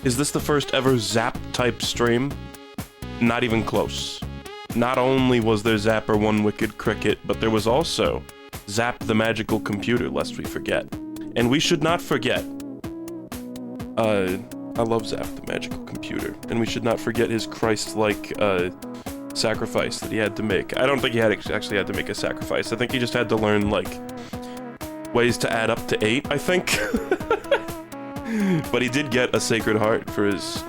Is this the first ever Zap-type stream? Not even close. Not only was there Zapper One Wicked Cricket, but there was also Zap the Magical Computer, lest we forget. And we should not forget. I love Zap the Magical Computer, and we should not forget his Christ-like, sacrifice that he had to make. I don't think he actually had to make a sacrifice. I think he just had to learn, like, ways to add up to 8, I think. But he did get a Sacred Heart for his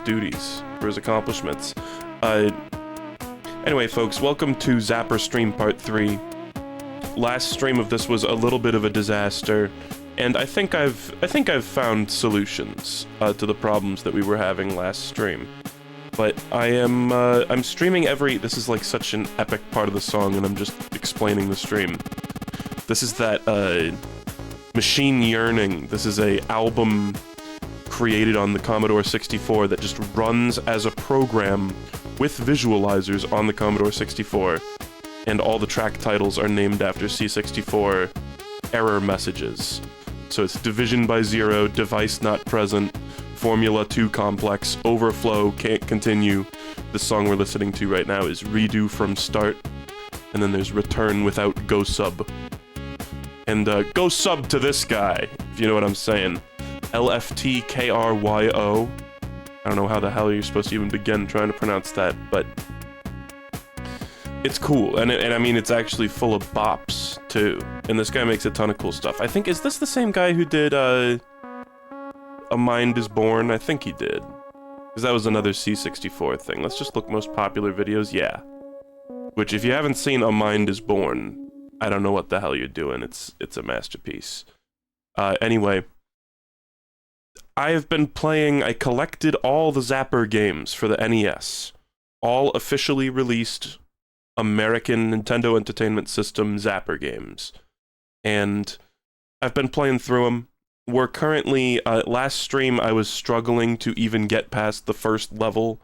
duties, for his accomplishments. Anyway, folks, welcome to Zapper Stream Part 3. Last stream of this was a little bit of a disaster, and I think I've found solutions to the problems that we were having last stream. But I'm streaming this is like such an epic part of the song, and I'm just explaining the stream. This is that, Machine Yearning. This is a album created on the Commodore 64 that just runs as a program with visualizers on the Commodore 64, and all the track titles are named after C64 error messages. So it's Division by Zero, Device Not Present, Formula 2 Complex, Overflow, Can't Continue. The song we're listening to right now is Redo from Start, and then there's Return Without Go Sub. And go sub to this guy, if you know what I'm saying. LFTKRYO. I don't know how the hell you're supposed to even begin trying to pronounce that, but it's cool, and I mean, it's actually full of bops, too. And this guy makes a ton of cool stuff. I think, is this the same guy who did, A Mind is Born? I think he did. Because that was another C64 thing. Let's just look most popular videos, yeah. Which, if you haven't seen A Mind is Born, I don't know what the hell you're doing. It's a masterpiece. Anyway, I collected all the Zapper games for the NES. All officially released American Nintendo Entertainment System Zapper games. And I've been playing through them. We're currently, last stream I was struggling to even get past the first level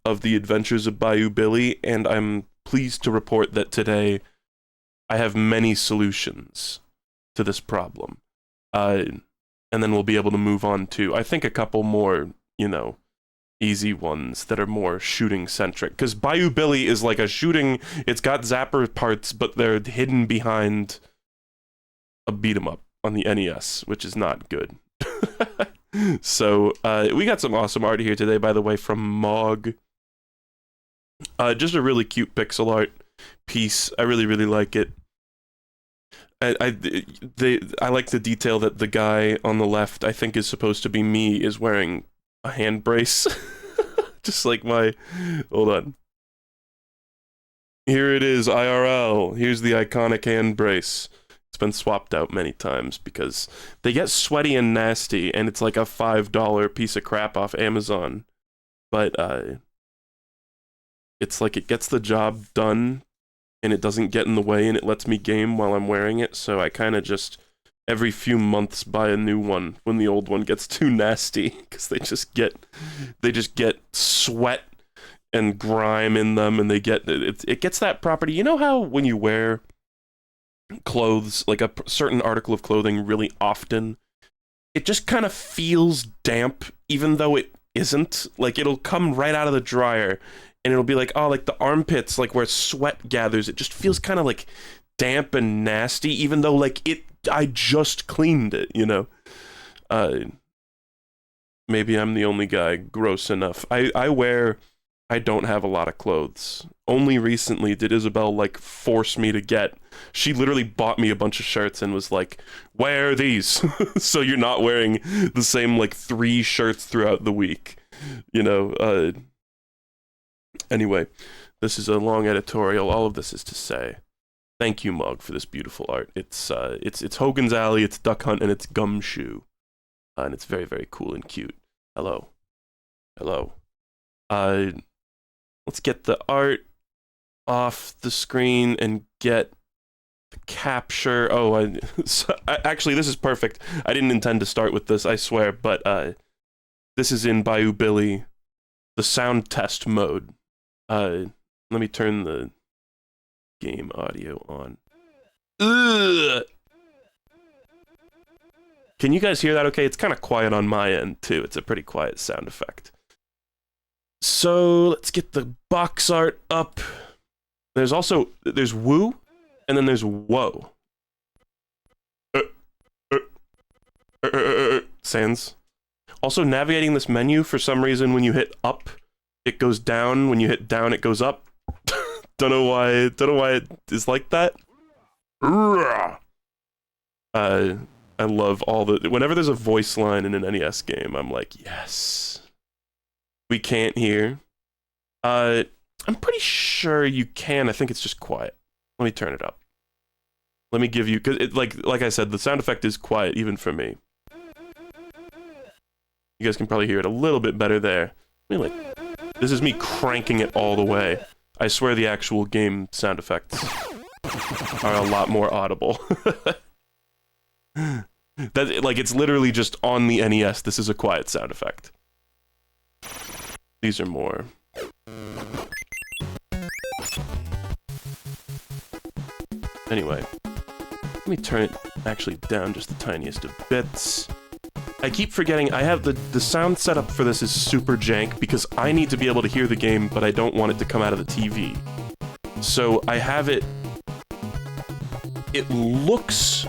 of the Adventures of Bayou Billy, and I'm pleased to report that today I have many solutions to this problem. And then we'll be able to move on to, I think, a couple more, you know, easy ones that are more shooting-centric. Because Bayou Billy is like a shooting, it's got Zapper parts, but they're hidden behind a beat-em-up on the NES, which is not good. So, we got some awesome art here today, by the way, from Mog. Just a really cute pixel art piece. I really, really like it. I like the detail that the guy on the left, I think is supposed to be me, is wearing a hand brace. Just like my... Hold on. Here it is, IRL. Here's the iconic hand brace. It's been swapped out many times because they get sweaty and nasty, and it's like a $5 piece of crap off Amazon. But, it's like it gets the job done, and it doesn't get in the way, and it lets me game while I'm wearing it, so I kind of just, every few months, buy a new one when the old one gets too nasty, because they just get sweat and grime in them, and it gets that property. You know how when you wear clothes, like a certain article of clothing really often, it just kind of feels damp, even though it isn't? Like, it'll come right out of the dryer, and it'll be like, oh, like the armpits, like where sweat gathers, it just feels kind of like damp and nasty, even though like I just cleaned it, you know? Maybe I'm the only guy gross enough. I don't have a lot of clothes. Only recently did Isabel like force me to she literally bought me a bunch of shirts and was like, wear these, so you're not wearing the same like 3 shirts throughout the week, you know? Anyway, this is a long editorial. All of this is to say, thank you, Mug, for this beautiful art. It's Hogan's Alley, it's Duck Hunt, and it's Gumshoe. And it's very, very cool and cute. Hello. Hello. Let's get the art off the screen and get the capture. Oh, actually, this is perfect. I didn't intend to start with this, I swear, but this is in Bayou Billy, the sound test mode. Let me turn the game audio on. Ugh. Can you guys hear that okay? It's kind of quiet on my end, too. It's a pretty quiet sound effect. So, let's get the box art up. There's woo, and then there's whoa. Sans. Also, navigating this menu, for some reason, when you hit up, it goes down. When you hit down, it goes up. Don't know why it is like that. I love whenever there's a voice line in an NES game, I'm like, yes. We can't hear. I'm pretty sure you can. I think it's just quiet. Let me turn it up. Let me give you, because like I said, the sound effect is quiet even for me. You guys can probably hear it a little bit better there. This is me cranking it all the way. I swear the actual game sound effects are a lot more audible. It's literally just on the NES. This is a quiet sound effect. These are more. Anyway, let me turn it actually down just the tiniest of bits. I keep forgetting I have the sound setup for this is super jank because I need to be able to hear the game, but I don't want it to come out of the TV. So I have it looks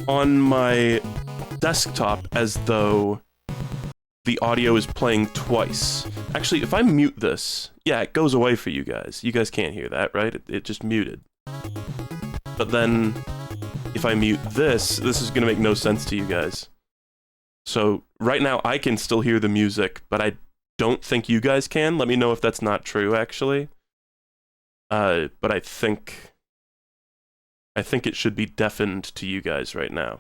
on my desktop as though the audio is playing twice. Actually, if I mute this, yeah, it goes away for you guys. You guys can't hear that, right? It just muted. But then, if I mute this is gonna make no sense to you guys. So, right now, I can still hear the music, but I don't think you guys can. Let me know if that's not true, actually. But I think it should be deafened to you guys right now.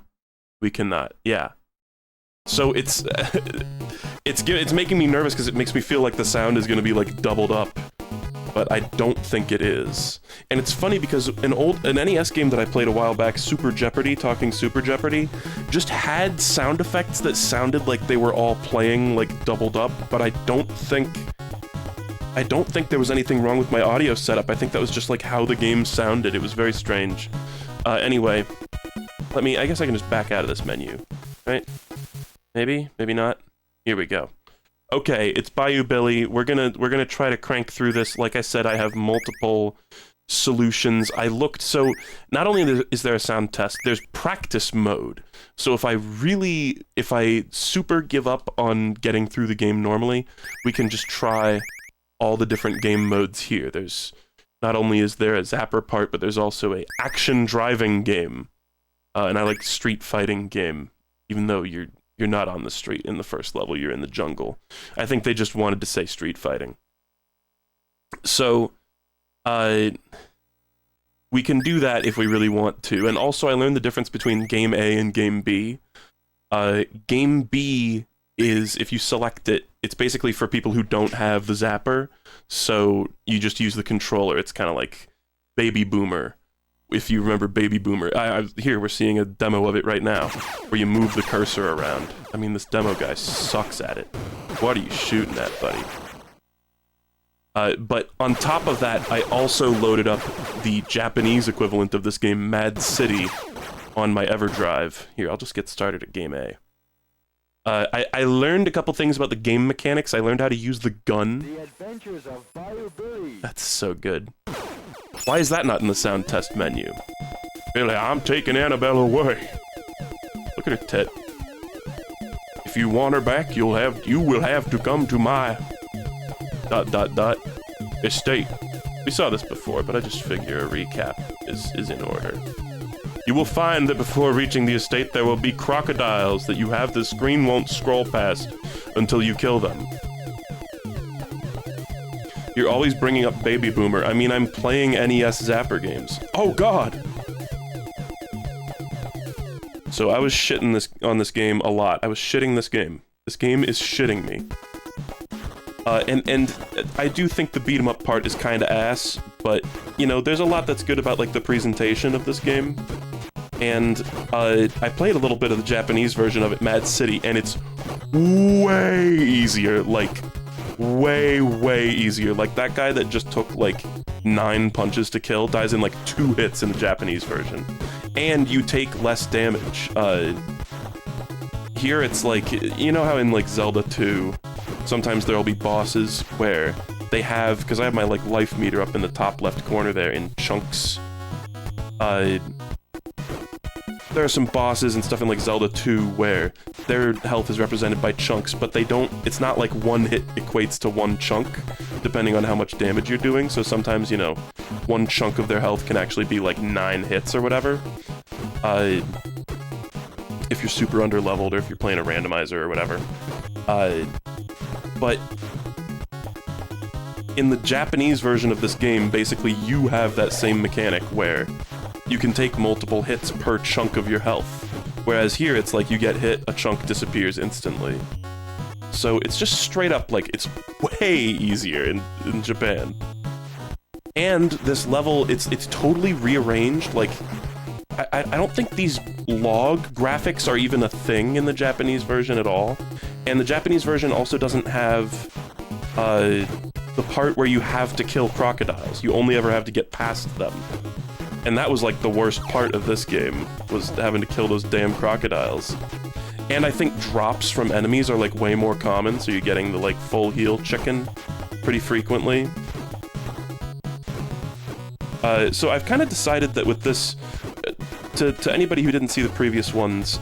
We cannot. Yeah. So it's making me nervous because it makes me feel like the sound is going to be like doubled up, but I don't think it is. And it's funny because an NES game that I played a while back, Super Jeopardy, Talking Super Jeopardy, just had sound effects that sounded like they were all playing like doubled up, but I don't think there was anything wrong with my audio setup. I think that was just like how the game sounded. It was very strange. Anyway, I guess I can just back out of this menu, right? Maybe not. Here we go. Okay, it's Bayou Billy. We're gonna try to crank through this. Like I said, I have multiple solutions. So not only is there a sound test, there's practice mode. So if I super give up on getting through the game normally, we can just try all the different game modes here. There's not only is there a Zapper part, but there's also a action driving game, and I like street fighting game, even though you're not on the street in the first level, you're in the jungle. I think they just wanted to say street fighting. So, we can do that if we really want to. And also, I learned the difference between Game A and Game B. Game B is, if you select it, it's basically for people who don't have the Zapper, so you just use the controller. It's kind of like Baby Boomer. If you remember Baby Boomer. Here, we're seeing a demo of it right now, where you move the cursor around. I mean, this demo guy sucks at it. What are you shooting at, buddy? But on top of that, I also loaded up the Japanese equivalent of this game, Mad City, on my EverDrive. Here, I'll just get started at Game A. I learned a couple things about the game mechanics. I learned how to use the gun. The Adventures of Bayou Billy. That's so good. Why is that not in the sound test menu? Billy, I'm taking Annabelle away. Look at her tit. If you want her back, you will have to come to my... ... estate. We saw this before, but I just figure a recap is in order. You will find that before reaching the estate, there will be crocodiles that the screen won't scroll past until you kill them. You're always bringing up Baby Boomer. I mean, I'm playing NES Zapper games. Oh, God! So I was shitting on this game a lot. I was shitting this game. This game is shitting me. And I do think the beat-em-up part is kinda ass, but, you know, there's a lot that's good about, like, the presentation of this game. And, I played a little bit of the Japanese version of it, Mad City, and it's way easier, like, way easier. Like, that guy that just took, like, 9 punches to kill dies in, like, 2 hits in the Japanese version. And you take less damage. here it's like, you know how in like Zelda 2, sometimes there'll be bosses where they have, because I have my like life meter up in the top left corner there in chunks. There are some bosses and stuff in like Zelda 2 where their health is represented by chunks, but they don't, it's not like one hit equates to one chunk, depending on how much damage you're doing, so sometimes, you know, one chunk of their health can actually be like 9 hits or whatever. If you're super under-leveled or if you're playing a randomizer or whatever. But in the Japanese version of this game, basically you have that same mechanic where you can take multiple hits per chunk of your health. Whereas here, it's like you get hit, a chunk disappears instantly. So it's just straight up, like, it's way easier in Japan. And this level, it's totally rearranged, like, I don't think these log graphics are even a thing in the Japanese version at all. And the Japanese version also doesn't have, the part where you have to kill crocodiles. You only ever have to get past them. And that was like the worst part of this game, was having to kill those damn crocodiles. And I think drops from enemies are like way more common, so you're getting the like full heal chicken pretty frequently. So I've kind of decided that with this, to anybody who didn't see the previous ones,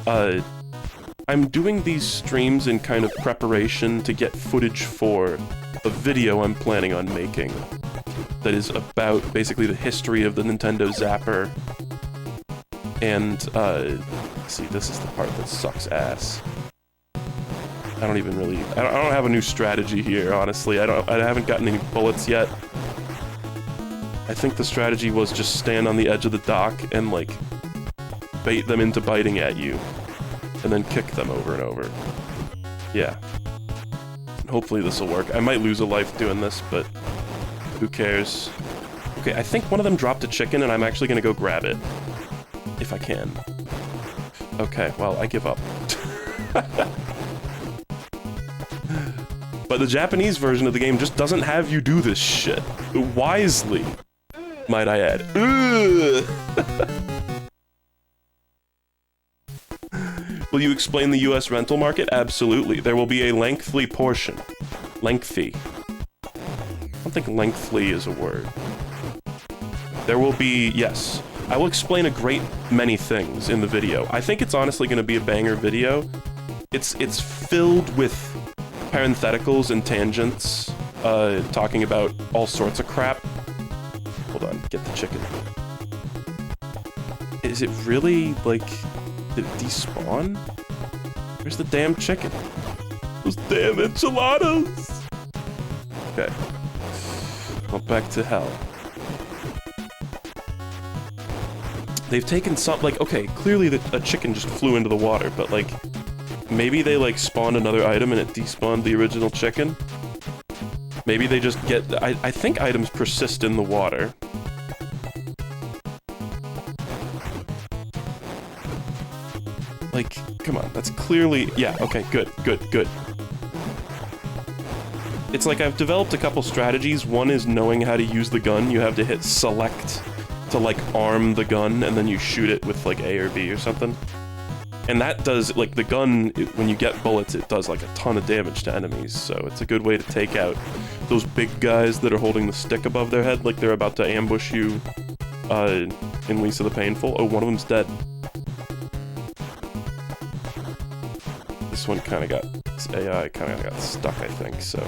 I'm doing these streams in kind of preparation to get footage for a video I'm planning on making. That is about basically the history of the Nintendo Zapper. And, see, this is the part that sucks ass. I don't even really, I don't have a new strategy here, honestly. I haven't gotten any bullets yet. I think the strategy was just stand on the edge of the dock and, like, bait them into biting at you. And then kick them over and over. Yeah. Hopefully this will work. I might lose a life doing this, but who cares? Okay, I think one of them dropped a chicken, and I'm actually gonna go grab it. If I can. Okay, well, I give up. But the Japanese version of the game just doesn't have you do this shit. Wisely, might I add. Ugh. Will you explain the US rental market? Absolutely. There will be a lengthy portion. Lengthy. I don't think lengthly is a word. There will be, yes. I will explain a great many things in the video. I think it's honestly going to be a banger video. It's filled with parentheticals and tangents, talking about all sorts of crap. Hold on, get the chicken. Is it really, like, did it despawn? Where's the damn chicken? Those damn enchiladas! Okay. Well, back to hell. They've taken some, like, okay, clearly a chicken just flew into the water, but, like, maybe they, like, spawned another item and it despawned the original chicken? Maybe they just get, I think items persist in the water. Like, come on, that's clearly, yeah, okay, good. It's like I've developed a couple strategies. One is knowing how to use the gun. You have to hit select to, like, arm the gun, and then you shoot it with, like, A or B or something. And that does, like, the gun, when you get bullets, it does, like, a ton of damage to enemies, so it's a good way to take out those big guys that are holding the stick above their head, like they're about to ambush you, in Lisa the Painful. Oh, one of them's dead. This one kind of got, this AI kind of got stuck, I think, so.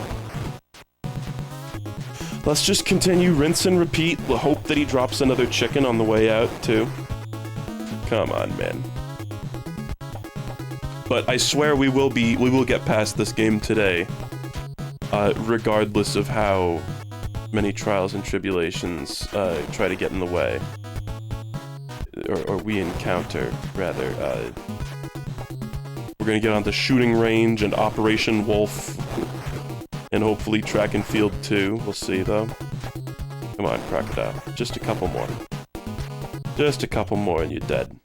Let's just continue, rinse and repeat. We'll hope that he drops another chicken on the way out, too. Come on, man. But I swear we will get past this game today. Regardless of how many trials and tribulations, try to get in the way. Or we encounter, rather, we're gonna get on the shooting range and Operation Wolf. And hopefully track and field too. We'll see, though. Come on, crocodile. Just a couple more. Just a couple more and you're dead.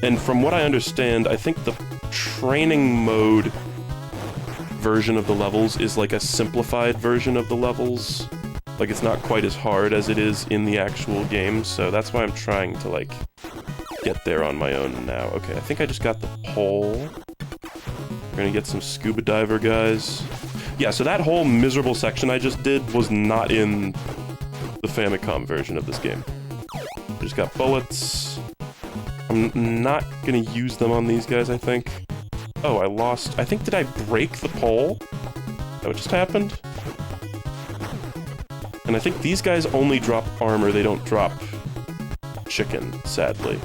And from what I understand, I think the training mode version of the levels is like a simplified version of the levels. Like, it's not quite as hard as it is in the actual game, so that's why I'm trying to, like, get there on my own now. Okay, I think I just got the pole. We're gonna get some scuba diver guys. Yeah, so that whole miserable section I just did was not in the Famicom version of this game. I just got bullets. I'm not gonna use them on these guys, I think. Oh, I lost... I think, did I break the pole? Is that what just happened? And I think these guys only drop armor, they don't drop chicken, sadly.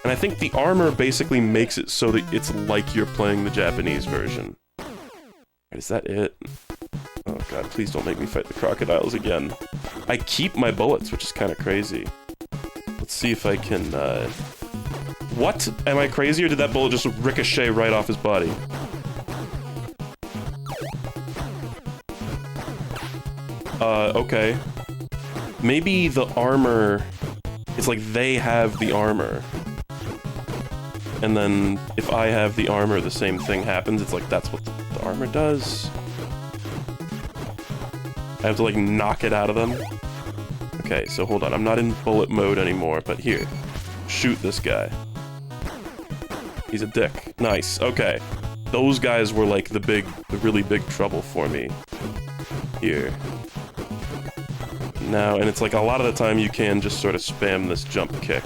And I think the armor basically makes it so that it's like you're playing the Japanese version. Is that it? Oh god, please don't make me fight the crocodiles again. I keep my bullets, which is kind of crazy. Let's see if I can, What? Am I crazy, or did that bullet just ricochet right off his body? Okay. Maybe the armor... It's like they have the armor. And then, if I have the armor, the same thing happens. It's like, that's what the armor does. I have to, like, knock it out of them. Okay, so hold on. I'm not in bullet mode anymore, but here. Shoot this guy. He's a dick. Nice. Okay. Those guys were, like, the really big trouble for me. Here. Now, and it's like, a lot of the time you can just sort of spam this jump kick.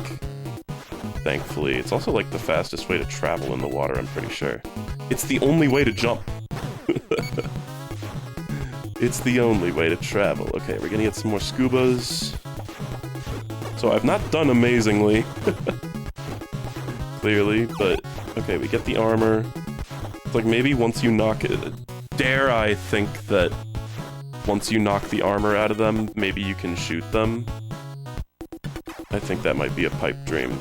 Thankfully. It's also, like, the fastest way to travel in the water, I'm pretty sure. It's the only way to jump. It's the only way to travel. Okay, we're gonna get some more scubas. So I've not done amazingly. Clearly, but... Okay, we get the armor. It's like, maybe once you knock it... Dare I think that once you knock the armor out of them, maybe you can shoot them? I think that might be a pipe dream.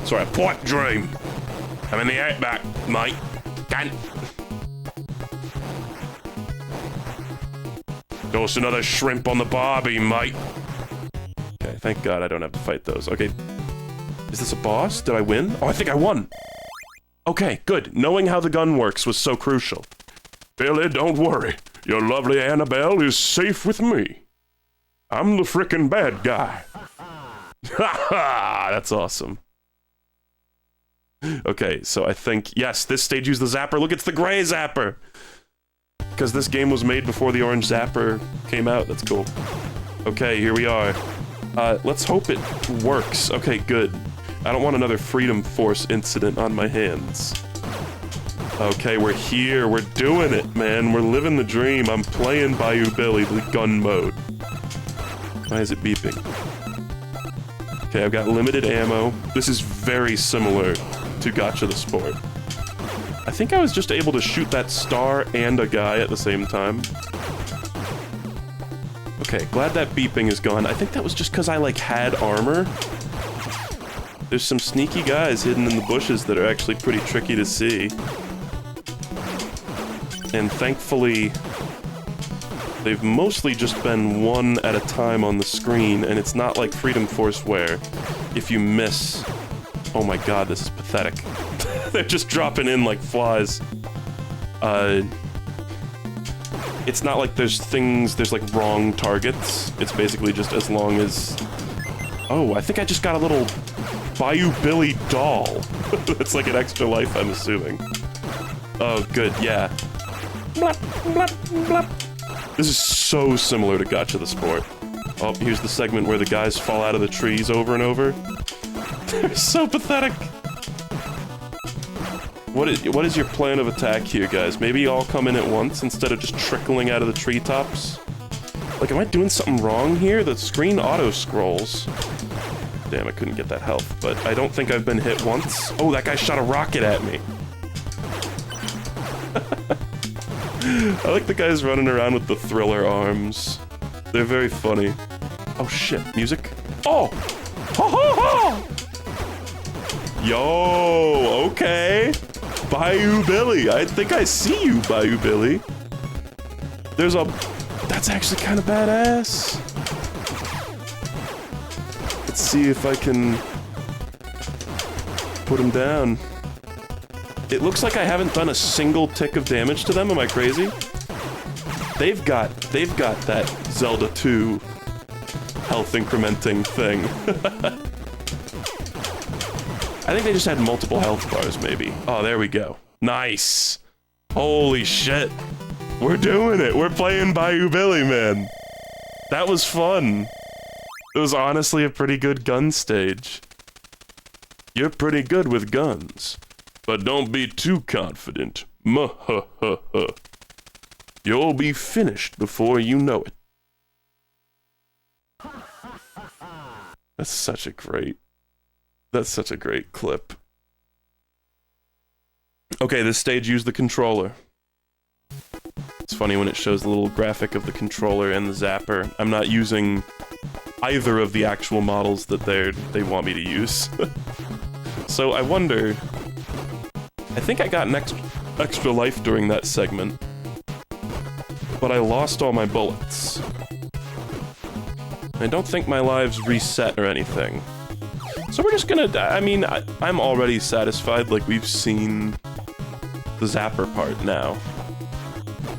Sorry, a pipe dream! I'm in the outback, mate. Can't... Toss another shrimp on the barbie, mate. Okay, thank God I don't have to fight those. Okay. Is this a boss? Did I win? Oh, I think I won! Okay, good. Knowing how the gun works was so crucial. Billy, don't worry. Your lovely Annabelle is safe with me. I'm the frickin' bad guy. Ha ha! That's awesome. Okay, so I think... Yes, this stage used the Zapper. Look, it's the gray Zapper! Because this game was made before the orange Zapper came out. That's cool. Okay, here we are. Let's hope it works. Okay, good. I don't want another Freedom Force incident on my hands. Okay, we're here. We're doing it, man. We're living the dream. I'm playing Bayou Billy, the gun mode. Why is it beeping? Okay, I've got limited ammo. This is very similar to Gotcha the Sport. I think I was just able to shoot that star and a guy at the same time. Okay, glad that beeping is gone. I think that was just because I, like, had armor. There's some sneaky guys hidden in the bushes that are actually pretty tricky to see. And thankfully, they've mostly just been one at a time on the screen, and it's not like Freedom Force where if you miss... Oh my god, this is pathetic. They're just dropping in like flies. It's not like there's like wrong targets. It's basically just as long as... Oh, I think I just got a little Bayou Billy doll. That's like an extra life, I'm assuming. Oh, good, yeah. Blap, blap, blap. This is so similar to Gotcha the Sport. Oh, here's the segment where the guys fall out of the trees over and over. They're so pathetic. What is your plan of attack here, guys? Maybe all come in at once instead of just trickling out of the treetops? Like, am I doing something wrong here? The screen auto-scrolls. Damn, I couldn't get that health, but I don't think I've been hit once. Oh, that guy shot a rocket at me. I like the guys running around with the thriller arms. They're very funny. Oh shit, music? Oh! Ha ha ha! Yo, okay. Bayou Billy. I think I see you, Bayou Billy. There's a... That's actually kind of badass. Let's see if I can put him down. It looks like I haven't done a single tick of damage to them. Am I crazy? They've got that Zelda 2 health incrementing thing. I think they just had multiple health bars, maybe. Oh, there we go. Nice. Holy shit. We're doing it. We're playing Bayou Billy, man. That was fun. It was honestly a pretty good gun stage. You're pretty good with guns, but don't be too confident. Muh-ha-ha-ha. You'll be finished before you know it. That's such a great clip. Okay, this stage used the controller. It's funny when it shows the little graphic of the controller and the zapper. I'm not using either of the actual models that they want me to use. So I wonder... I think I got an extra life during that segment, but I lost all my bullets. I don't think my lives reset or anything. So we're just gonna... I mean, I'm already satisfied, like we've seen the zapper part now.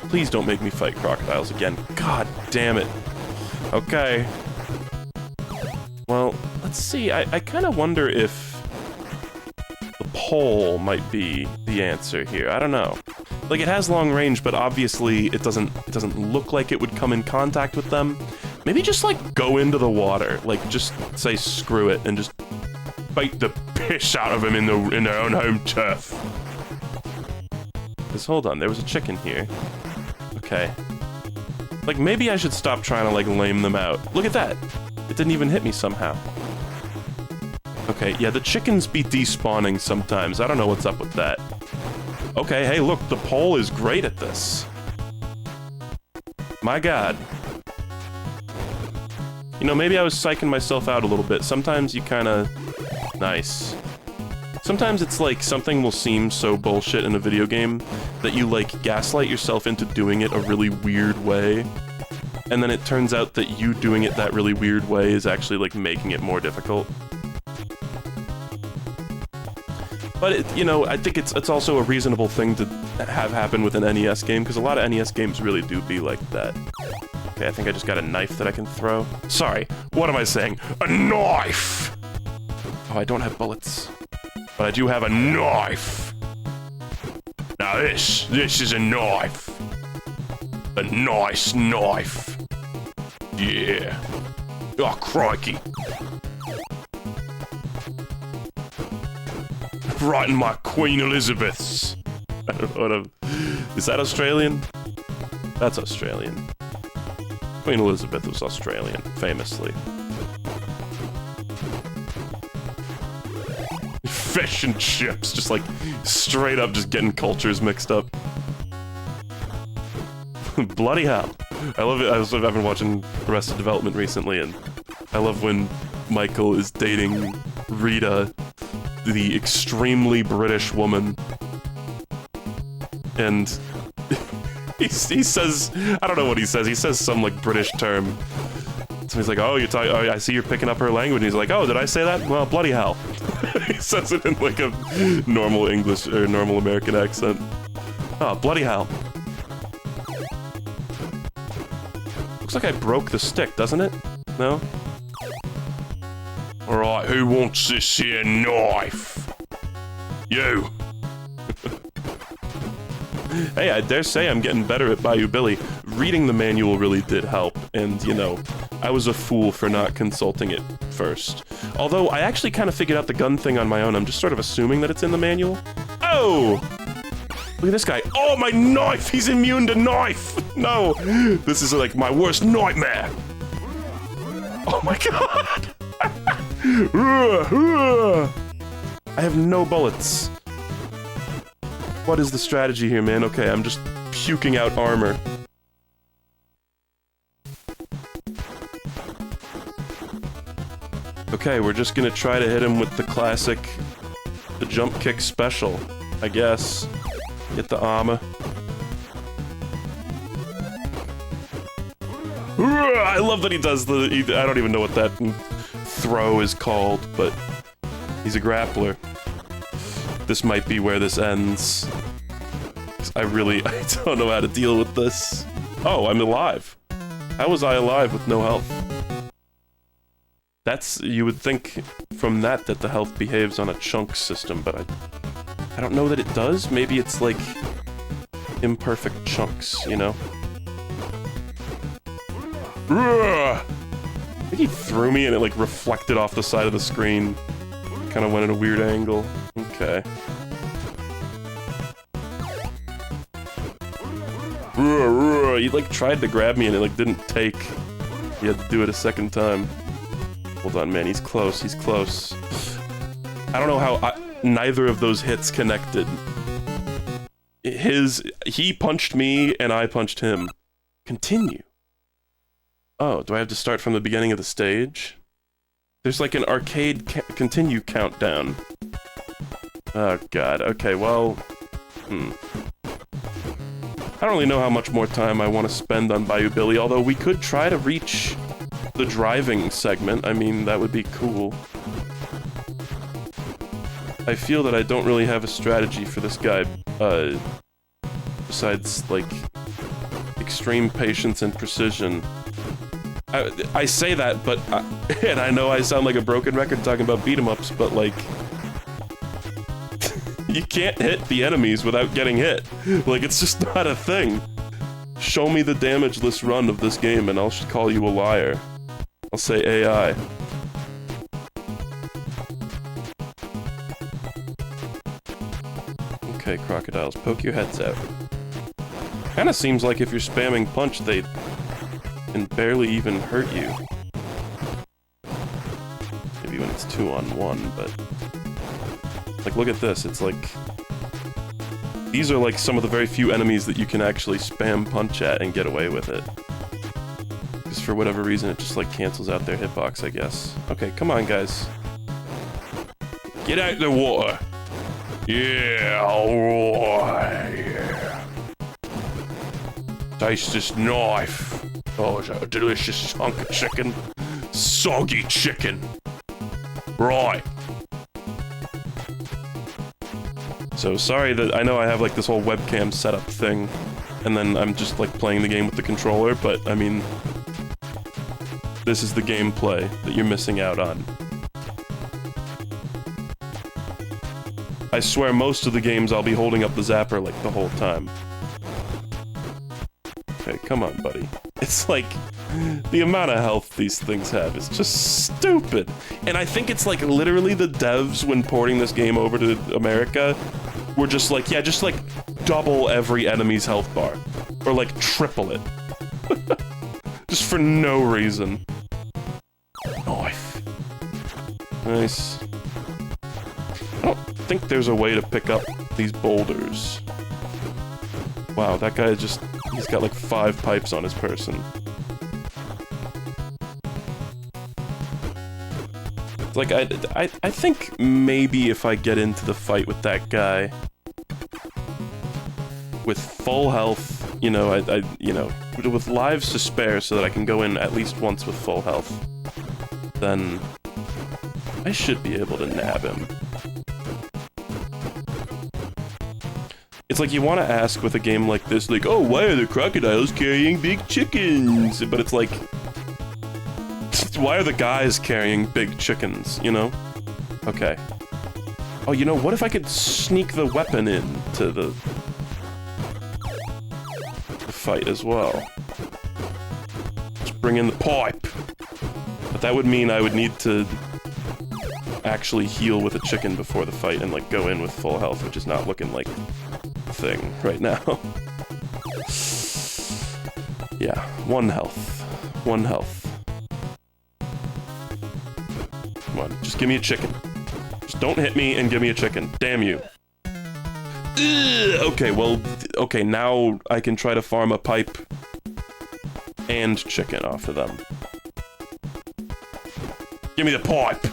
Please don't make me fight crocodiles again. God damn it. Okay. Well, let's see. I kind of wonder if the pole might be the answer here. I don't know. Like, it has long range, but obviously it doesn't look like it would come in contact with them. Maybe just, like, go into the water. Like, just say screw it and just bite the piss out of them in their own home turf. Because, hold on, there was a chicken here. Okay. Like, maybe I should stop trying to, like, lame them out. Look at that! It didn't even hit me somehow. Okay, yeah, the chickens be despawning sometimes. I don't know what's up with that. Okay, hey, look, the pole is great at this. My god. You know, maybe I was psyching myself out a little bit. Sometimes you kinda... Nice. Sometimes it's like something will seem so bullshit in a video game that you, like, gaslight yourself into doing it a really weird way. And then it turns out that you doing it that really weird way is actually, like, making it more difficult. But, you know, I think it's also a reasonable thing to have happen with an NES game, because a lot of NES games really do be like that. Okay, I think I just got a knife that I can throw. Sorry, what am I saying? A knife! Oh, I don't have bullets. But I do have a knife! Now this is a knife! A nice knife! Yeah! Oh, crikey! Right in my Queen Elizabeth's! I don't know what I'm... Is that Australian? That's Australian. Queen Elizabeth was Australian, famously. Fish and chips, just like, straight up just getting cultures mixed up. Bloody hell. I love it. I've been watching Arrested Development recently, and I love when Michael is dating Rita, the extremely British woman. And he says, I don't know what he says some like British term. So he's like, oh, I see you're picking up her language. And he's like, oh, did I say that? Well, bloody hell. He says it in like a normal English or normal American accent. Oh, bloody hell. Looks like I broke the stick, doesn't it? No? Alright, who wants this here knife? You! Hey, I dare say I'm getting better at Bayou Billy. Reading the manual really did help, and, you know, I was a fool for not consulting it first. Although, I actually kind of figured out the gun thing on my own. I'm just sort of assuming that it's in the manual. Oh! Look at this guy. Oh, my knife! He's immune to knife! No! This is, like, my worst nightmare! Oh my god! I have no bullets. What is the strategy here, man? Okay, I'm just puking out armor. Okay, we're just gonna try to hit him with the classic... the jump kick special, I guess. Get the armor. I love that he does the... I don't even know what that throw is called, but... he's a grappler. This might be where this ends. I don't know how to deal with this. Oh, I'm alive. How was I alive with no health? That's, you would think from that the health behaves on a chunk system, but I don't know that it does. Maybe it's like imperfect chunks, you know? I think he threw me and it like reflected off the side of the screen. Kind of went at a weird angle. Okay. He like tried to grab me and it like didn't take. He had to do it a second time. Hold on, man. He's close. He's close. I don't know how neither of those hits connected. He punched me and I punched him. Continue. Oh, do I have to start from the beginning of the stage? There's like an arcade continue countdown. Oh god, okay, well... I don't really know how much more time I want to spend on Bayou Billy, although we could try to reach the driving segment. I mean, that would be cool. I feel that I don't really have a strategy for this guy, besides, like, extreme patience and precision. I say that, but... and I know I sound like a broken record talking about beat-em-ups, but, like... you can't hit the enemies without getting hit. Like, it's just not a thing. Show me the damageless run of this game and I'll call you a liar. I'll say AI. Okay, crocodiles, poke your heads out. Kinda seems like if you're spamming punch, they can barely even hurt you. Maybe when it's 2-on-1, but... like, look at this, it's like... these are like some of the very few enemies that you can actually spam punch at and get away with it. Because for whatever reason, it just like cancels out their hitbox, I guess. Okay, come on, guys. Get out the water! Yeah, alright, yeah. Taste this knife. Oh, is that a delicious hunk of chicken? Soggy chicken. Right. So sorry that I know I have like this whole webcam setup thing, and then I'm just like playing the game with the controller, but I mean, this is the gameplay that you're missing out on. I swear most of the games I'll be holding up the zapper like the whole time. Okay, come on, buddy. It's like, the amount of health these things have is just stupid. And I think it's like literally the devs, when porting this game over to America, were just like, yeah, just like double every enemy's health bar. Or like triple it. Just for no reason. Knife. Nice. I don't think there's a way to pick up these boulders. Wow, that guy just... he's got like 5 pipes on his person. Like, I think maybe if I get into the fight with that guy with full health, you know, you know, with lives to spare so that I can go in at least once with full health, then I should be able to nab him. It's like you want to ask with a game like this, like, oh, why are the crocodiles carrying big chickens? But it's like, why are the guys carrying big chickens, you know? Okay. Oh, you know, what if I could sneak the weapon into the fight as well? Just bring in the pipe. But that would mean I would need to actually heal with a chicken before the fight and, like, go in with full health, which is not looking like a thing right now. Yeah, 1 health. 1 health. Come on, just give me a chicken. Just don't hit me and give me a chicken. Damn you. Ugh, okay, well, okay, now I can try to farm a pipe and chicken off of them. Give me the pipe!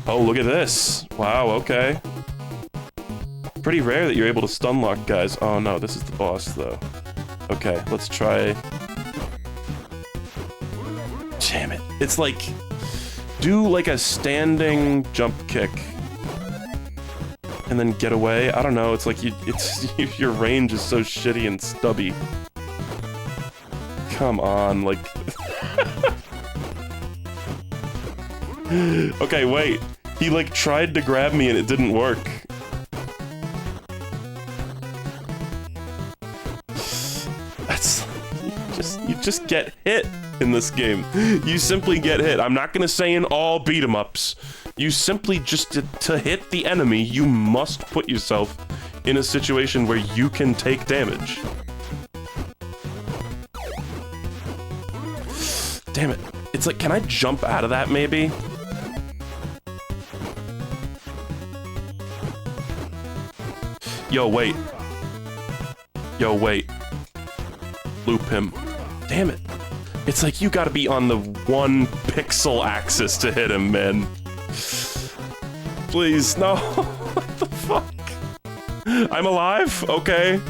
Oh, look at this. Wow, okay. Pretty rare that you're able to stun lock guys. Oh no, this is the boss, though. Okay, let's try... Damn it. It's like, do like a standing jump kick and then get away. I don't know, it's like your range is so shitty and stubby. come on, like... Okay, wait. He, like, tried to grab me and it didn't work. That's... You just get hit in this game. You simply get hit. I'm not gonna say in all beat-em-ups. You simply just, to hit the enemy, you must put yourself in a situation where you can take damage. Damn it. It's like, can I jump out of that, maybe? Yo, wait. Yo, wait. Loop him. Damn it. It's like you gotta be on the 1 pixel axis to hit him, man. Please, no. What the fuck? I'm alive? Okay.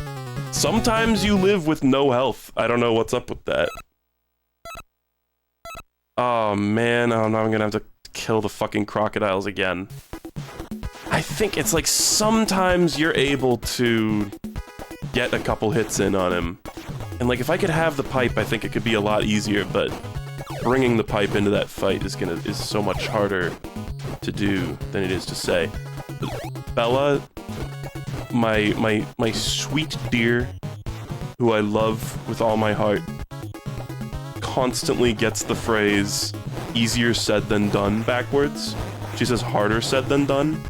Sometimes you live with no health. I don't know what's up with that. Oh, man. Oh, now I'm gonna have to kill the fucking crocodiles again. I think it's like sometimes you're able to get a couple hits in on him. And like if I could have the pipe, I think it could be a lot easier, but bringing the pipe into that fight is so much harder to do than it is to say. But Bella, my sweet dear, who I love with all my heart, constantly gets the phrase easier said than done backwards. She says harder said than done.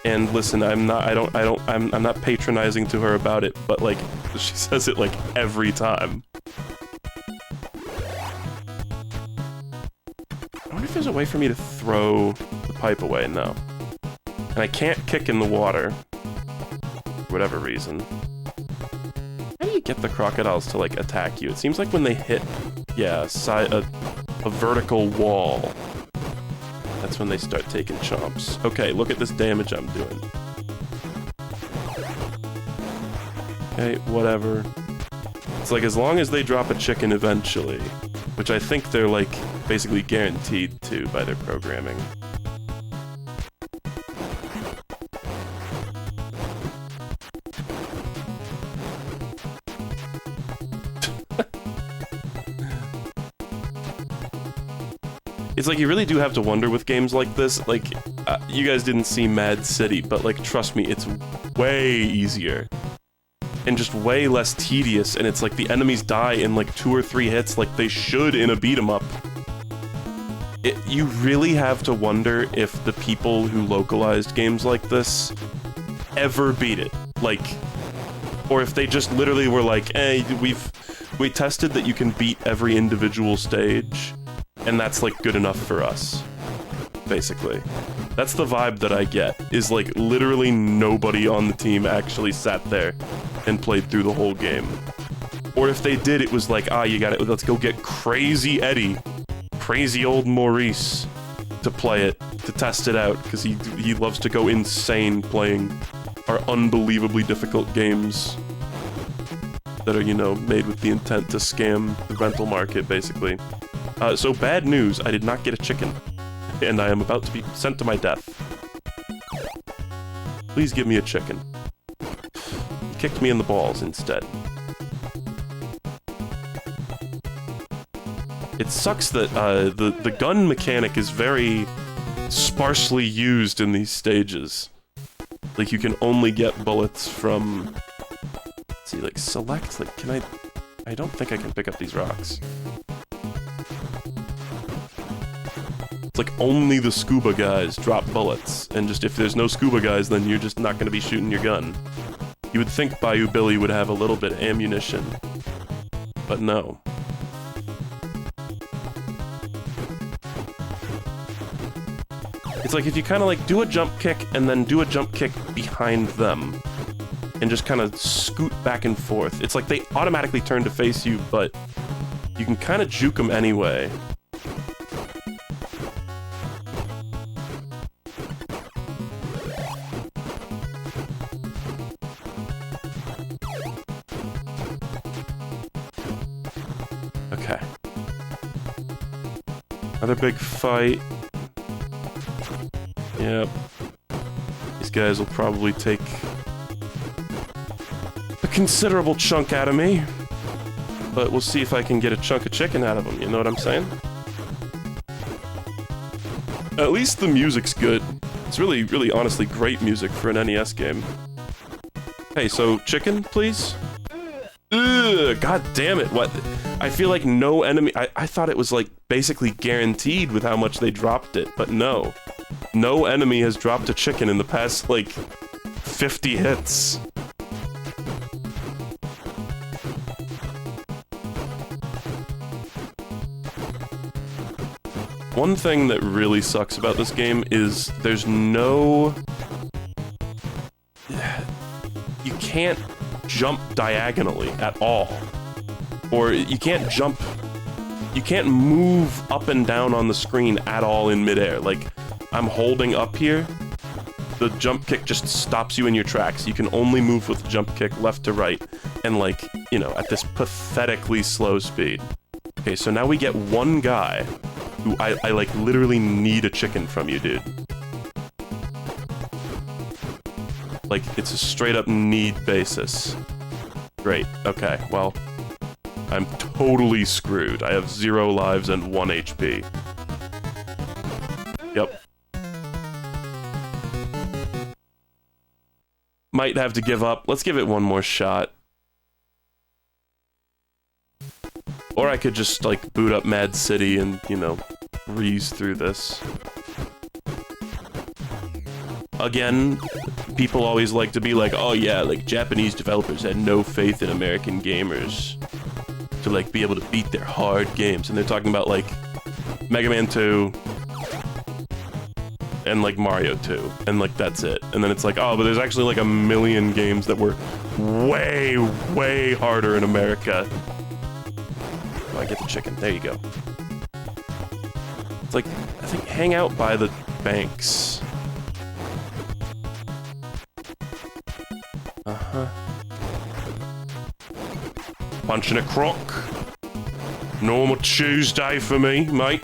And listen, I'm not patronizing to her about it, but like, she says it like every time. I wonder if there's a way for me to throw the pipe away. No. And I can't kick in the water. For whatever reason. How do you get the crocodiles to like attack you? It seems like when they hit, yeah, a vertical wall, that's when they start taking chomps. Okay, look at this damage I'm doing. Okay, whatever. It's like as long as they drop a chicken eventually, which I think they're like basically guaranteed to by their programming. It's like you really do have to wonder with games like this, like, you guys didn't see Mad City, but like, trust me, it's way easier. And just way less tedious, and it's like the enemies die in like 2 or 3 hits like they should in a beat-em-up. You really have to wonder if the people who localized games like this ever beat it. Like, or if they just literally were like, hey, we tested that you can beat every individual stage, and that's like good enough for us, basically. That's the vibe that I get, is like literally nobody on the team actually sat there and played through the whole game. Or if they did, it was like, you got it, let's go get Crazy Eddie, crazy old Maurice, to play it, to test it out, because he loves to go insane playing our unbelievably difficult games that are, you know, made with the intent to scam the rental market, basically. So bad news, I did not get a chicken, and I am about to be sent to my death. Please give me a chicken. He kicked me in the balls instead. It sucks that the gun mechanic is very sparsely used in these stages. Like, you can only get bullets from... Let's see, like, select, like, can I don't think I can pick up these rocks. It's like only the scuba guys drop bullets, and just if there's no scuba guys, then you're just not gonna be shooting your gun. You would think Bayou Billy would have a little bit of ammunition, but no. It's like if you kind of like do a jump kick and then do a jump kick behind them, and just kind of scoot back and forth. It's like they automatically turn to face you, but you can kind of juke them anyway. Okay. Another big fight. Yep. These guys will probably take a considerable chunk out of me. But we'll see if I can get a chunk of chicken out of him, you know what I'm saying? At least the music's good. It's really, really honestly great music for an NES game. Hey, so chicken, please? Ugh, god damn it, what? I feel like no enemy... I thought it was, like, basically guaranteed with how much they dropped it, but no. No enemy has dropped a chicken in the past, like, 50 hits. One thing that really sucks about this game is there's no... You can't jump diagonally at all. Or you can't jump... You can't move up and down on the screen at all in midair. Like, I'm holding up here, the jump kick just stops you in your tracks. You can only move with the jump kick left to right, and like, you know, at this pathetically slow speed. Okay, so now we get one guy who I like literally need a chicken from you, dude. Like, it's a straight up need basis. Great, okay, well, I'm totally screwed. I have 0 lives and 1 HP. Yep. Might have to give up. Let's give it one more shot. Or I could just, like, boot up Mad City and, you know, breeze through this. Again, people always like to be like, oh yeah, like, Japanese developers had no faith in American gamers to, like, be able to beat their hard games. And they're talking about, like, Mega Man 2 and, like, Mario 2. And, like, that's it. And then it's like, oh, but there's actually, like, a million games that were way, way harder in America. Oh, I get the chicken. There you go. It's like, I think hang out by the banks. Uh-huh. Punching a croc. Normal Tuesday for me, mate.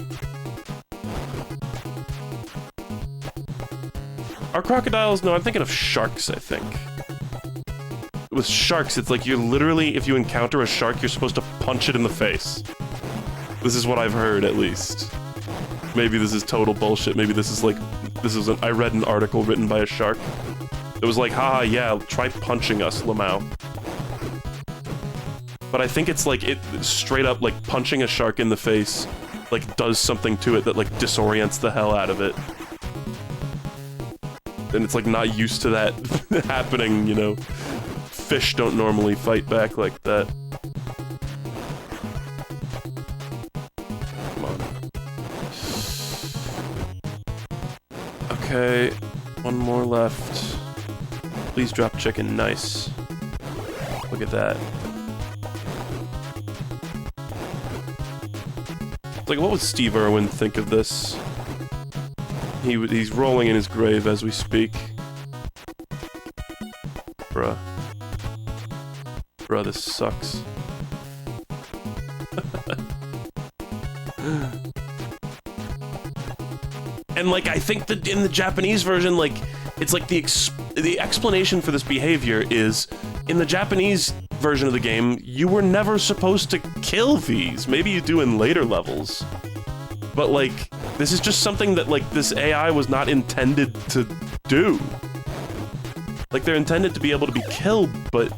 Are crocodiles? No, I'm thinking of sharks, I think. With sharks, it's like you're literally, if you encounter a shark, you're supposed to punch it in the face. This is what I've heard, at least. Maybe this is total bullshit. Maybe this is like, I read an article written by a shark. It was like, haha, yeah, try punching us, Lamau. But I think it's like, it straight up, like, punching a shark in the face, like, does something to it that, like, disorients the hell out of it. And it's, like, not used to that happening, you know? Fish don't normally fight back like that. Come on. Okay, one more left. Please drop chicken, nice. Look at that. Like, what would Steve Irwin think of this? He's rolling in his grave as we speak. Bruh. Bruh, this sucks. And, like, I think that in the Japanese version, like, it's like the explanation for this behavior is, in the Japanese version of the game, you were never supposed to kill these. Maybe you do in later levels. But, like, this is just something that, like, this AI was not intended to do. Like, they're intended to be able to be killed, but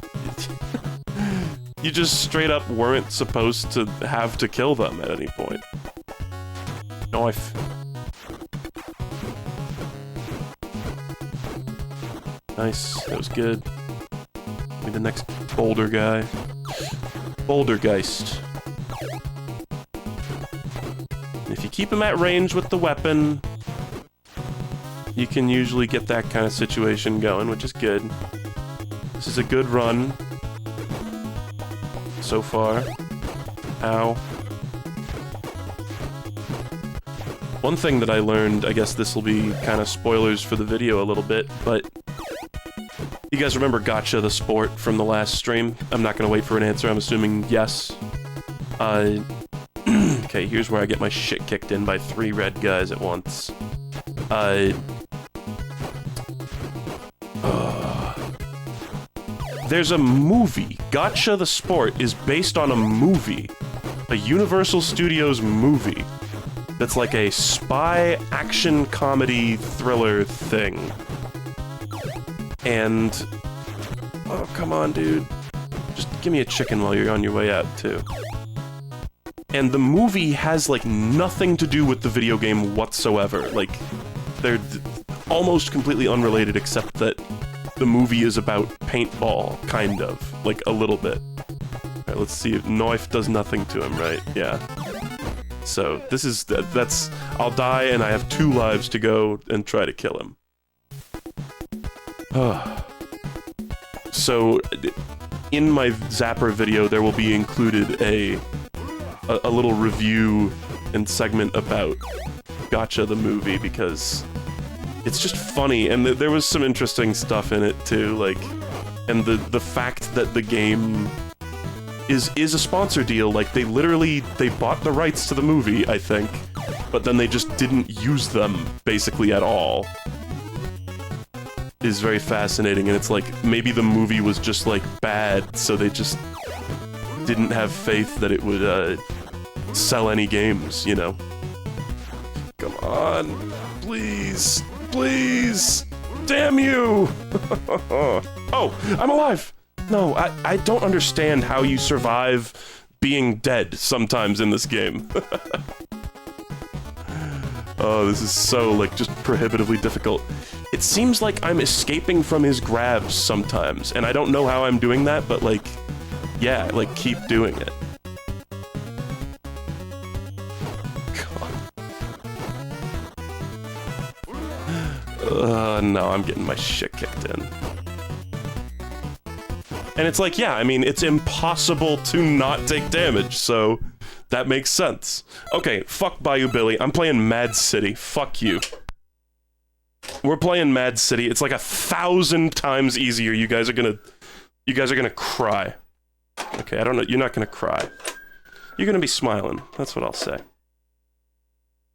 you just straight up weren't supposed to have to kill them at any point. No, Nice, that was good. Be the next boulder guy. Bouldergeist. If you keep him at range with the weapon, you can usually get that kind of situation going, which is good. This is a good run. So far. Ow. One thing that I learned, I guess this will be kind of spoilers for the video a little bit, but you guys remember Gotcha the Sport from the last stream? I'm not gonna wait for an answer, I'm assuming yes. Okay, here's where I get my shit kicked in by 3 red guys at once. there's a movie. Gotcha the Sport is based on a movie. A Universal Studios movie. That's like a spy action comedy thriller thing. And... oh, come on, dude. Just give me a chicken while you're on your way out, too. And the movie has, like, nothing to do with the video game whatsoever. Like, they're almost completely unrelated, except that the movie is about paintball, kind of. Like, a little bit. Alright, let's see. Knife does nothing to him, right? Yeah. So, this is... that's... I'll die, and I have 2 lives to go and try to kill him. So, in my Zapper video, there will be included a little review and segment about Gotcha the movie, because it's just funny, and there was some interesting stuff in it too, like, and the fact that the game is a sponsor deal, like, they bought the rights to the movie, I think, but then they just didn't use them, basically, at all, is very fascinating, and it's like, maybe the movie was just, like, bad, so they just didn't have faith that it would, sell any games, you know? Come on, please, please, damn you! Oh, I'm alive! No, I don't understand how you survive being dead sometimes in this game. Oh, this is so, like, just prohibitively difficult. It seems like I'm escaping from his grabs sometimes, and I don't know how I'm doing that, but, like, yeah, like, keep doing it. No, I'm getting my shit kicked in. And it's like, yeah, I mean, it's impossible to not take damage, so that makes sense. Okay, fuck Bayou Billy. I'm playing Mad City. Fuck you. We're playing Mad City. It's like 1,000 times easier. You guys are gonna cry. Okay, I don't know. You're not gonna cry. You're gonna be smiling. That's what I'll say.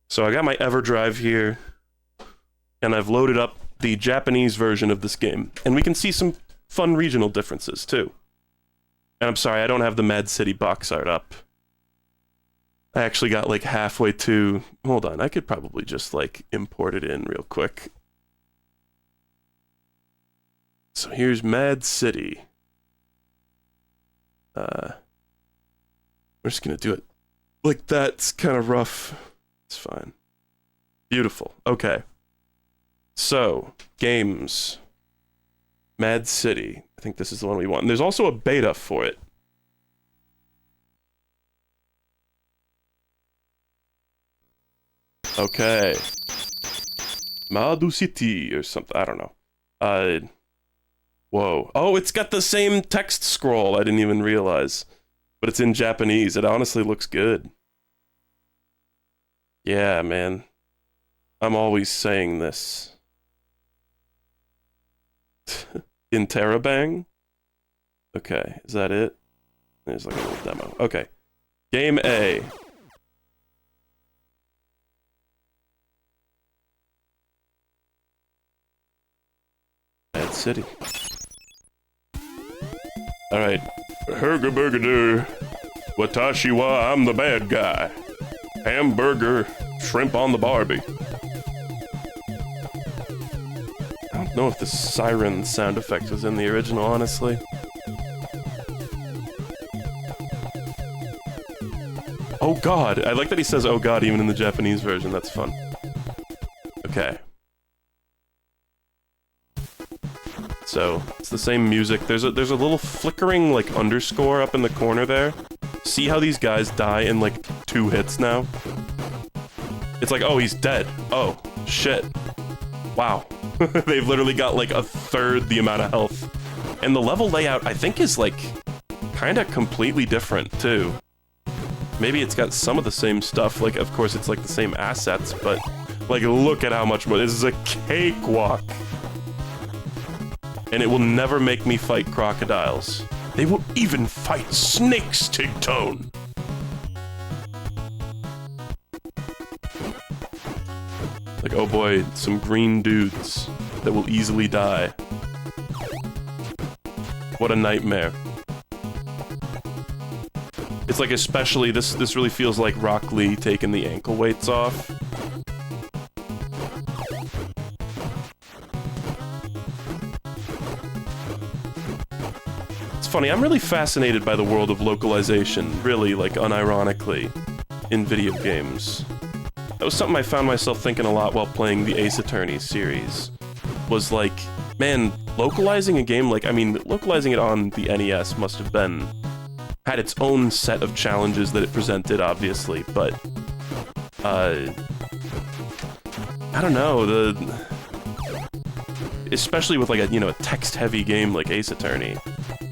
So I got my EverDrive here, and I've loaded up the Japanese version of this game, and we can see some fun regional differences, too. And I'm sorry, I don't have the Mad City box art up. I actually got, like, halfway to... hold on, I could probably just, like, import it in real quick. So here's Mad City. We're just gonna do it like that. It's kind of rough. It's fine. Beautiful. Okay. So, games. Mad City. I think this is the one we want. And there's also a beta for it. Okay. Madu City or something. I don't know. Whoa. Oh, it's got the same text scroll. I didn't even realize. But it's in Japanese. It honestly looks good. Yeah, man. I'm always saying this. Interrobang? Okay, is that it? There's like a little demo. Okay. Game A. Mad City. Alright. Hergaburgadur. Watashi wa, I'm the bad guy. Hamburger. Shrimp on the Barbie. I don't know if the siren sound effect was in the original, honestly. Oh god! I like that he says oh god even in the Japanese version, that's fun. Okay. So, it's the same music. There's a little flickering, like, underscore up in the corner there. See how these guys die in, like, 2 hits now? It's like, oh, he's dead. Oh, shit. Wow. They've literally got, like, 1/3 the amount of health. And the level layout, I think, is, like, kinda completely different, too. Maybe it's got some of the same stuff. Like, of course, it's, like, the same assets, but, like, look at how much more. This is a cakewalk. And it will never make me fight crocodiles. They will even fight snakes, Tigtone! Like, oh boy, some green dudes that will easily die. What a nightmare. It's like especially, this really feels like Rock Lee taking the ankle weights off. It's funny, I'm really fascinated by the world of localization, really, like, unironically, in video games. That was something I found myself thinking a lot while playing the Ace Attorney series. Was like, man, localizing a game, like, I mean, localizing it on the NES must have had its own set of challenges that it presented, obviously, but, I don't know, especially with, like, a text-heavy game like Ace Attorney,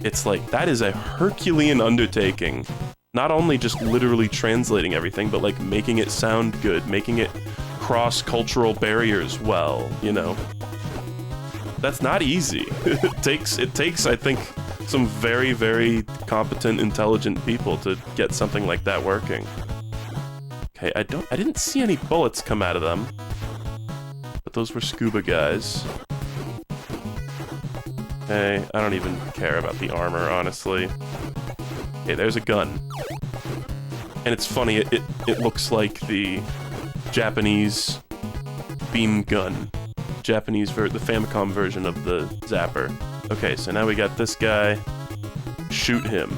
it's like, that is a Herculean undertaking. Not only just literally translating everything, but, like, making it sound good, making it cross cultural barriers well, you know? That's not easy. It takes, I think, some very, very competent, intelligent people to get something like that working. Okay, I didn't see any bullets come out of them. But those were scuba guys. Okay, I don't even care about the armor, honestly. Okay, there's a gun. And it's funny, it looks like the Japanese beam gun. The Famicom version of the Zapper. Okay, so now we got this guy. Shoot him.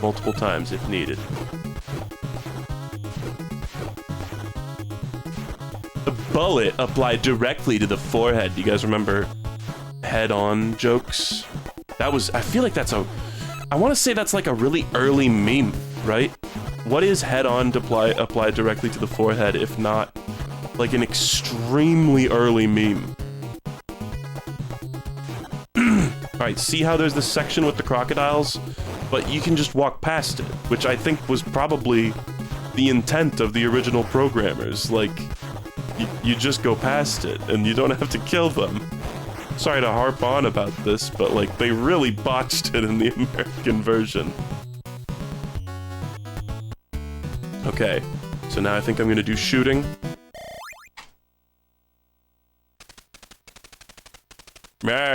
Multiple times if needed. The bullet applied directly to the forehead. Do you guys remember head-on jokes? That was, I feel like that's I want to say that's like a really early meme, right? What is head-on applied directly to the forehead, if not like an extremely early meme? Alright, see how there's this section with the crocodiles? But you can just walk past it, which I think was probably the intent of the original programmers. Like, you just go past it, and you don't have to kill them. Sorry to harp on about this, but, like, they really botched it in the American version. Okay, so now I think I'm gonna do shooting.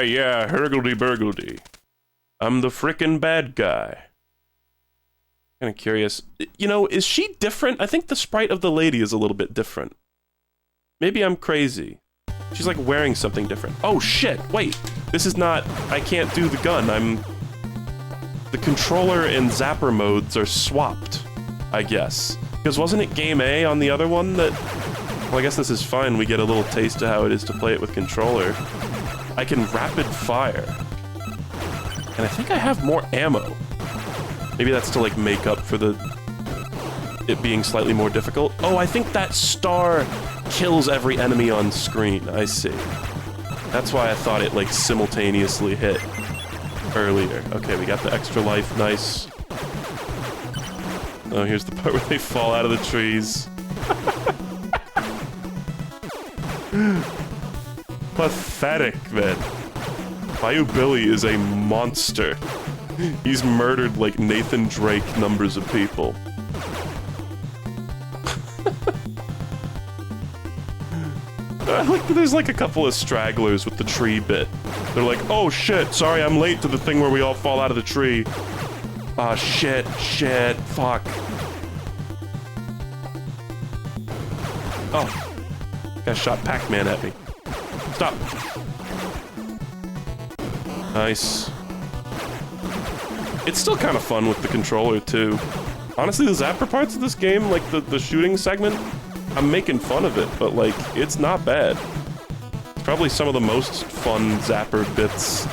Yeah, hurgledy-burgledy. I'm the frickin' bad guy. Kinda curious. You know, is she different? I think the sprite of the lady is a little bit different. Maybe I'm crazy. She's like wearing something different. Oh shit, wait. This is not, I can't do the gun. The controller and Zapper modes are swapped, I guess. Because wasn't it game A on the other one that, well, I guess this is fine. We get a little taste of how it is to play it with controller. I can rapid fire. And I think I have more ammo. Maybe that's to like make up for it being slightly more difficult. Oh, I think that star kills every enemy on screen. I see. That's why I thought it like simultaneously hit earlier. Okay, we got the extra life. Nice. Oh, here's the part where they fall out of the trees. Pathetic, man. Bayou Billy is a monster. He's murdered like Nathan Drake numbers of people. There's like a couple of stragglers with the tree bit. They're like, oh shit, sorry I'm late to the thing where we all fall out of the tree. Ah, shit, fuck. Oh. Guy shot Pac-Man at me. Stop. Nice. It's still kind of fun with the controller, too. Honestly, the Zapper parts of this game, like the shooting segment, I'm making fun of it, but, like, it's not bad. It's probably some of the most fun Zapper bits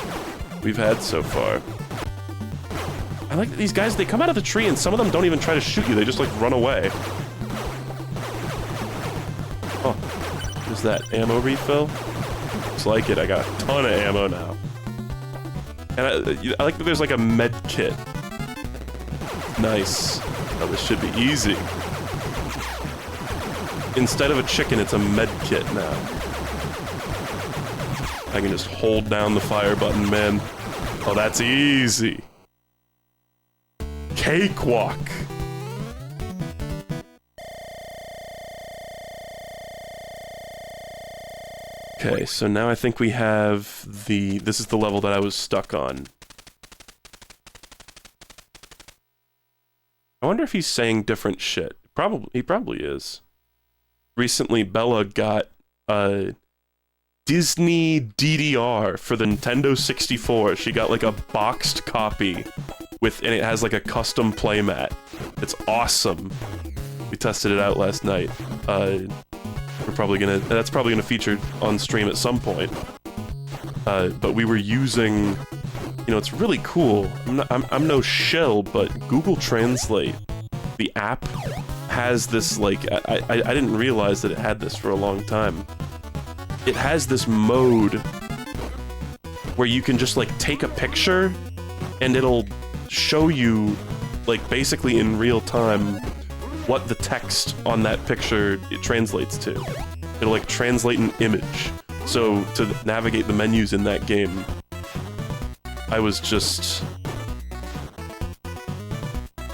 we've had so far. I like that these guys, they come out of the tree and some of them don't even try to shoot you, they just, like, run away. Oh, is that ammo refill? Looks like it, I got a ton of ammo now. And I like that there's, like, a med kit. Nice. Oh, this should be easy. Instead of a chicken, it's a med kit now. I can just hold down the fire button, man. Oh, that's easy. Cakewalk. Okay, so now I think we have the... This is the level that I was stuck on. I wonder if he's saying different shit. He probably is. Recently, Bella got a Disney DDR for the Nintendo 64. She got like a boxed copy and it has like a custom playmat. It's awesome. We tested it out last night. That's probably gonna feature on stream at some point. But we were using, you know, it's really cool. I'm no shill, but Google Translate, the app, has this like I didn't realize that it had this for a long time. It has this mode where you can just like take a picture and it'll show you like basically in real time what the text on that picture it translates to. It'll like translate an image. So to navigate the menus in that game, I was just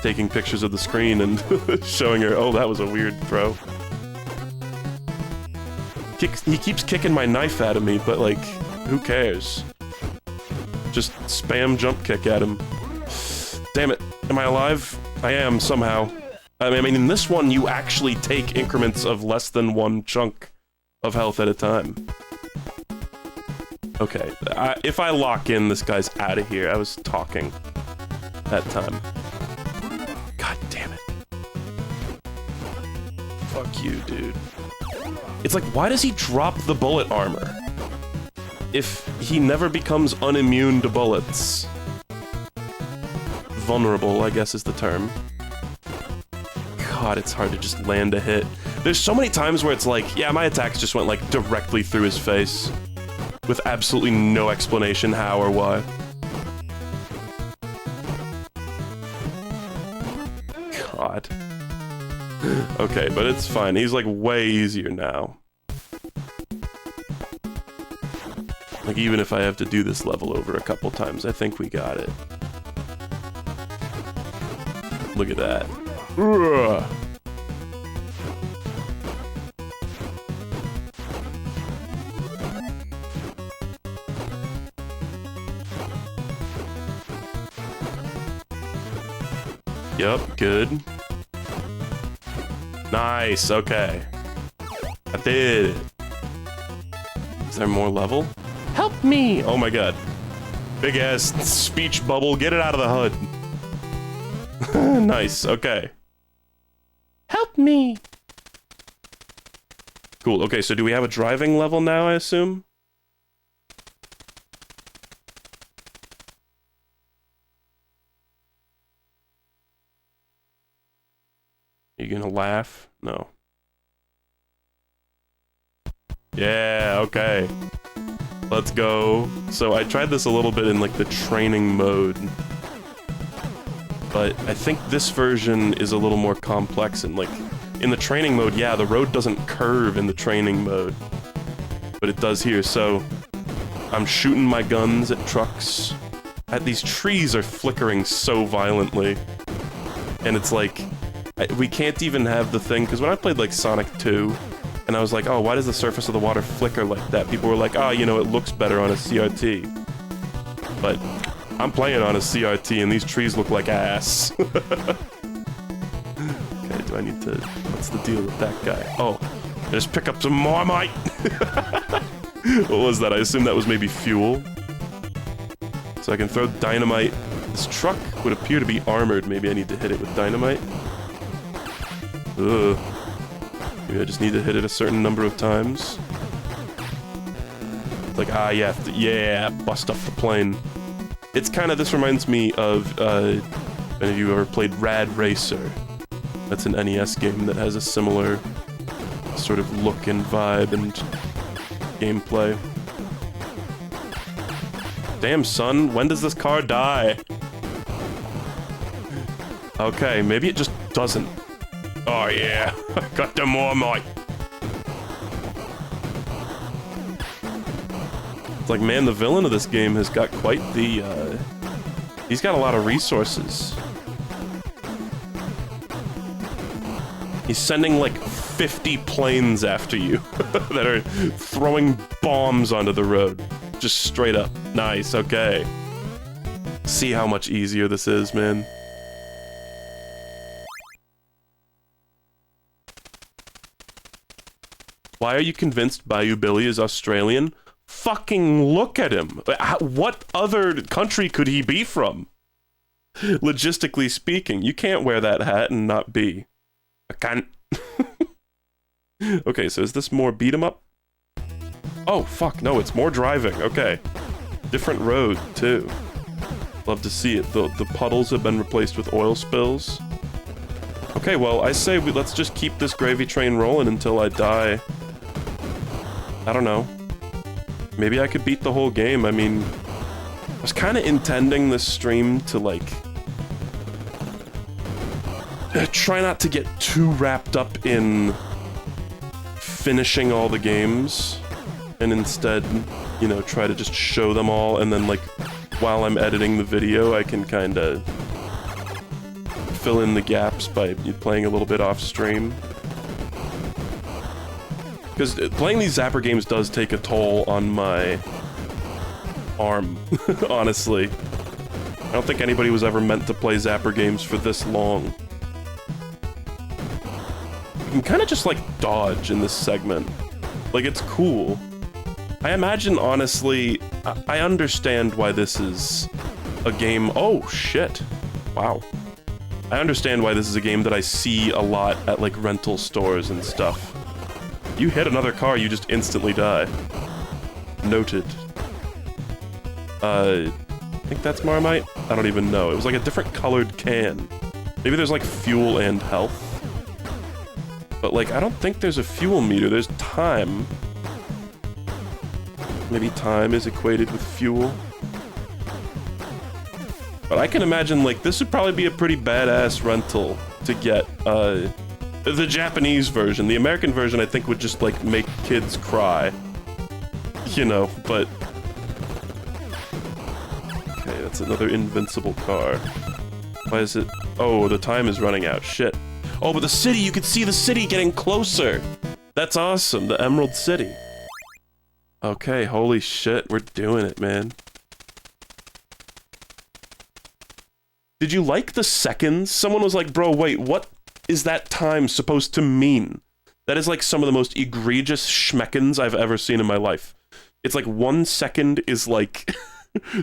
taking pictures of the screen and showing her, oh, that was a weird throw. He keeps kicking my knife at me, but like, who cares? Just spam jump kick at him. Damn it, am I alive? I am, somehow. I mean, in this one, you actually take increments of less than one chunk of health at a time. Okay, if I lock in, this guy's out of here. I was talking that time. God damn it. Fuck you, dude. It's like, why does he drop the bullet armor? If he never becomes unimmune to bullets. Vulnerable, I guess is the term. God, it's hard to just land a hit. There's so many times where it's like, yeah, my attacks just went like directly through his face. With absolutely no explanation how or why. God. Okay, but it's fine. He's like way easier now. Like even if I have to do this level over a couple times, I think we got it. Look at that. Ugh. Yup, good. Nice, okay. I did it. Is there more level? Help me! Oh my god. Big ass speech bubble, get it out of the HUD. Nice, okay. Help me! Cool, okay, so do we have a driving level now, I assume? Are you gonna laugh? No. Yeah, okay. Let's go. So I tried this a little bit in like the training mode. But I think this version is a little more complex and like in the training mode, yeah, the road doesn't curve in the training mode. But it does here, so I'm shooting my guns at trucks. These trees are flickering so violently. And it's like we can't even have the thing, because when I played like Sonic 2, and I was like, oh, why does the surface of the water flicker like that? People were like, oh, you know, it looks better on a CRT. But I'm playing on a CRT, and these trees look like ass. Okay, do I need to... What's the deal with that guy? Oh, just pick up some Marmite! What was that? I assume that was maybe fuel. So I can throw dynamite. This truck would appear to be armored. Maybe I need to hit it with dynamite. Ugh. Maybe I just need to hit it a certain number of times. It's like, ah, yeah, bust up the plane. It's kind of, this reminds me of, any of you ever played Rad Racer? That's an NES game that has a similar sort of look and vibe and gameplay. Damn, son, when does this car die? Okay, maybe it just doesn't. Oh yeah, got the Marmite. It's like, man, the villain of this game has got quite the, he's got a lot of resources. He's sending like 50 planes after you that are throwing bombs onto the road. Just straight up. Nice, okay. See how much easier this is, man. Why are you convinced Bayou Billy is Australian? Fucking look at him. What other country could he be from? Logistically speaking, you can't wear that hat and not be. I can't. Okay, so is this more beat 'em up? Oh, fuck, no, it's more driving. Okay. Different road, too. Love to see it. The puddles have been replaced with oil spills. Okay, well, I say let's just keep this gravy train rolling until I die. I don't know. Maybe I could beat the whole game. I mean, I was kind of intending this stream to, like, try not to get too wrapped up in finishing all the games, and instead, you know, try to just show them all, and then, like, while I'm editing the video, I can kind of fill in the gaps by playing a little bit off stream. Because playing these Zapper games does take a toll on my arm, honestly. I don't think anybody was ever meant to play Zapper games for this long. You can kind of just, like, dodge in this segment. Like, it's cool. I imagine, honestly, I understand why this is a game... Oh, shit. Wow. I understand why this is a game that I see a lot at, like, rental stores and stuff. You hit another car, you just instantly die. Noted. I think that's Marmite? I don't even know. It was like a different colored can. Maybe there's like fuel and health. But like, I don't think there's a fuel meter, there's time. Maybe time is equated with fuel. But I can imagine, like, this would probably be a pretty badass rental to get, the Japanese version. The American version, I think, would just, like, make kids cry. You know, but... Okay, that's another invincible car. Why is it... Oh, the time is running out. Shit. Oh, but the city! You can see the city getting closer! That's awesome, the Emerald City. Okay, holy shit, we're doing it, man. Did you like the seconds? Someone was like, bro, wait, what is that time supposed to mean? That is like some of the most egregious schmeckens I've ever seen in my life. It's like 1 second is like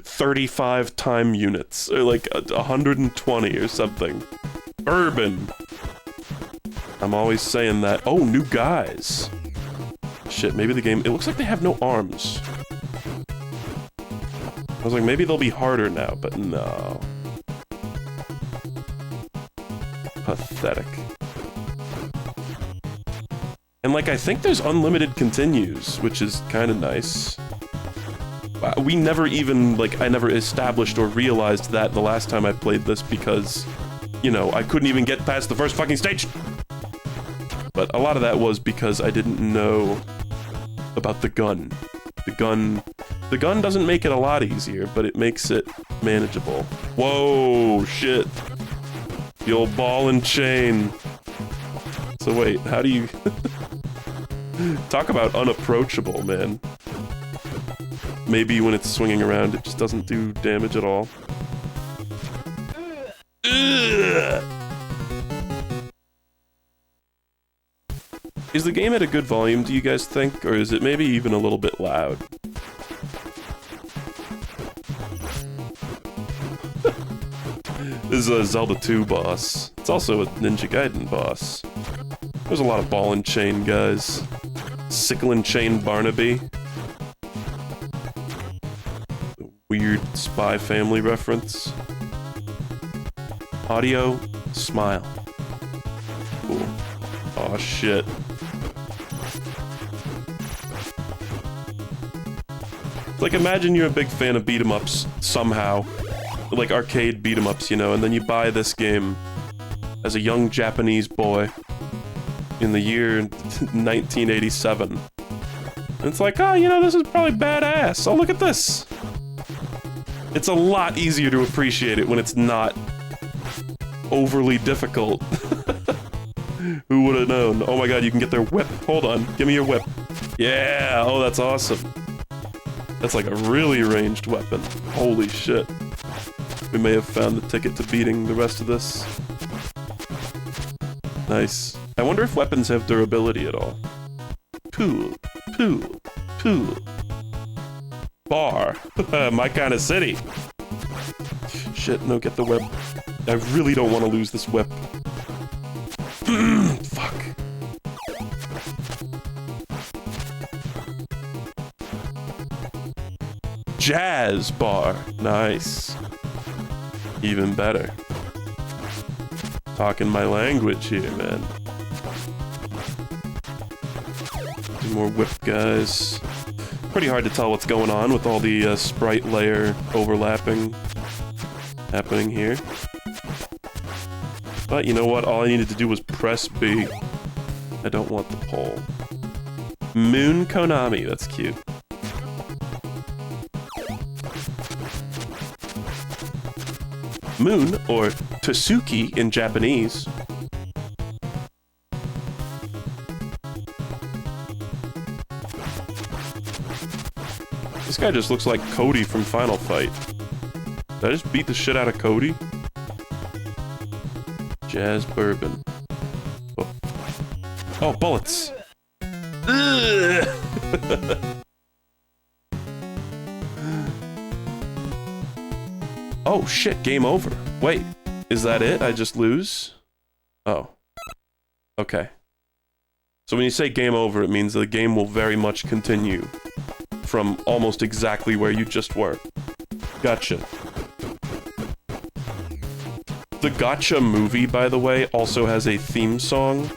35 time units, or like 120 or something. Urban. I'm always saying that. Oh, new guys. Shit, maybe the game... It looks like they have no arms. I was like, maybe they'll be harder now, but no. Pathetic. And like, I think there's unlimited continues, which is kind of nice. We never even, like, I never established or realized that the last time I played this because, you know, I couldn't even get past the first fucking stage! But a lot of that was because I didn't know about the gun. The gun doesn't make it a lot easier, but it makes it manageable. Whoa, shit. The old ball and chain. So wait, how do you... Talk about unapproachable, man. Maybe when it's swinging around, it just doesn't do damage at all. Ugh. Is the game at a good volume, do you guys think? Or is it maybe even a little bit loud? This is a Zelda 2 boss. It's also a Ninja Gaiden boss. There's a lot of ball and chain guys. Sickle and chain Barnaby. Weird Spy Family reference. Audio, smile. Cool. Aw, shit. Like, imagine you're a big fan of beat-em-ups somehow. Like arcade beat-em-ups, you know, and then you buy this game as a young Japanese boy in the year 1987. And it's like, oh, you know, this is probably badass. Oh, look at this. It's a lot easier to appreciate it when it's not overly difficult. Who would have known? Oh my god, you can get their whip. Hold on, give me your whip. Yeah, oh, that's awesome. That's like a really ranged weapon. Holy shit. We may have found the ticket to beating the rest of this. Nice. I wonder if weapons have durability at all. Cool, cool, cool. Bar. My kind of city. Shit, no, get the whip. I really don't want to lose this whip. Fuck. Jazz bar. Nice. Even better. Talking my language here, man. Some more whip guys. Pretty hard to tell what's going on with all the sprite layer overlapping happening here. But you know what? All I needed to do was press B. I don't want the pole. Moon Konami. That's cute. Moon, or Tsuki in Japanese. This guy just looks like Cody from Final Fight. Did I just beat the shit out of Cody? Jazz bourbon. Oh, oh, bullets! Oh shit, game over. Wait, is that it? I just lose? Oh. Okay. So when you say game over, it means the game will very much continue from almost exactly where you just were. Gotcha. The Gotcha movie, by the way, also has a theme song.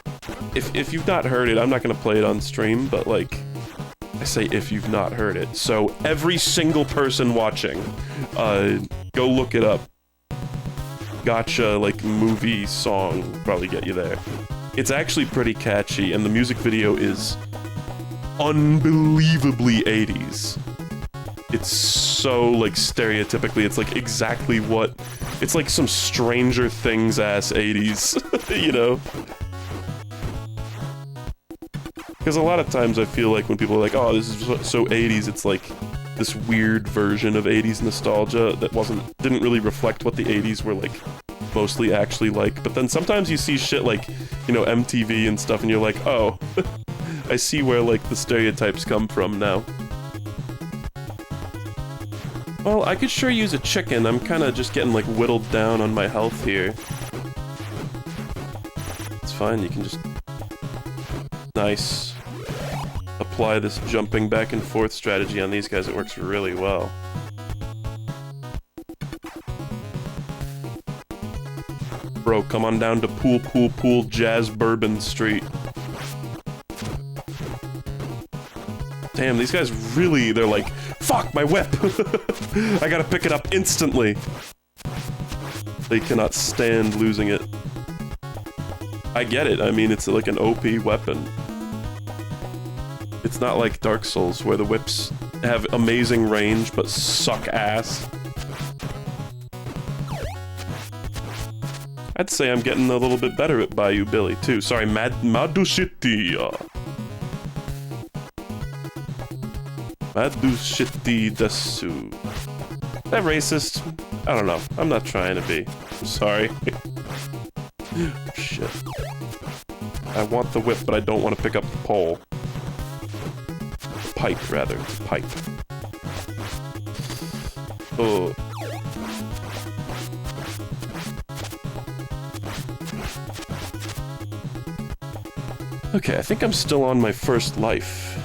If you've not heard it, I'm not gonna play it on stream, but like, I say if you've not heard it. So every single person watching, go look it up. Gotcha, like, movie song will probably get you there. It's actually pretty catchy, and the music video is unbelievably 80s. It's so, like, stereotypically, it's like exactly what... It's like some Stranger Things-ass 80s, you know? Because a lot of times I feel like when people are like, oh, this is so 80s, it's like this weird version of 80s nostalgia that didn't really reflect what the 80s were, like, mostly actually like. But then sometimes you see shit like, you know, MTV and stuff, and you're like, oh, I see where, like, the stereotypes come from now. Well, I could sure use a chicken. I'm kind of just getting, like, whittled down on my health here. It's fine, you can just... Nice. Apply this jumping back and forth strategy on these guys. It works really well. Bro, come on down to Pool Jazz Bourbon Street. Damn, these guys really, they're like, fuck, my whip! I gotta pick it up instantly! They cannot stand losing it. I get it, I mean, it's like an OP weapon. It's not like Dark Souls, where the whips have amazing range, but suck ass. I'd say I'm getting a little bit better at Bayou Billy, too. Sorry, Madushiti. Madushiti desu. Is that racist? I don't know. I'm not trying to be. I'm sorry. Shit. I want the whip, but I don't want to pick up the pole. Pipe, rather. It's a pipe. Oh. Okay, I think I'm still on my first life.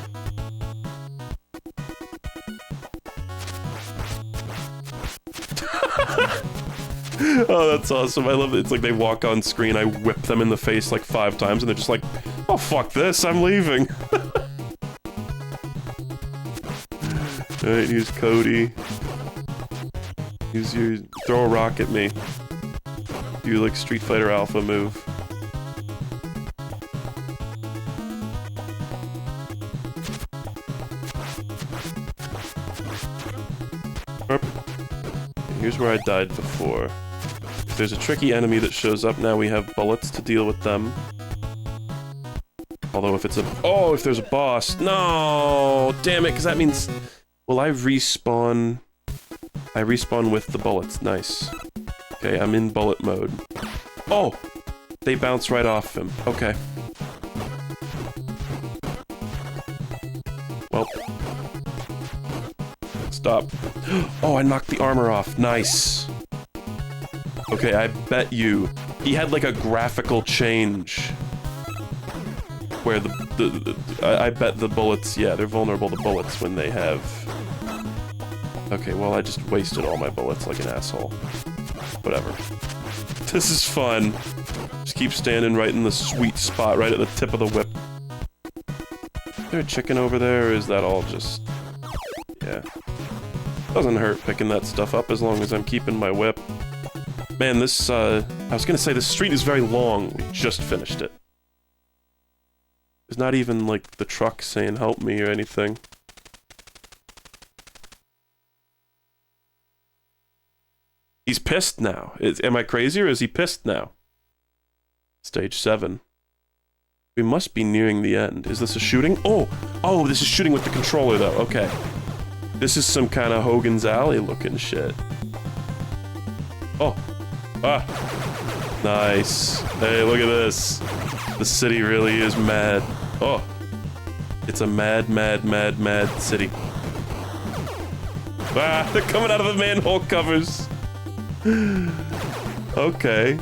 Oh, that's awesome. I love it. It's like they walk on screen, I whip them in the face like 5 times, and they're just like, oh, fuck this, I'm leaving. Alright, use Cody. Use your... Throw a rock at me. Do like Street Fighter Alpha move. Here's where I died before. If there's a tricky enemy that shows up, now we have bullets to deal with them. Although if it's a... Oh, if there's a boss. No! Damn it, because that means... Will I respawn... I respawn with the bullets. Nice. Okay, I'm in bullet mode. Oh! They bounce right off him. Okay. Well. Stop. Oh, I knocked the armor off. Nice. Okay, I bet you... He had like a graphical change. Where I bet the bullets... Yeah, they're vulnerable to bullets when they have... Okay, well, I just wasted all my bullets like an asshole. Whatever. This is fun. Just keep standing right in the sweet spot, right at the tip of the whip. Is there a chicken over there, or is that all just... Yeah. Doesn't hurt picking that stuff up as long as I'm keeping my whip. Man, this, I was gonna say, this street is very long. We just finished it. There's not even, like, the truck saying help me or anything. He's pissed now. Am I crazy, or is he pissed now? Stage 7. We must be nearing the end. Is this a shooting? Oh! Oh, this is shooting with the controller, though. Okay. This is some kind of Hogan's Alley looking shit. Oh. Ah. Nice. Hey, look at this. The city really is mad. Oh. It's a mad, mad, mad, mad city. Ah, they're coming out of the manhole covers. Okay.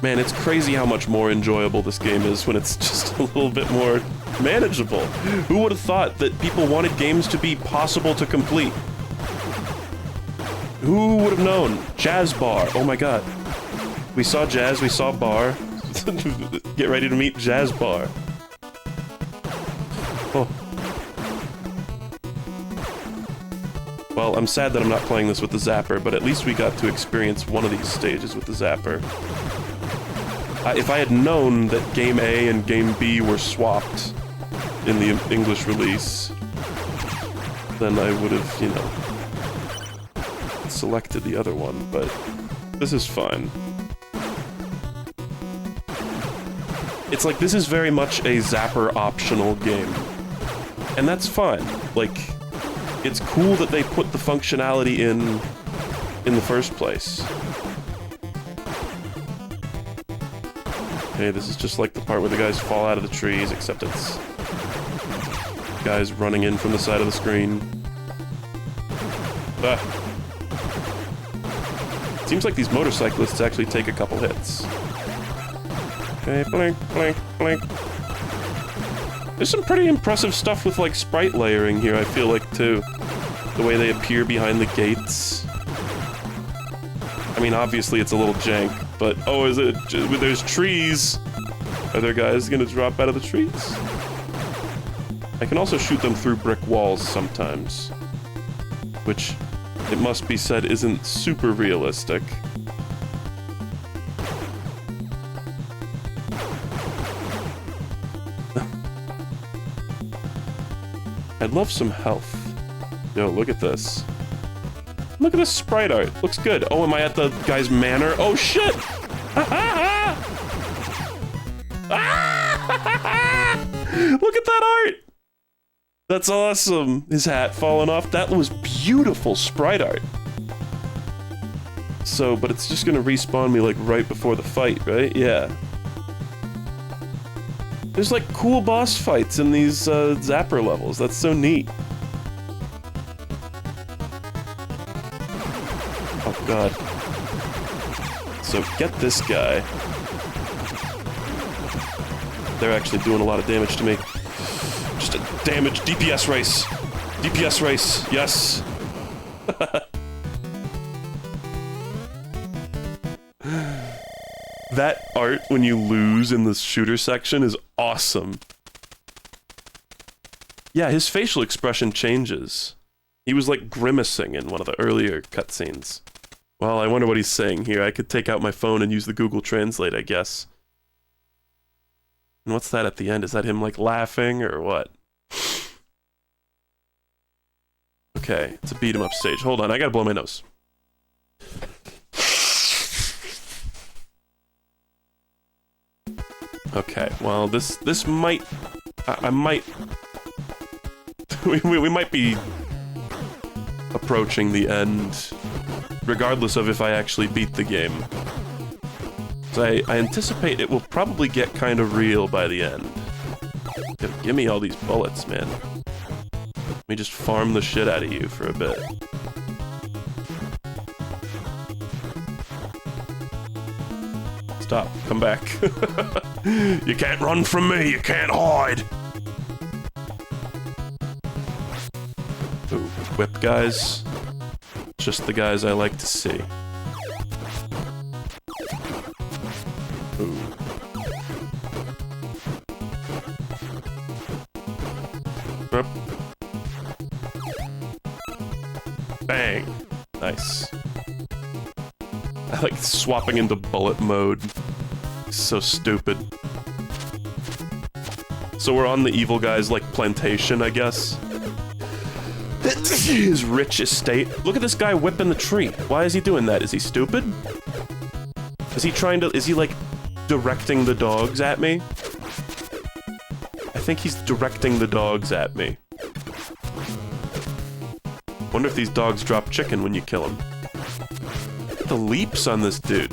Man, it's crazy how much more enjoyable this game is when it's just a little bit more manageable. Who would have thought that people wanted games to be possible to complete? Who would have known? Jazz Bar. Oh my god. We saw Jazz, we saw Bar. Get ready to meet Jazz Bar. Oh. Well, I'm sad that I'm not playing this with the Zapper, but at least we got to experience one of these stages with the Zapper. If I had known that Game A and Game B were swapped in the English release, then I would have, you know, selected the other one, but this is fine. It's like, this is very much a Zapper optional game. And that's fine. Like, it's cool that they put the functionality in the first place. Okay, this is just like the part where the guys fall out of the trees, except it's guys running in from the side of the screen. Ah. Seems like these motorcyclists actually take a couple hits. Okay, blink, blink, blink. There's some pretty impressive stuff with, like, sprite layering here, I feel like, too. The way they appear behind the gates. I mean, obviously it's a little jank, but... Oh, is it... There's trees! Are there guys gonna drop out of the trees? I can also shoot them through brick walls sometimes. Which, it must be said, isn't super realistic. I'd love some health. Yo, look at this. Look at this sprite art. Looks good. Oh, am I at the guy's manor? Oh, shit! Look at that art! That's awesome. His hat falling off. That was beautiful sprite art. So, but it's just gonna respawn me, like, right before the fight, right? Yeah. There's, like, cool boss fights in these, Zapper levels. That's so neat. Oh, God. So, get this guy. They're actually doing a lot of damage to me. Just a damage DPS race. DPS race, yes. That art when you lose in the shooter section is awesome. Yeah, his facial expression changes. He was like grimacing in one of the earlier cutscenes. Well, I wonder what he's saying here. I could take out my phone and use the Google Translate, I guess. And what's that at the end? Is that him like laughing or what? Okay, it's a beat 'em up stage. Hold on, I gotta blow my nose. Okay, well, this might... I might... we might be approaching the end, regardless of if I actually beat the game. So I anticipate it will probably get kind of real by the end. Give me all these bullets, man. Let me just farm the shit out of you for a bit. Stop. Come back. You can't run from me. You can't hide. Ooh, whip guys. Just the guys I like to see. Ooh. Up. Bang. Nice. I like swapping into bullet mode. So stupid. So we're on the evil guy's, like, plantation, I guess. His rich estate. Look at this guy whipping the tree. Why is he doing that? Is he stupid? Is he trying to... Is he, like, directing the dogs at me? I think he's directing the dogs at me. Wonder if these dogs drop chicken when you kill them. The leaps on this dude.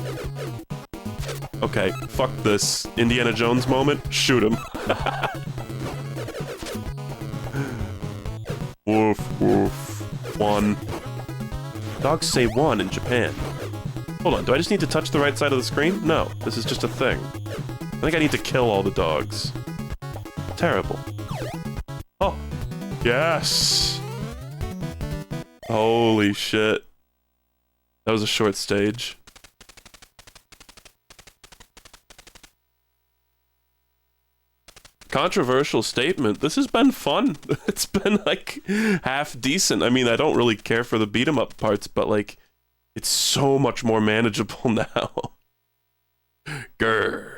Okay, fuck this. Indiana Jones moment. Shoot him. Woof, woof. One. Dogs say one in Japan. Hold on, do I just need to touch the right side of the screen? No, this is just a thing. I think I need to kill all the dogs. Terrible. Oh. Yes! Holy shit. That was a short stage. Controversial statement. This has been fun. It's been, like, half decent. I mean, I don't really care for the beat-em-up parts, but, like, it's so much more manageable now. Grr.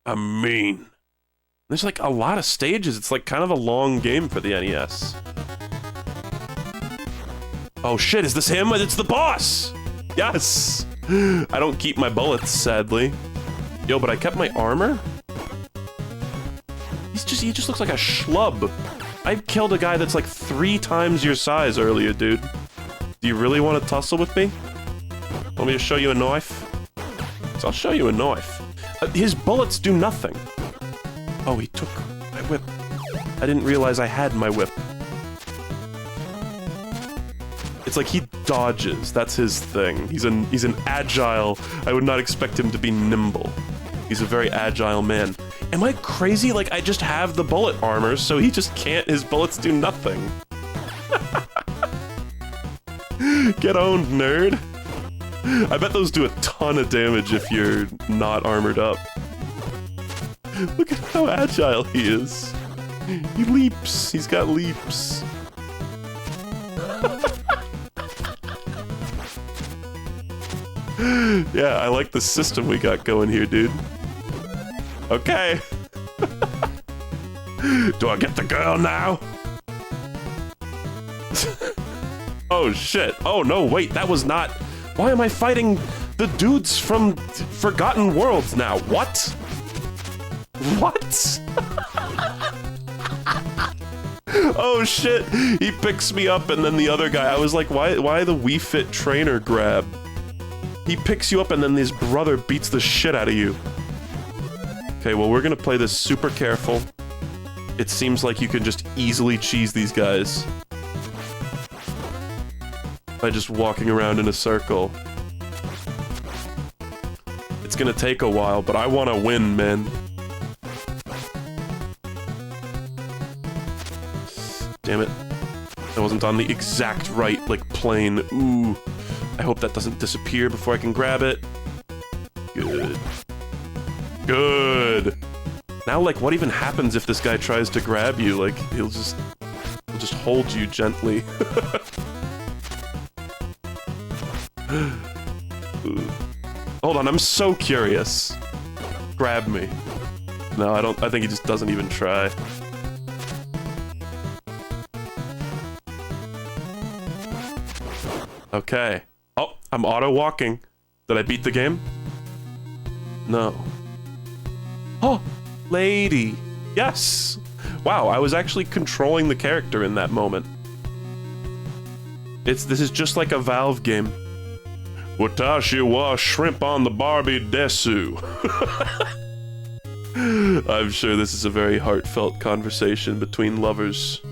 I'm mean. There's, like, a lot of stages. It's, like, kind of a long game for the NES. Oh, shit, is this him? It's the boss! Yes! I don't keep my bullets, sadly. Yo, but I kept my armor? He just looks like a schlub. I killed a guy that's like 3 times your size earlier, dude. Do you really want to tussle with me? Want me to show you a knife? So I'll show you a knife. His bullets do nothing. Oh, he took my whip. I didn't realize I had my whip. It's like he dodges. That's his thing. He's an agile. I would not expect him to be nimble. He's a very agile man. Am I crazy? Like, I just have the bullet armor, so he just can't. His bullets do nothing. Get owned, nerd. I bet those do a ton of damage if you're not armored up. Look at how agile he is. He leaps. He's got leaps. Yeah, I like the system we got going here, dude. Okay. Do I get the girl now? Oh shit. Oh no, wait, that was not... Why am I fighting the dudes from Forgotten Worlds now? What? What? Oh shit, he picks me up and then the other guy, I was like, why the Wii Fit trainer grab? He picks you up and then his brother beats the shit out of you. Okay, well, we're gonna play this super careful. It seems like you can just easily cheese these guys by just walking around in a circle. It's gonna take a while, but I wanna win, man. Damn it. I wasn't on the exact right, like, plane. Ooh. I hope that doesn't disappear before I can grab it. Good. Good. Now, like, what even happens if this guy tries to grab you? Like, he'll just hold you gently. Hold on, I'm so curious. Grab me. No, I don't. I think he just doesn't even try. Okay. Oh, I'm auto-walking. Did I beat the game? No. Oh, lady. Yes. Wow, I was actually controlling the character in that moment. This is just like a Valve game. Watashi wa shrimp on the Barbie desu. I'm sure this is a very heartfelt conversation between lovers.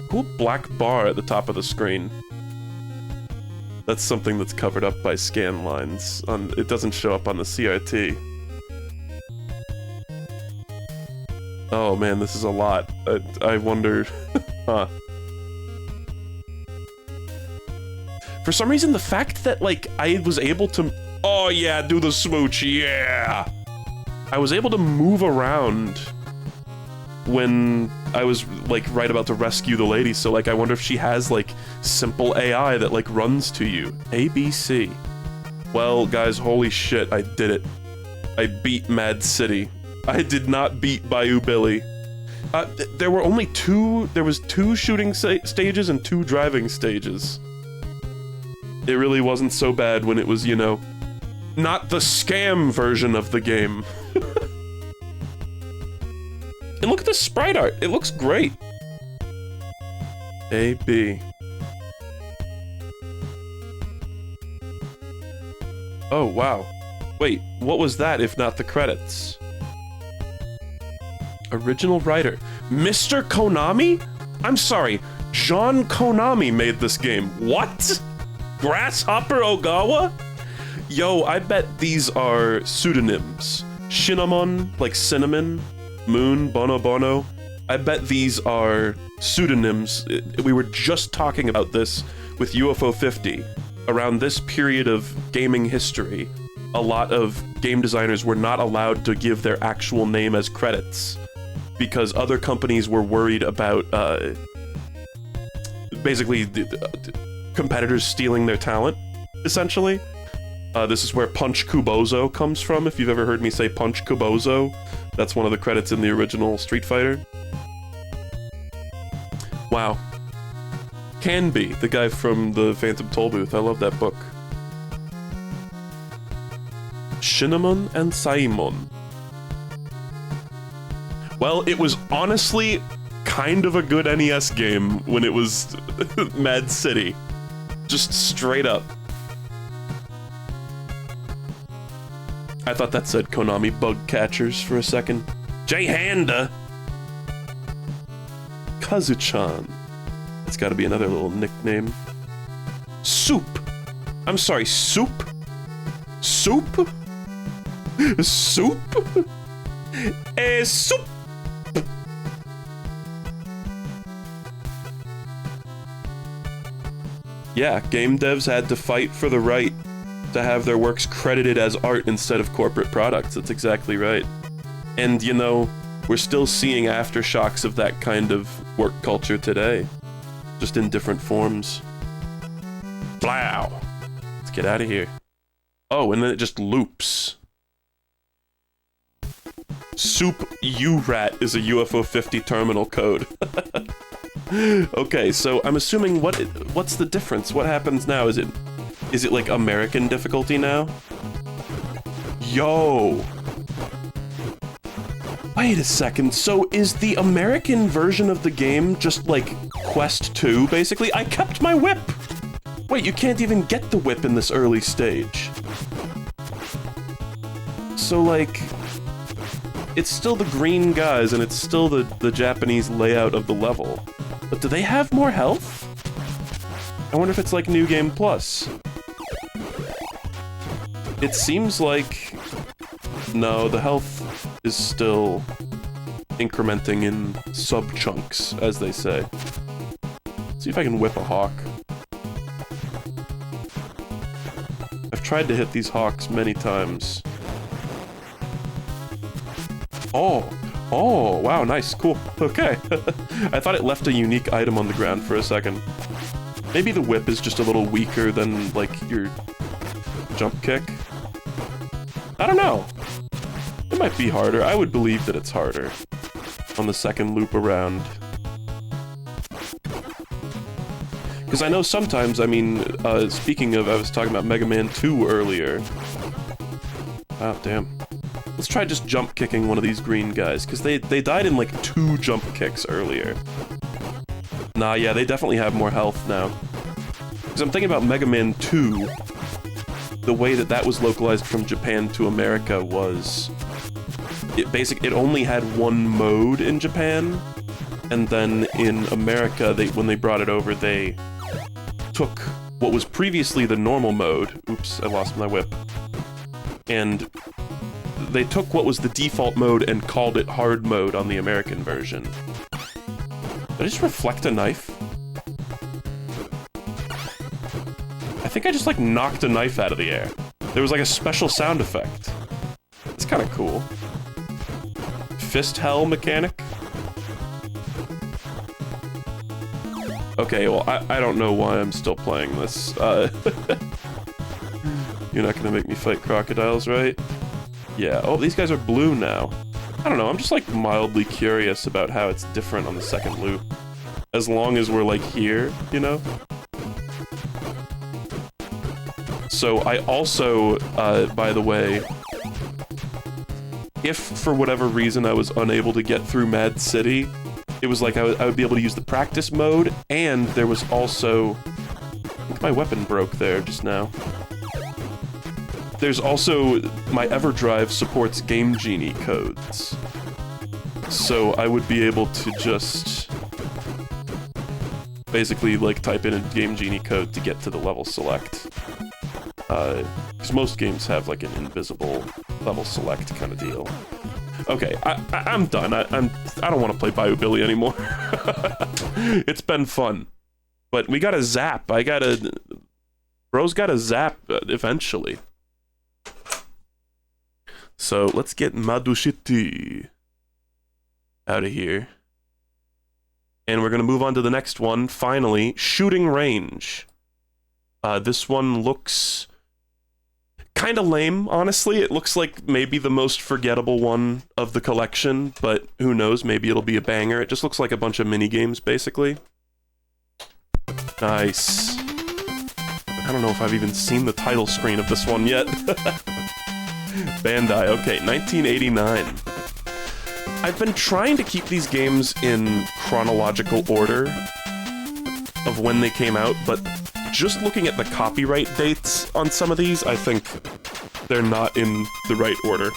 Cool black bar at the top of the screen. That's something that's covered up by scan lines. It doesn't show up on the CRT. Oh man, this is a lot. I wonder... huh. For some reason, the fact that, like, I was able to... Oh yeah, do the smooch, yeah! I was able to move around when I was, like, right about to rescue the lady, so, like, I wonder if she has, like, simple AI that, like, runs to you. ABC. Well, guys, holy shit, I did it. I beat Mad City. I did not beat Bayou Billy. There were only two... There was 2 shooting stages and 2 driving stages. It really wasn't so bad when it was, you know, not the scam version of the game. And look at the sprite art. It looks great. A, B. Oh, wow. Wait, what was that if not the credits? Original writer. Mr. Konami? I'm sorry, John Konami made this game. What? Grasshopper Ogawa? Yo, I bet these are pseudonyms. Cinnamon, like cinnamon. Moon, Bono Bono. I bet these are pseudonyms. We were just talking about this with UFO 50. Around this period of gaming history, a lot of game designers were not allowed to give their actual name as credits because other companies were worried about basically competitors stealing their talent, essentially. This is where Punch Kubozo comes from. If you've ever heard me say Punch Kubozo, that's one of the credits in the original Street Fighter. Wow. Canby, the guy from the Phantom Tollbooth. I love that book. Cinnamon and Saimon. Well, it was honestly kind of a good NES game when it was Mad City. Just straight up. I thought that said Konami Bug Catchers for a second. J-Handa! Kazuchan. It's gotta be another little nickname. Soup! I'm sorry, soup? Soup? Soup? Soup! Yeah, game devs had to fight for the right to have their works credited as art instead of corporate products. That's exactly right. And, you know, we're still seeing aftershocks of that kind of work culture today. Just in different forms. Blow! Let's get out of here. Oh, and then it just loops. Soup U-Rat is a UFO 50 terminal code. Okay, so I'm assuming what's the difference? What happens now? Is it like American difficulty now? Yo! Wait a second, so is the American version of the game just like Quest 2, basically? I kept my whip! Wait, you can't even get the whip in this early stage. So like, it's still the green guys and it's still the Japanese layout of the level. But do they have more health? I wonder if it's like New Game Plus. It seems like... No, the health is still incrementing in sub-chunks, as they say. See if I can whip a hawk. I've tried to hit these hawks many times. Oh! Oh, wow, nice, cool. Okay. I thought it left a unique item on the ground for a second. Maybe the whip is just a little weaker than, like, your jump kick? I don't know. It might be harder. I would believe that it's harder on the second loop around. Because I know sometimes, I mean, speaking of, I was talking about Mega Man 2 earlier. Oh, damn. Let's try just jump kicking one of these green guys, because they died in like 2 jump kicks earlier. Nah, yeah, they definitely have more health now. Because I'm thinking about Mega Man 2, the way that was localized from Japan to America was... It only had one mode in Japan, and then in America, when they brought it over, they took what was previously the normal mode. Oops, I lost my whip. And they took what was the default mode and called it hard mode on the American version. Did I just reflect a knife? I think I just, like, knocked a knife out of the air. There was, like, a special sound effect. It's kind of cool. Fist hell mechanic? Okay, well, I don't know why I'm still playing this. You're not gonna make me fight crocodiles, right? Yeah. Oh, these guys are blue now. I don't know, I'm just, like, mildly curious about how it's different on the second loop. As long as we're, like, here, you know? So, I also, by the way... If, for whatever reason, I was unable to get through Mad City, it was like I would be able to use the practice mode, and there was also... I think my weapon broke there just now. There's also... My EverDrive supports Game Genie codes. So I would be able to just... basically, like, type in a Game Genie code to get to the level select. Because most games have, like, an invisible level select kind of deal. Okay, I'm done. I don't want to play Bayou Billy anymore. It's been fun. But we gotta zap. Bro's gotta zap eventually. So, let's get Madushiti out of here. And we're gonna move on to the next one, finally. Shooting Range. This one looks... kind of lame, honestly. It looks like maybe the most forgettable one of the collection, but who knows, maybe it'll be a banger. It just looks like a bunch of mini-games, basically. Nice. I don't know if I've even seen the title screen of this one yet. Bandai, okay, 1989. I've been trying to keep these games in chronological order of when they came out, but just looking at the copyright dates on some of these, I think they're not in the right order.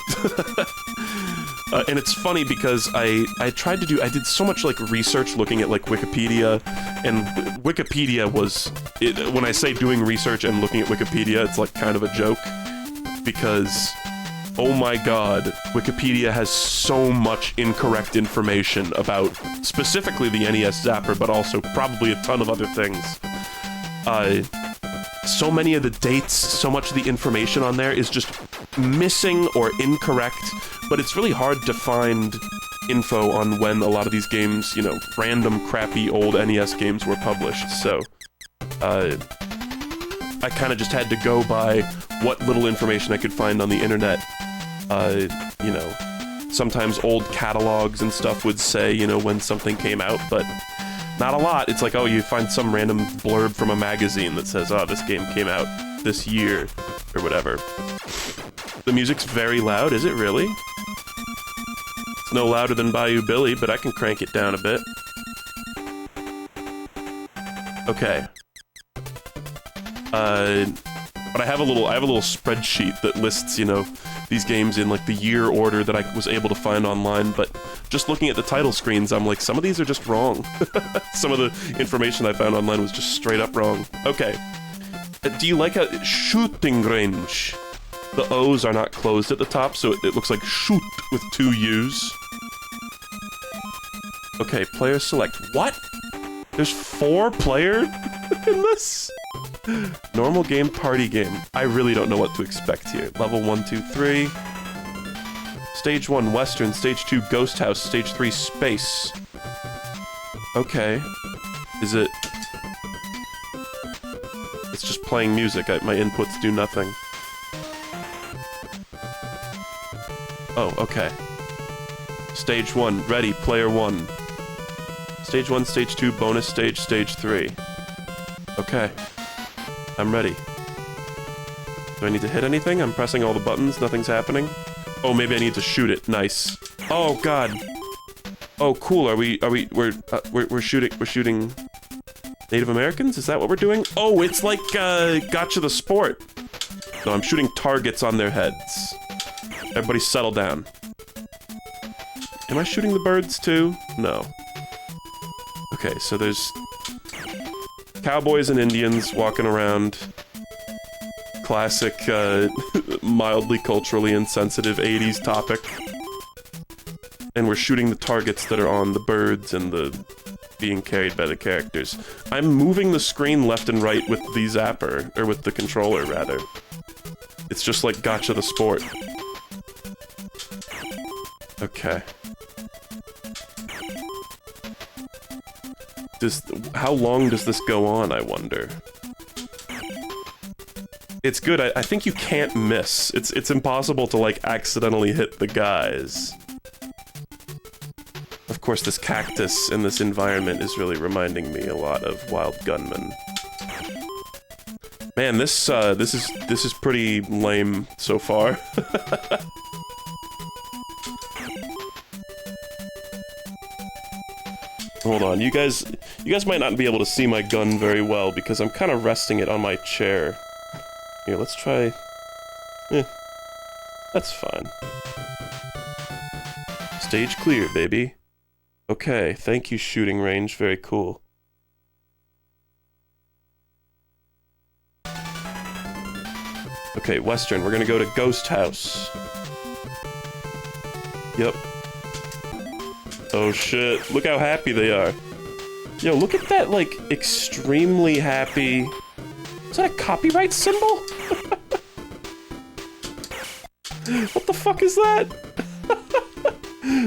And it's funny because I did so much, like, research looking at, like, Wikipedia, and Wikipedia was, when I say doing research and looking at Wikipedia, it's, like, kind of a joke, because, oh my god, Wikipedia has so much incorrect information about, specifically the NES Zapper, but also probably a ton of other things. So many of the dates, so much of the information on there is just missing or incorrect, but it's really hard to find info on when a lot of these games, you know, random crappy old NES games were published, so, I kind of just had to go by what little information I could find on the internet. You know, sometimes old catalogs and stuff would say, you know, when something came out, but not a lot. It's like, oh, you find some random blurb from a magazine that says, oh, this game came out this year, or whatever. The music's very loud, is it really? It's no louder than Bayou Billy, but I can crank it down a bit. Okay. But I have a little spreadsheet that lists, you know, these games in, like, the year order that I was able to find online, but just looking at the title screens, I'm like, some of these are just wrong. Some of the information I found online was just straight up wrong. Okay. Do you like a shooting range? The O's are not closed at the top, so it looks like shoot with 2 U's. Okay, player select. What? There's 4 player in this? Normal game, party game. I really don't know what to expect here. Level 1, 2, 3. Stage 1, Western. Stage 2, Ghost House. Stage 3, Space. Okay. Is it... It's just playing music. My inputs do nothing. Oh, okay. Stage 1, ready, player 1. Stage 1, Stage 2, bonus stage, Stage 3. Okay. I'm ready. Do I need to hit anything? I'm pressing all the buttons, nothing's happening. Oh, maybe I need to shoot it. Nice. Oh, God. Oh, cool. We're shooting Native Americans? Is that what we're doing? Oh, it's like, Gotcha the Sport. No, I'm shooting targets on their heads. Everybody settle down. Am I shooting the birds, too? No. Okay, so there's cowboys and Indians walking around. Classic, mildly culturally insensitive 80s topic. And we're shooting the targets that are on the birds and the being carried by the characters. I'm moving the screen left and right with the Zapper, or with the controller, rather. It's just like Gotcha the Sport. Okay. How long does this go on, I wonder? It's good. I think you can't miss. It's impossible to, like, accidentally hit the guys. Of course, this cactus in this environment is really reminding me a lot of Wild Gunman. Man, this is pretty lame so far. Hold on, you guys might not be able to see my gun very well because I'm kind of resting it on my chair. Here, let's try... that's fine. Stage clear, baby. Okay, thank you, shooting range. Very cool. Okay, Western, we're gonna go to Ghost House. Yep. Oh shit, look how happy they are. Yo, look at that, like, extremely happy... Is that a copyright symbol? What the fuck is that?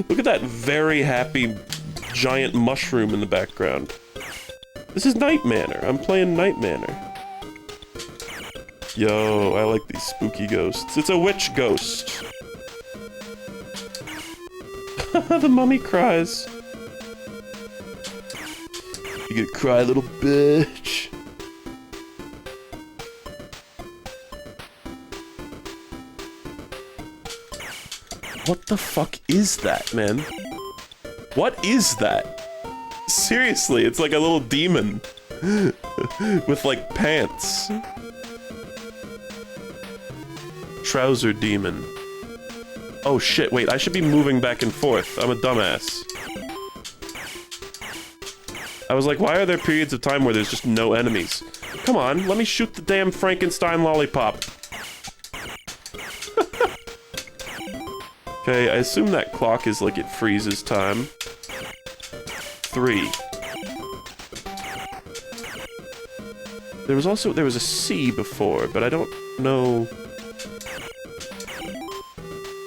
Look at that very happy giant mushroom in the background. This is Night Manor. I'm playing Night Manor. Yo, I like these spooky ghosts. It's a witch ghost. The mummy cries. You gonna cry, little bitch? What the fuck is that, man? What is that? Seriously, it's like a little demon. With, like, pants. Trouser demon. Oh shit, wait, I should be moving back and forth. I'm a dumbass. I was like, why are there periods of time where there's just no enemies? Come on, let me shoot the damn Frankenstein lollipop. Okay, I assume that clock is like it freezes time. 3. There was a C before, but I don't know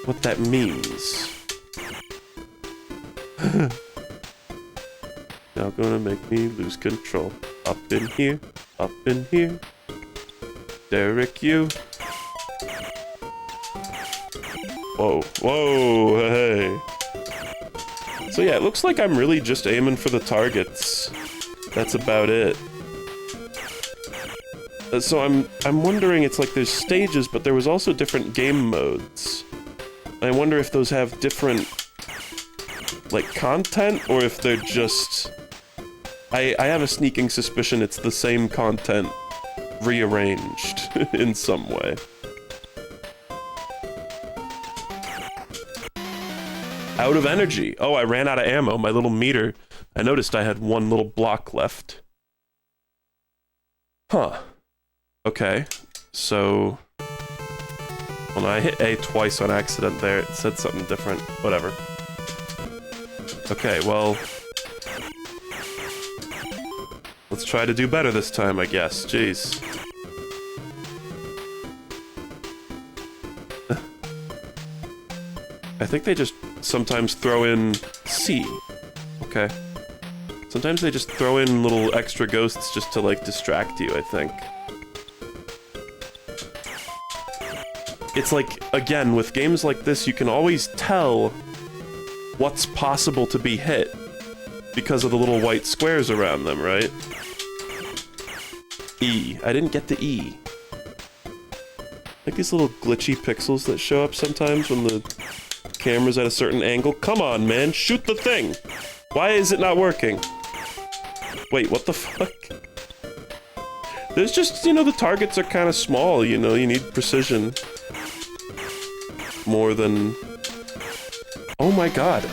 what that means. Now gonna make me lose control. Up in here, Derek, you. Whoa, whoa, hey. So yeah, it looks like I'm really just aiming for the targets. That's about it. So I'm wondering, it's like there's stages, but there was also different game modes. I wonder if those have different, like, content, or if they're just... I have a sneaking suspicion it's the same content rearranged in some way. Out of energy. Oh, I ran out of ammo. My little meter. I noticed I had one little block left. Huh. Okay. So... Well, no, I hit A twice on accident there. It said something different. Whatever. Okay, well... Let's try to do better this time, I guess. Jeez. I think they just sometimes throw in C. Okay. Sometimes they just throw in little extra ghosts just to, like, distract you, I think. It's like, again, with games like this, you can always tell what's possible to be hit because of the little white squares around them, right? E. I didn't get the E. I Like these little glitchy pixels that show up sometimes when the camera's at a certain angle. Come on, man, shoot the thing! Why is it not working? Wait, what the fuck? There's just, you know, the targets are kind of small, you know, you need precision. More than... Oh my god,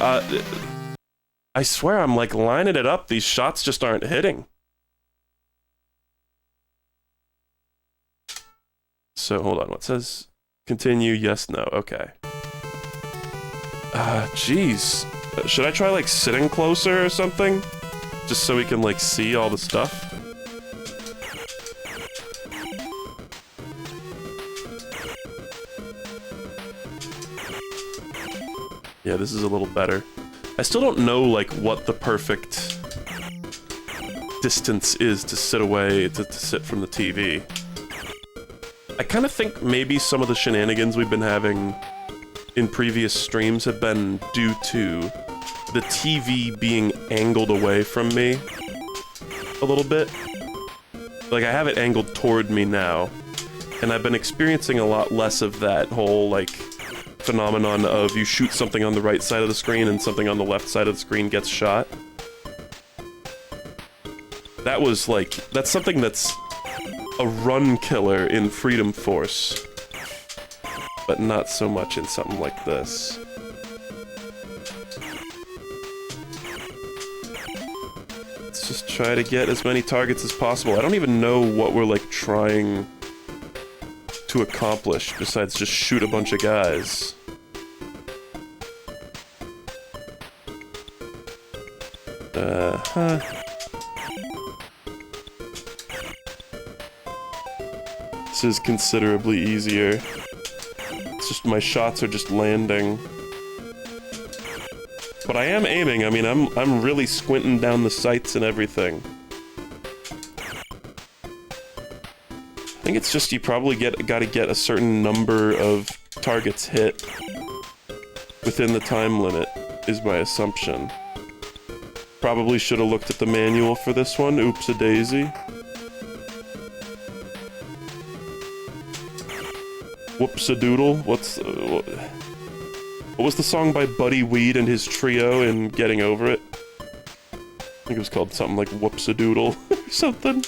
I swear I'm like lining it up, these shots just aren't hitting. So, hold on, what says? Continue, yes, no, okay. Jeez. Should I try, like, sitting closer or something? Just so we can, like, see all the stuff? Yeah, this is a little better. I still don't know, like, what the perfect distance is to sit away, to sit from the TV. I kind of think maybe some of the shenanigans we've been having in previous streams have been due to the TV being angled away from me a little bit. Like, I have it angled toward me now, and I've been experiencing a lot less of that whole, like, phenomenon of you shoot something on the right side of the screen and something on the left side of the screen gets shot. That was, like, that's something that's a run killer in Freedom Force, but not so much in something like this. Let's just try to get as many targets as possible. I don't even know what we're, like, trying to accomplish besides just shoot a bunch of guys. This is considerably easier. It's just my shots are just landing. But I am aiming. I mean, I'm really squinting down the sights and everything. I think it's just you probably gotta get a certain number of targets hit within the time limit, is my assumption. Probably should have looked at the manual for this one. Oops-a-daisy. Whoops-a-doodle. What was the song by Buddy Weed and his trio in Getting Over It? I think it was called something like Whoops-a-doodle or something.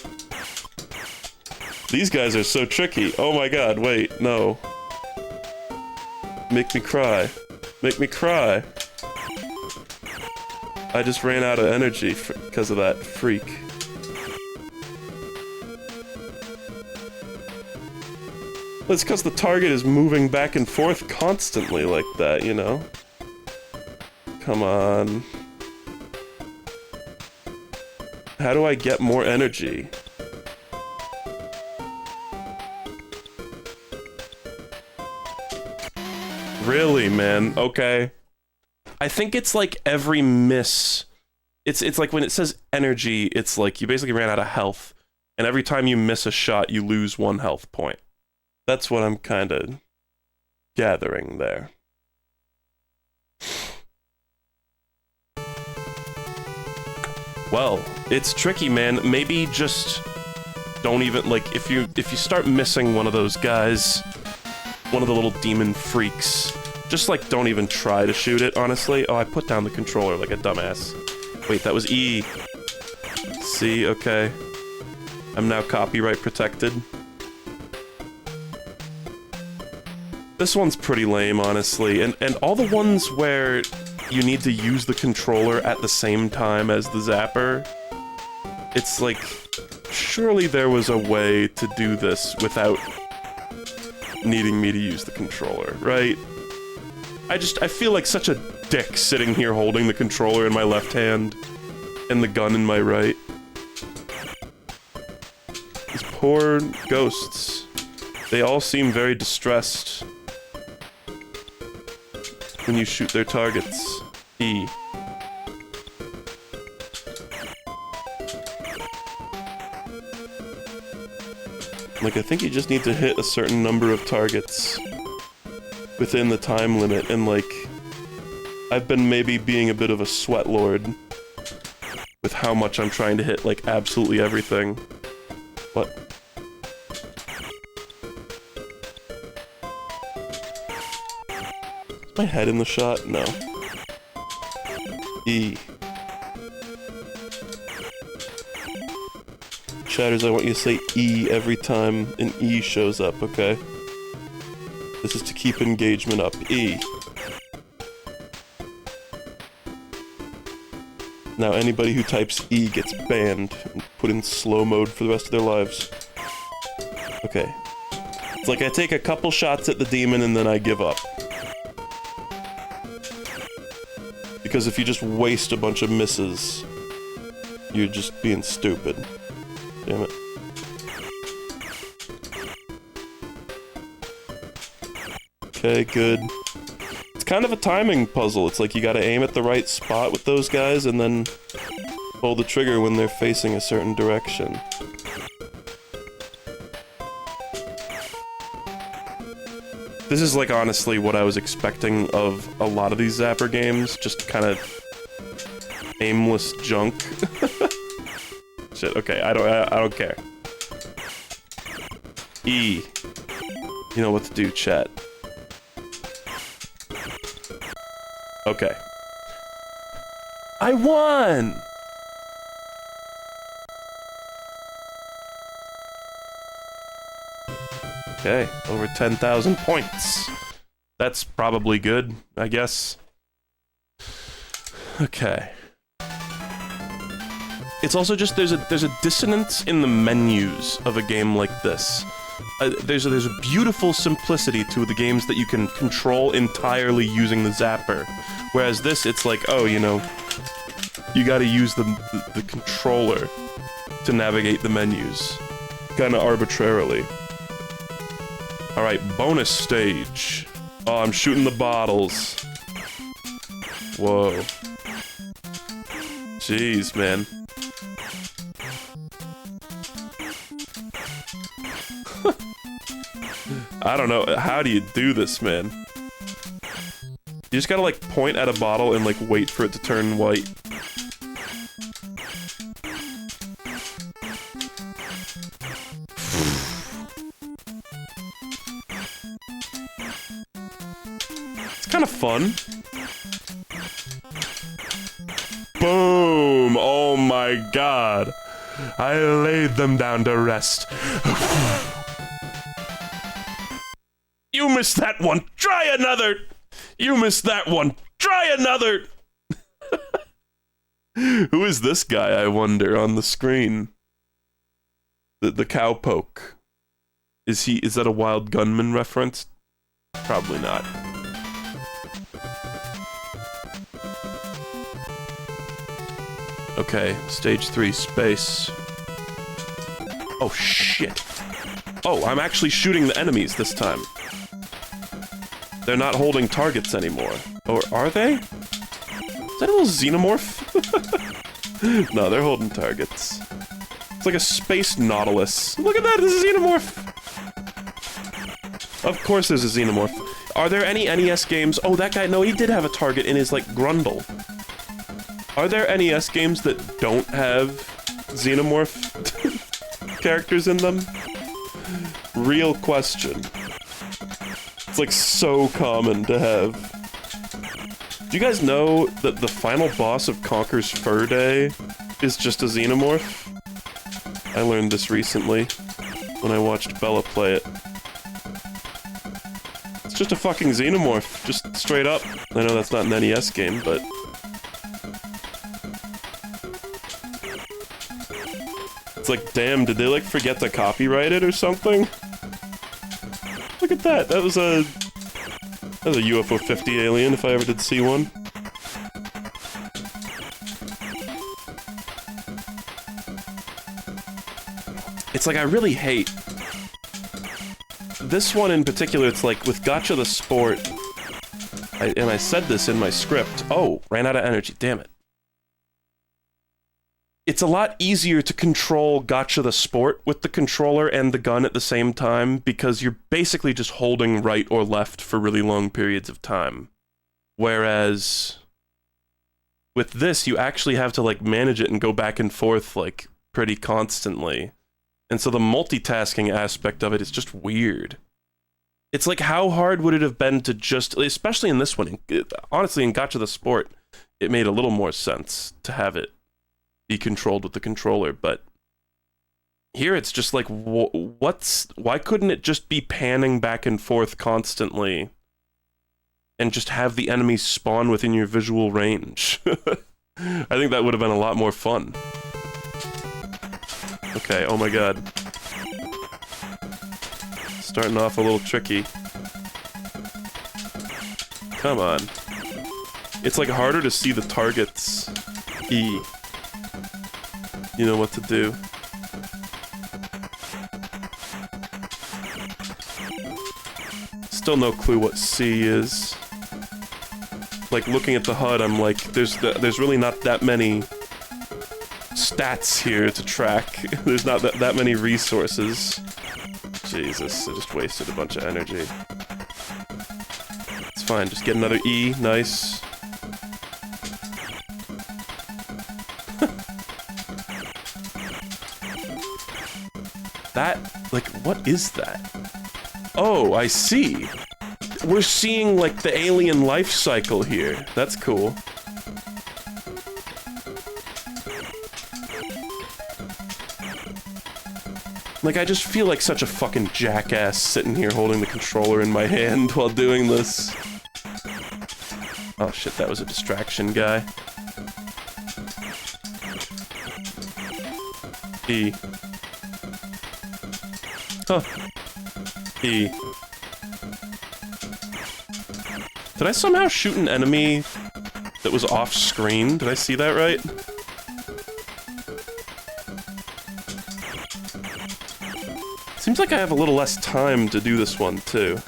These guys are so tricky. Oh my god, wait, no. Make me cry. Make me cry. I just ran out of energy because of that freak. It's because the target is moving back and forth constantly like that, you know? Come on. How do I get more energy? Really, man? Okay. I think it's like every miss... It's like when it says energy, it's like you basically ran out of health. And every time you miss a shot, you lose 1 health point. That's what I'm kind of gathering there. Well, it's tricky, man. Maybe just don't even, like, if you start missing one of those guys, one of the little demon freaks, just, like, don't even try to shoot it, honestly. Oh, I put down the controller like a dumbass. Wait, that was E. C, okay. I'm now copyright protected. This one's pretty lame, honestly, and all the ones where you need to use the controller at the same time as the zapper, it's like, surely there was a way to do this without needing me to use the controller, right? I feel like such a dick sitting here holding the controller in my left hand and the gun in my right. These poor ghosts. They all seem very distressed when you shoot their targets. E. Like, I think you just need to hit a certain number of targets within the time limit, and like, I've been maybe being a bit of a sweat lord with how much I'm trying to hit, like, absolutely everything. What? My head in the shot? No. E. Chatters, I want you to say E every time an E shows up, okay? This is to keep engagement up. E. Now anybody who types E gets banned and put in slow mode for the rest of their lives. Okay. It's like I take a couple shots at the demon and then I give up. Because if you just waste a bunch of misses, you're just being stupid. Damn it. Okay, good. It's kind of a timing puzzle. It's like you gotta aim at the right spot with those guys and then pull the trigger when they're facing a certain direction. This is like honestly what I was expecting of a lot of these Zapper games, just kind of aimless junk. Shit, okay, I don't care. E. You know what to do, chat. Okay. I won! Okay, over 10,000 points. That's probably good, I guess. Okay. It's also just there's a dissonance in the menus of a game like this. There's a beautiful simplicity to the games that you can control entirely using the Zapper, whereas this it's like, oh, you know, you got to use the controller to navigate the menus, kind of arbitrarily. All right, bonus stage. Oh, I'm shooting the bottles. Whoa. Jeez, man. I don't know. How do you do this, man? You just gotta, like, point at a bottle and, like, wait for it to turn white. It's kind of fun. Boom! Oh my god. I laid them down to rest. You missed that one! Try another! You missed that one! Try another! Who is this guy, I wonder, on the screen? The cowpoke. Is that a Wild Gunman reference? Probably not. Okay, stage 3, space. Oh shit. Oh, I'm actually shooting the enemies this time. They're not holding targets anymore. Or are they? Is that a little xenomorph? No, they're holding targets. It's like a space nautilus. Look at that, there's a xenomorph! Of course there's a xenomorph. Are there any NES games? Oh, that guy, no, he did have a target in his, like, grundle. Are there NES games that don't have xenomorph characters in them? Real question. It's like so common to have. Do you guys know that the final boss of Conker's Fur Day is just a xenomorph? I learned this recently when I watched Bella play it. It's just a fucking xenomorph, just straight up. I know that's not an NES game, but... It's like, damn, did they, like, forget to copyright it or something? Look at that, that was a UFO 50 alien, if I ever did see one. It's like, I really hate... This one in particular, it's like, with Gotcha the Sport... and I said this in my script. Oh, ran out of energy, damn it. It's a lot easier to control Gotcha the Sport with the controller and the gun at the same time, because you're basically just holding right or left for really long periods of time. Whereas... with this, you actually have to, like, manage it and go back and forth, like, pretty constantly. And so the multitasking aspect of it is just weird. It's like, how hard would it have been to just, especially in this one, honestly, in Gotcha the Sport, it made a little more sense to have it be controlled with the controller, but here it's just like, why couldn't it just be panning back and forth constantly and just have the enemies spawn within your visual range? I think that would have been a lot more fun. Okay, oh my god. Starting off a little tricky. Come on. It's like harder to see the targets. E. You know what to do. Still no clue what C is. Like, looking at the HUD, I'm like, there's really not that many stats here to track. There's not that many resources. Jesus, I just wasted a bunch of energy. It's fine, just get another E, nice. That, like, what is that? Oh, I see. We're seeing, like, the alien life cycle here. That's cool. Like, I just feel like such a fucking jackass sitting here holding the controller in my hand while doing this. Oh shit, that was a distraction guy. E. Huh. E. Did I somehow shoot an enemy that was off screen? Did I see that right? Seems like I have a little less time to do this one, too.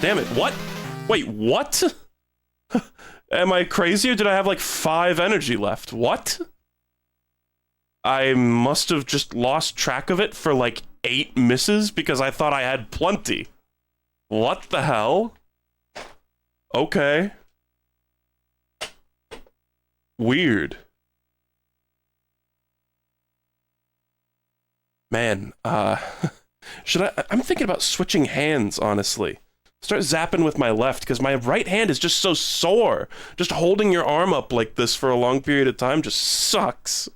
Damn it, what? Wait, what? Am I crazy, or did I have like 5 energy left? What? I must have just lost track of it for like 8 misses because I thought I had plenty. What the hell? Okay. Weird. Man, should I'm thinking about switching hands, honestly. Start zapping with my left, because my right hand is just so sore. Just holding your arm up like this for a long period of time just sucks.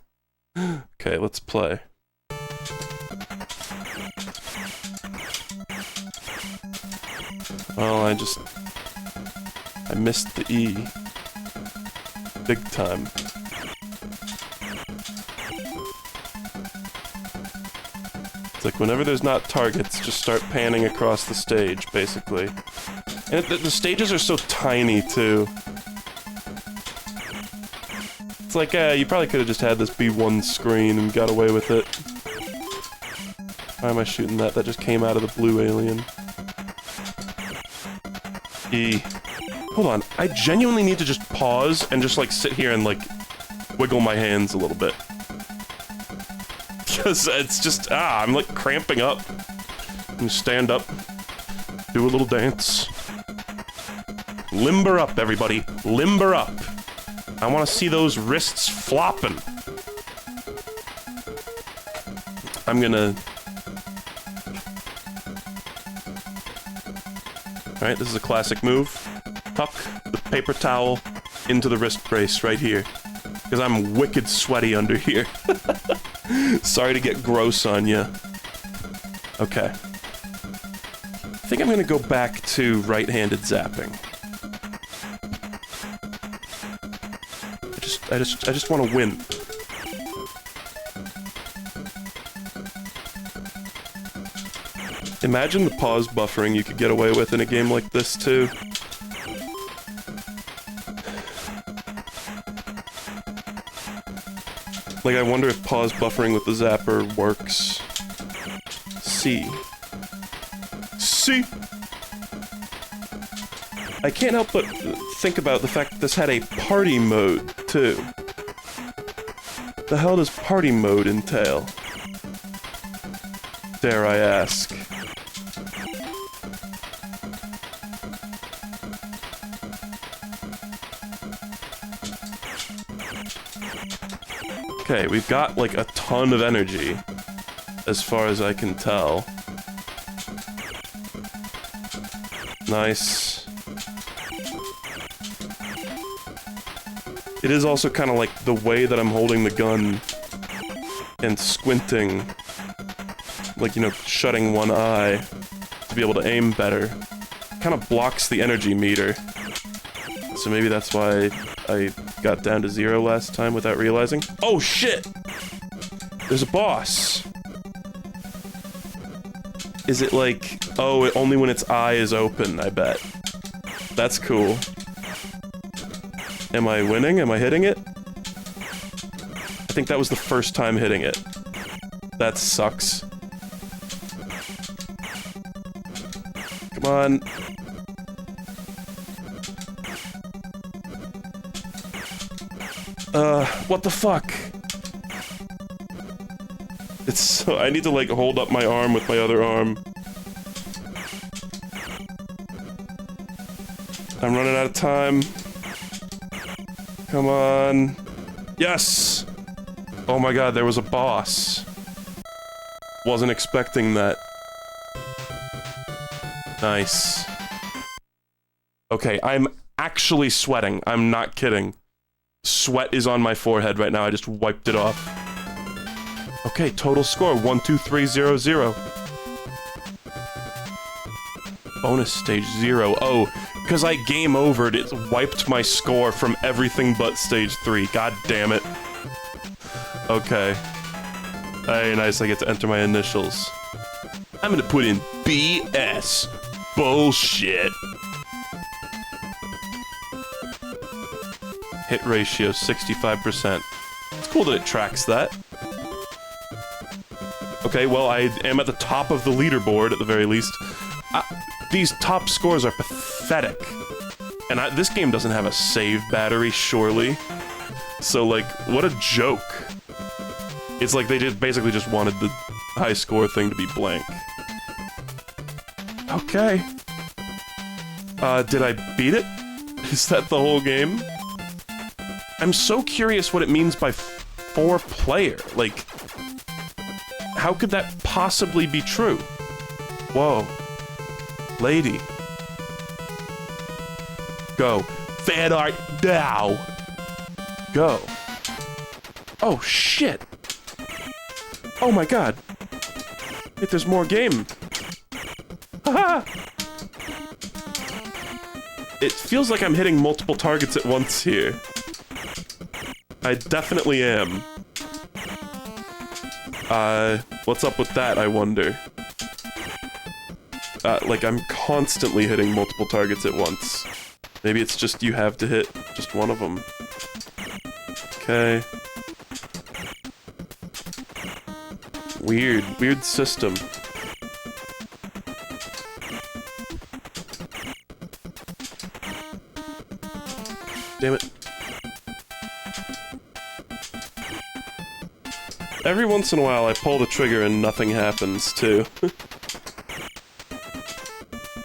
Okay, let's play. Oh, I missed the E. Big time. It's like whenever there's not targets, just start panning across the stage, basically. And the stages are so tiny, too. It's like, you probably could have just had this be one screen and got away with it. Why am I shooting that? That just came out of the blue alien. E. Hold on, I genuinely need to just pause and just, like, sit here and, like, wiggle my hands a little bit. Because it's just, I'm, like, cramping up. And stand up. Do a little dance. Limber up, everybody. Limber up. I want to see those wrists flopping. I'm gonna... Alright, this is a classic move. Tuck the paper towel into the wrist brace right here. Because I'm wicked sweaty under here. Sorry to get gross on you. Okay. I think I'm gonna go back to right-handed zapping. I just want to win. Imagine the pause buffering you could get away with in a game like this, too. Like, I wonder if pause buffering with the Zapper works. C. C! I can't help but think about the fact that this had a party mode, too. The hell does party mode entail? Dare I ask? Okay, we've got, like, a ton of energy. as far as I can tell. Nice. It is also kind of like the way that I'm holding the gun and squinting, like, you know, shutting one eye to be able to aim better. Kind of blocks the energy meter. So maybe that's why I got down to 0 last time without realizing. Oh shit! There's a boss. Is it like, oh, only when its eye is open, I bet. That's cool. Am I winning? Am I hitting it? I think that was the first time hitting it. That sucks. Come on. What the fuck? It's so... I need to, like, hold up my arm with my other arm. I'm running out of time. Come on. Yes! Oh my god, there was a boss. Wasn't expecting that. Nice. Okay, I'm actually sweating. I'm not kidding. Sweat is on my forehead right now. I just wiped it off. Okay, total score 12300. Bonus stage 0. Oh, because I game overed, it wiped my score from everything but stage 3. God damn it. Okay. Hey, nice, I get to enter my initials. I'm gonna put in BS. Bullshit. Hit ratio 65%. It's cool that it tracks that. Okay, well, I am at the top of the leaderboard at the very least. These top scores are pathetic. And this game doesn't have a save battery, surely. So, like, what a joke. It's like they basically just wanted the high score thing to be blank. Okay. Did I beat it? Is that the whole game? I'm so curious what it means by 4-player. Like, how could that possibly be true? Whoa. Lady. Go. Fan art now! Go. Oh, shit! Oh my god! Wait, there's more game! Haha! It feels like I'm hitting multiple targets at once here. I definitely am. What's up with that, I wonder? Like, I'm constantly hitting multiple targets at once. Maybe it's just you have to hit just one of them. Okay. Weird system. Damn it. Every once in a while I pull the trigger and nothing happens, too.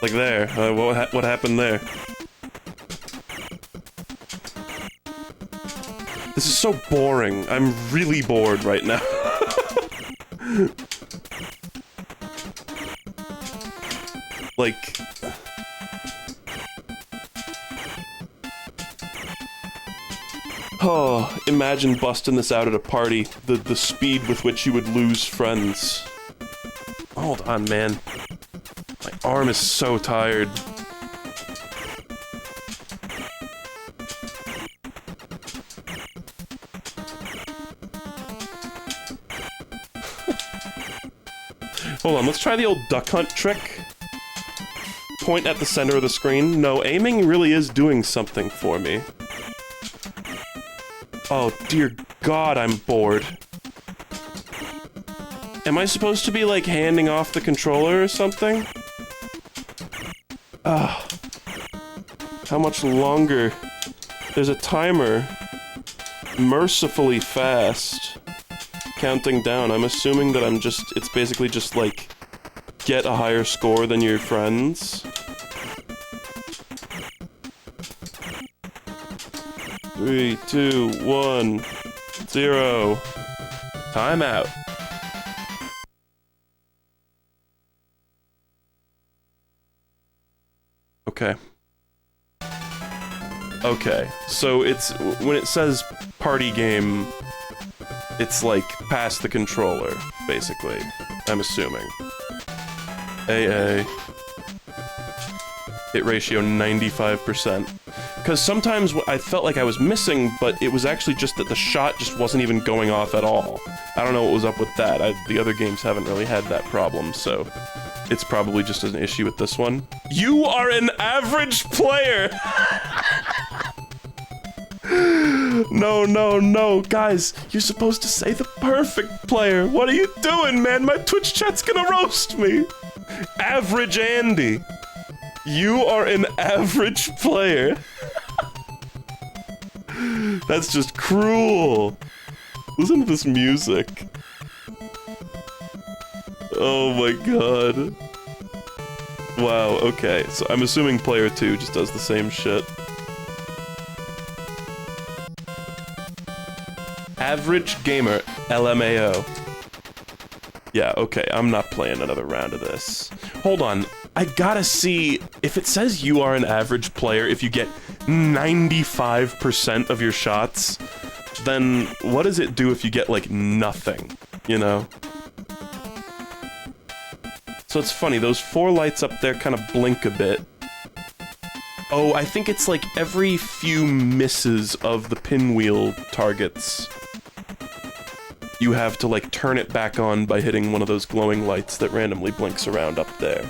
Like there. What happened there? This is so boring. I'm really bored right now. Like... Oh, imagine busting this out at a party. The speed with which you would lose friends. Hold on, man. My arm is so tired. Hold on, let's try the old duck hunt trick. Point at the center of the screen. No, aiming really is doing something for me. Oh, dear God, I'm bored. Am I supposed to be, like, handing off the controller or something? Ah. How much longer? There's a timer. Mercifully fast. Counting down. I'm assuming that it's basically just, like, get a higher score than your friends. 3, 2, 1, 0. Time out. Okay. Okay, so it's... When it says party game, it's like past the controller, basically. I'm assuming. AA. Hit ratio 95%. Because sometimes I felt like I was missing, but it was actually just that the shot just wasn't even going off at all. I don't know what was up with that. The other games haven't really had that problem, so... It's probably just an issue with this one. You are an average player! No, no, no, guys, you're supposed to say the perfect player. What are you doing, man? My Twitch chat's gonna roast me. Average Andy. You are an average player. That's just cruel. Listen to this music. Oh my god. Wow, okay, so I'm assuming player 2 just does the same shit. Average gamer, LMAO. Yeah, okay, I'm not playing another round of this. Hold on, I gotta see, if it says you are an average player, if you get 95% of your shots, then what does it do if you get, like, nothing, you know? So it's funny, those 4 lights up there kind of blink a bit. Oh, I think it's like every few misses of the pinwheel targets, you have to like turn it back on by hitting one of those glowing lights that randomly blinks around up there.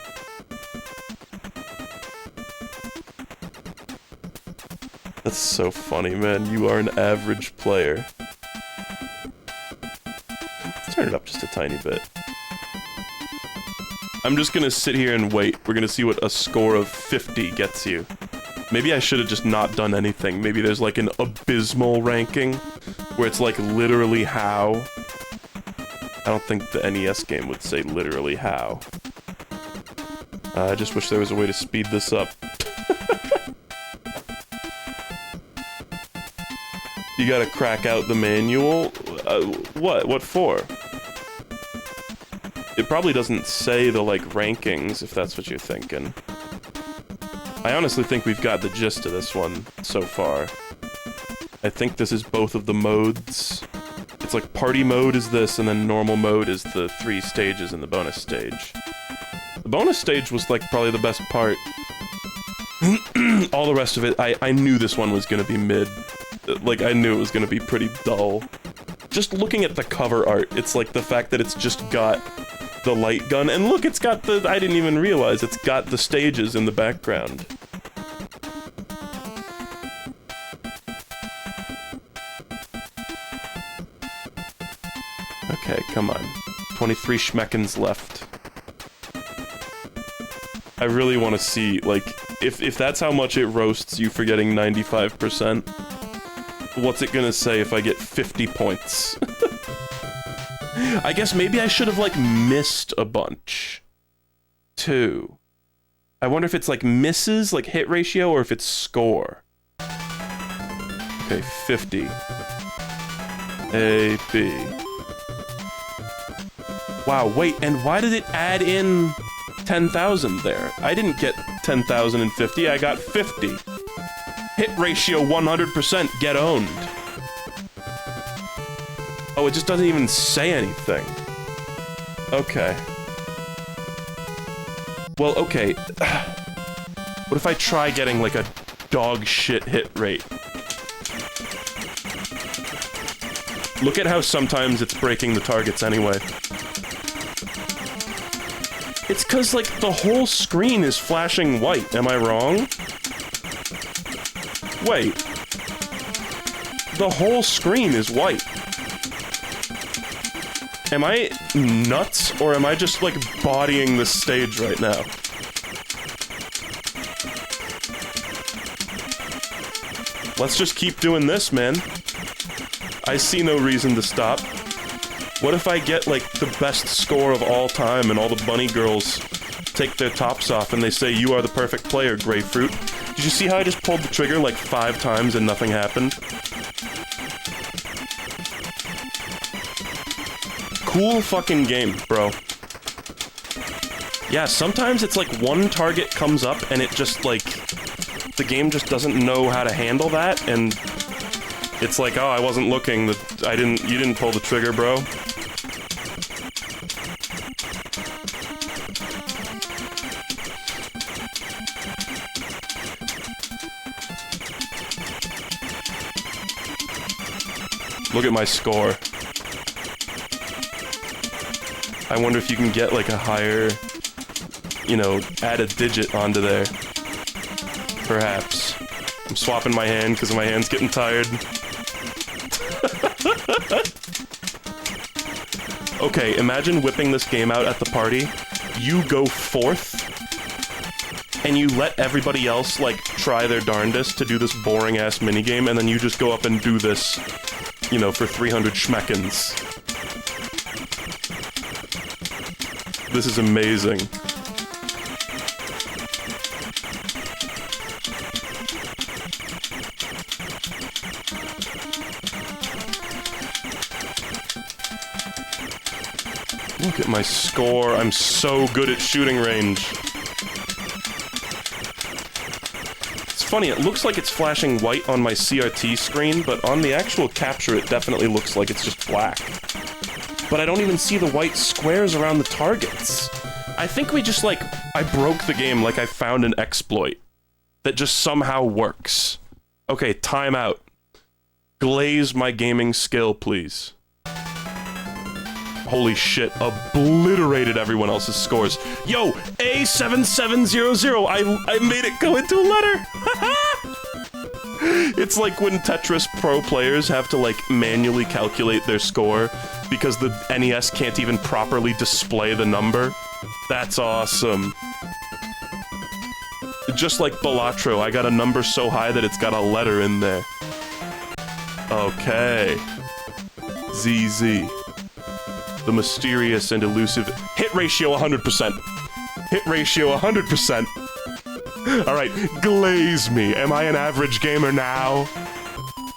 That's so funny, man. You are an average player. Let's turn it up just a tiny bit. I'm just gonna sit here and wait. We're gonna see what a score of 50 gets you. Maybe I should have just not done anything. Maybe there's like an abysmal ranking, where it's like literally how. I don't think the NES game would say literally how. I just wish there was a way to speed this up. You gotta crack out the manual? What? What for? It probably doesn't say the, like, rankings, if that's what you're thinking. I honestly think we've got the gist of this one so far. I think this is both of the modes. It's like party mode is this, and then normal mode is the 3 stages in the bonus stage. The bonus stage was, like, probably the best part. All the rest of it, I knew this one was gonna be mid. Like, I knew it was gonna be pretty dull. Just looking at the cover art, it's like the fact that it's just got the light gun, and look, it's got the, I didn't even realize, it's got the stages in the background. Okay, come on. 23 schmeckens left. I really want to see, like, if that's how much it roasts you for getting 95%, what's it gonna say if I get 50 points? I guess maybe I should have, like, missed a bunch. Too. I wonder if it's, like, misses, like, hit ratio, or if it's score. Okay, 50. A, B. Wow, wait, and why did it add in 10,000 there? I didn't get 10,050, I got 50. Hit ratio 100%, get owned. Oh, it just doesn't even say anything. Okay. Well, okay. What if I try getting, like, a dog shit hit rate? Look at how sometimes it's breaking the targets anyway. It's 'cause, like, the whole screen is flashing white. Am I wrong? Wait. The whole screen is white. Am I nuts, or am I just, like, bodying the stage right now? Let's just keep doing this, man. I see no reason to stop. What if I get, like, the best score of all time and all the bunny girls take their tops off and they say, "You are the perfect player, Grapefruit"? Did you see how I just pulled the trigger, like, 5 times and nothing happened? Cool fucking game, bro. Yeah, sometimes it's like one target comes up and it just, like, the game just doesn't know how to handle that, and it's like, oh, I wasn't looking, you didn't pull the trigger, bro. Look at my score. I wonder if you can get like a higher, you know, add a digit onto there. Perhaps. I'm swapping my hand because my hand's getting tired. Okay, imagine whipping this game out at the party. You go fourth, and you let everybody else, like, try their darndest to do this boring-ass minigame, and then you just go up and do this, you know, for 300 schmeckens. This is amazing. Look at my score. I'm so good at shooting range. It's funny, it looks like it's flashing white on my CRT screen, but on the actual capture it definitely looks like it's just black. But I don't even see the white squares around the targets. I think we just, like, I broke the game like I found an exploit that just somehow works. Okay, time out. Glaze my gaming skill, please. Holy shit, obliterated everyone else's scores. Yo, A7700, I made it go into a letter! It's like when Tetris Pro players have to, like, manually calculate their score because the NES can't even properly display the number. That's awesome. Just like Balatro, I got a number so high that it's got a letter in there. Okay. ZZ. The mysterious and elusive hit ratio 100%. Hit ratio 100%. Alright, glaze me. Am I an average gamer now?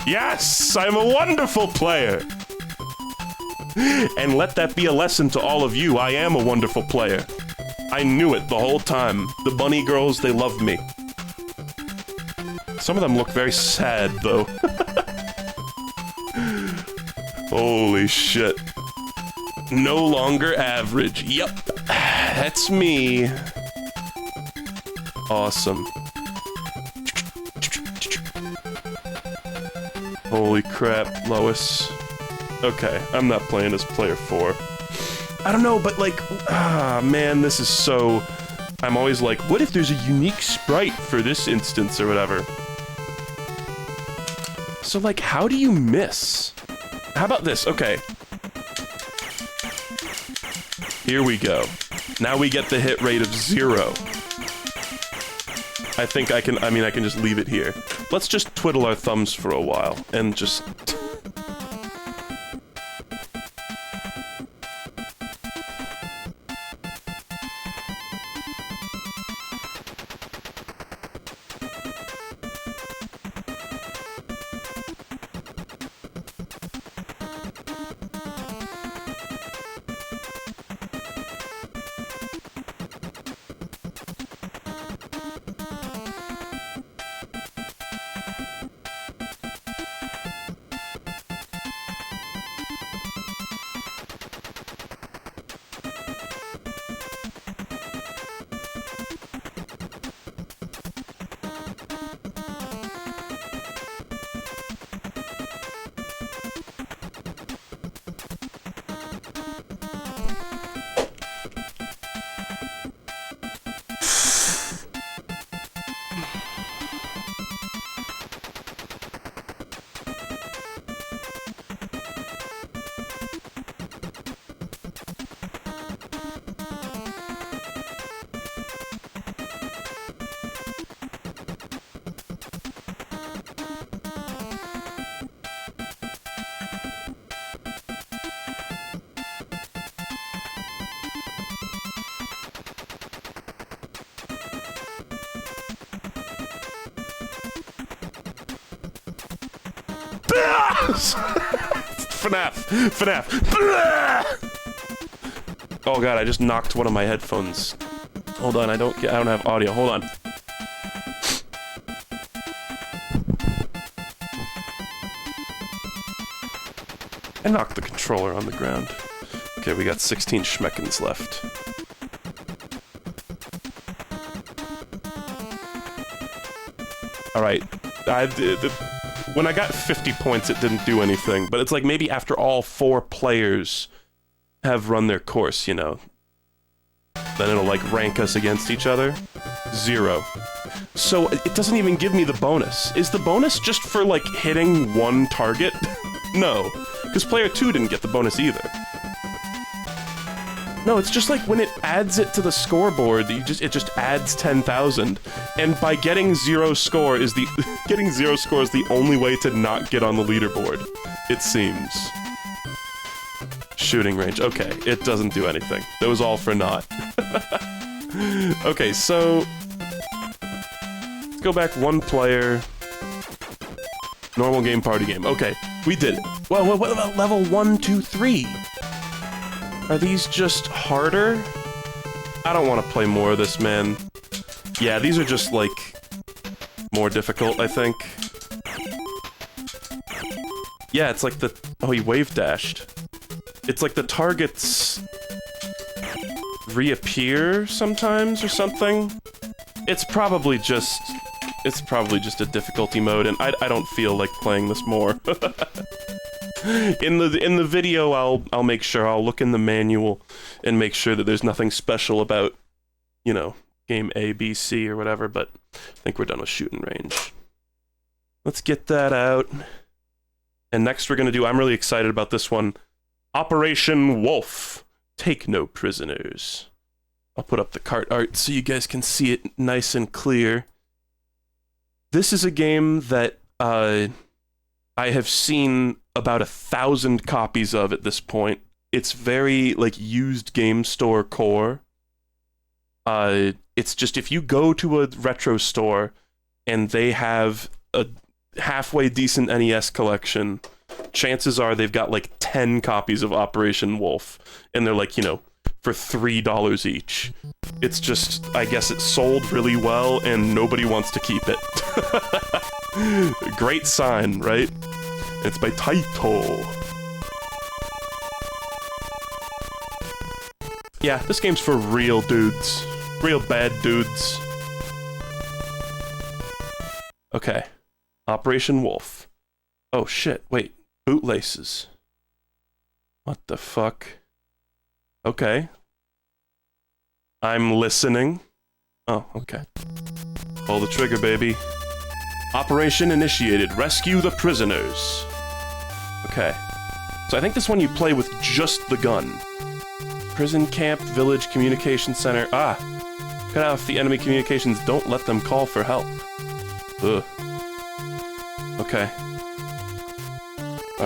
Yes, I'm a wonderful player. And let that be a lesson to all of you. I am a wonderful player. I knew it the whole time. The bunny girls, they love me. Some of them look very sad, though. Holy shit. No longer average. Yep. That's me. Awesome. Holy crap, Lois. Okay, I'm not playing as player 4. I don't know, but like, man, this is so... I'm always like, what if there's a unique sprite for this instance or whatever? So like, how do you miss? How about this? Okay. Here we go. Now we get the hit rate of 0. I think I can just leave it here. Let's just twiddle our thumbs for a while and just... FNAF! Oh god, I just knocked one of my headphones. Hold on, I don't have audio. Hold on. I knocked the controller on the ground. Okay, we got 16 schmeckens left. Alright, when I got 50 points, it didn't do anything, but it's like maybe after all 4 players have run their course, you know, then it'll like rank us against each other. 0. So it doesn't even give me the bonus. Is the bonus just for like hitting 1 target? No, because player 2 didn't get the bonus either. No, it's just like when it adds it to the scoreboard, it just adds 10,000, and by getting 0 score is the getting 0 score is the only way to not get on the leaderboard. It seems. Shooting range. Okay, it doesn't do anything. That was all for naught. Okay, so let's go back 1 player. Normal game, party game. Okay, we did it. Well, what about level 1, 2, 3? Are these just harder? I don't want to play more of this, man. Yeah, these are just, like, more difficult, I think. Yeah, it's like the... Oh, he wave dashed. It's like the targets... reappear sometimes or something. It's probably just a difficulty mode, and I don't feel like playing this more. In the video, I'll make sure I'll look in the manual and make sure that there's nothing special about, you know, game A, B, C, or whatever, but I think we're done with shooting range. Let's get that out. And next we're gonna do, I'm really excited about this one, Operation Wolf. Take no prisoners. I'll put up the cart art so you guys can see it nice and clear. This is a game that I have seen about 1,000 copies of at this point. It's very, like, used game store core. It's just if you go to a retro store and they have a halfway decent NES collection, chances are they've got like 10 copies of Operation Wolf, and they're like, you know, for $3 each. It's just, I guess it sold really well and nobody wants to keep it. Great sign, right? It's by Taito. Yeah, this game's for real dudes. Real bad dudes. Okay. Operation Wolf. Oh shit, wait. Bootlaces. What the fuck? Okay. I'm listening. Oh, okay. Pull the trigger, baby. Operation initiated. Rescue the prisoners. Okay. So I think this one you play with just the gun. Prison camp, village, communication center. Ah! Cut off the enemy communications. Don't let them call for help. Ugh. Okay.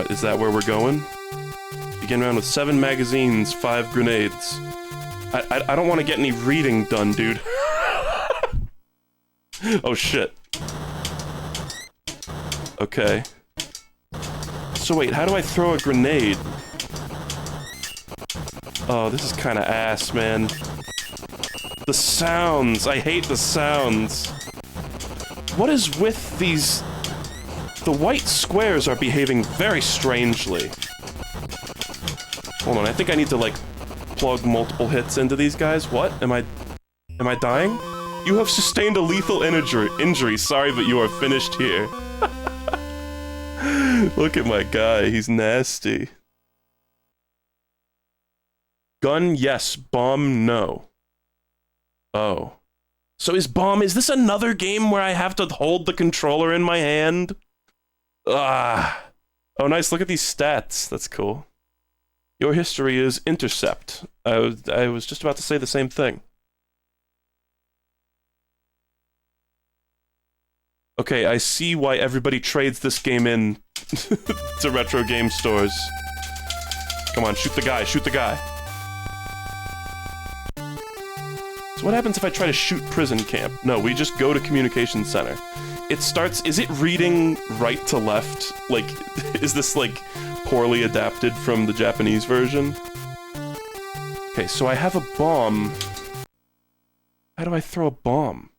Is that where we're going? Begin round with 7 magazines, 5 grenades. I don't want to get any reading done, dude. Oh shit. Okay. So wait, how do I throw a grenade? Oh, this is kind of ass, man. The sounds! I hate the sounds! What is with these... The white squares are behaving very strangely. Hold on, I think I need to, like, plug multiple hits into these guys. What? Am I dying? You have sustained a lethal injury. Sorry, but you are finished here. Look at my guy, he's nasty. Gun, yes. Bomb, no. Oh. So is this another game where I have to hold the controller in my hand? Ah. Oh, nice, look at these stats. That's cool. Your history is intercept. I was just about to say the same thing. Okay, I see why everybody trades this game in to retro game stores. Come on, shoot the guy, shoot the guy. So what happens if I try to shoot prison camp? No, we just go to communication center. It starts, is it reading right to left? Like, is this like poorly adapted from the Japanese version? Okay, so I have a bomb. How do I throw a bomb?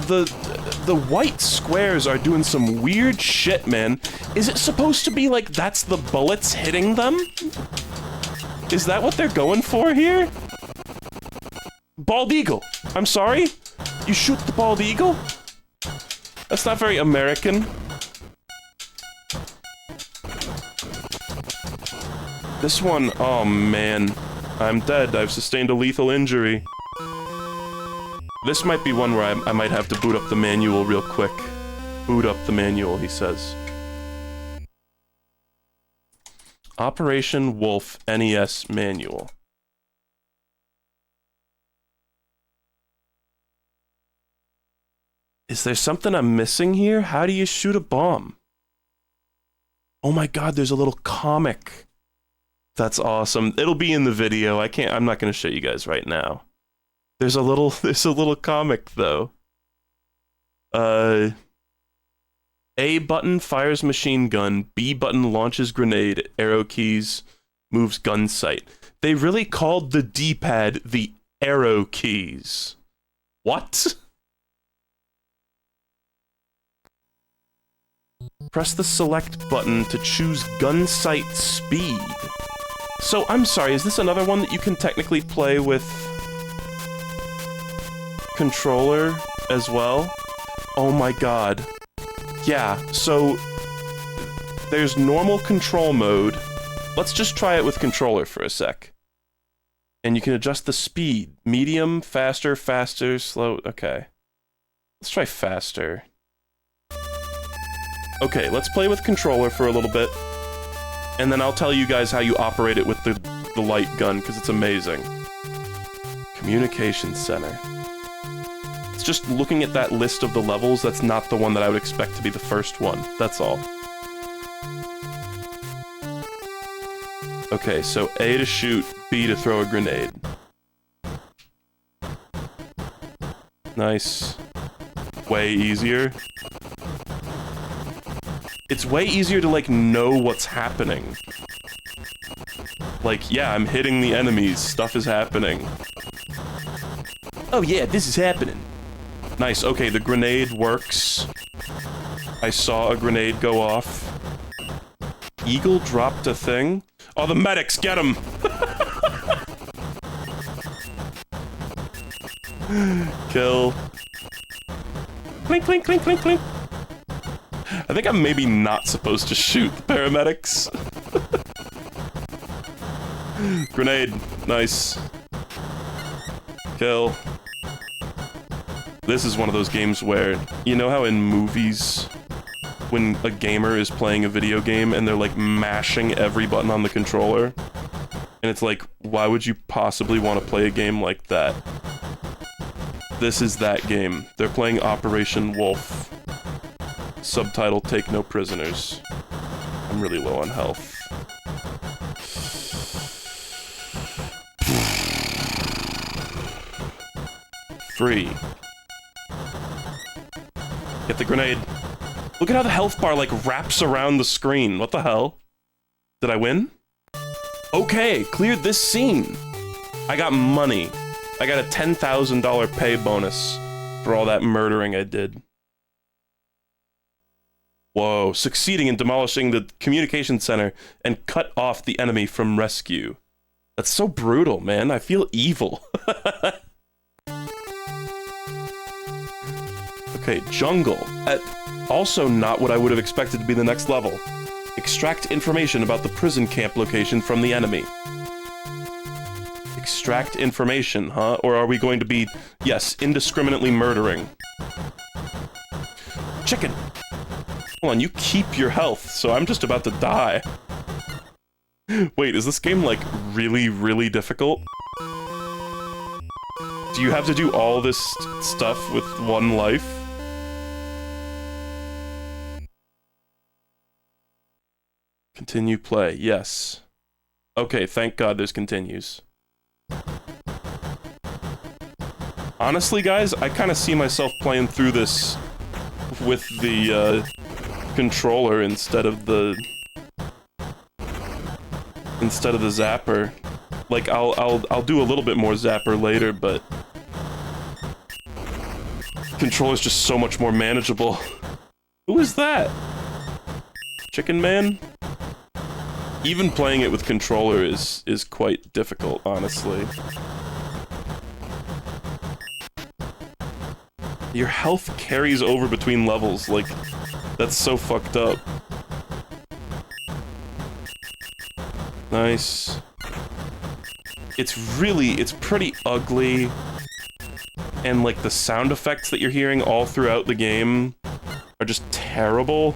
the white squares are doing some weird shit, man. Is it supposed to be like that's the bullets hitting them? Is that what they're going for here? Bald eagle. I'm sorry? You shoot the bald eagle? That's not very American. This one, oh man. I'm dead. I've sustained a lethal injury. This might be one where I might have to boot up the manual real quick. Boot up the manual, he says. Operation Wolf NES manual. Is there something I'm missing here? How do you shoot a bomb? Oh my god, there's a little comic. That's awesome. It'll be in the video. I'm not gonna show you guys right now. There's a little comic though. A button fires machine gun, B button launches grenade, arrow keys moves gun sight. They really called the D-pad the arrow keys. What? Press the select button to choose gun sight speed. So, I'm sorry, is this another one that you can technically play with controller as well? Oh my god. Yeah, so there's normal control mode. Let's just try it with controller for a sec. And you can adjust the speed. Medium, faster, faster, slow. Okay. Let's try faster. Okay, let's play with controller for a little bit. And then I'll tell you guys how you operate it with the light gun, because it's amazing. Communication center. It's just looking at that list of the levels, that's not the one that I would expect to be the first one. That's all. Okay, so A to shoot, B to throw a grenade. Nice. Way easier. It's way easier to, like, know what's happening. Like, yeah, I'm hitting the enemies, stuff is happening. Oh yeah, this is happening. Nice, okay, the grenade works. I saw a grenade go off. Eagle dropped a thing. Oh, the medics, get him! Kill. Clink, clink, clink, clink, clink. I think I'm maybe not supposed to shoot the paramedics. Grenade. Nice. Kill. This is one of those games where, you know how in movies, when a gamer is playing a video game and they're like mashing every button on the controller? And it's like, why would you possibly want to play a game like that? This is that game. They're playing Operation Wolf. Subtitle, Take No Prisoners. I'm really low on health. Free. Get the grenade. Look at how the health bar, like, wraps around the screen. What the hell? Did I win? Okay, cleared this scene. I got money. I got a $10,000 pay bonus for all that murdering I did. Whoa, succeeding in demolishing the communication center and cut off the enemy from rescue. That's so brutal, man. I feel evil. Okay, jungle. Also not what I would have expected to be the next level. Extract information about the prison camp location from the enemy. Extract information, huh? Or are we going to be, yes, indiscriminately murdering? Chicken! Hold on, you keep your health, so I'm just about to die. Wait, is this game, like, really, really difficult? Do you have to do all this stuff with one life? Continue play, yes. Okay, thank God there's continues. Honestly, guys, I kind of see myself playing through this with the, controller instead of the Zapper. Like, I'll do a little bit more Zapper later, but Controller's just so much more manageable. Who is that? Chicken Man? Even playing it with controller is quite difficult, honestly. Your health carries over between levels, like, that's so fucked up. Nice. It's pretty ugly. And, like, the sound effects that you're hearing all throughout the game are just terrible.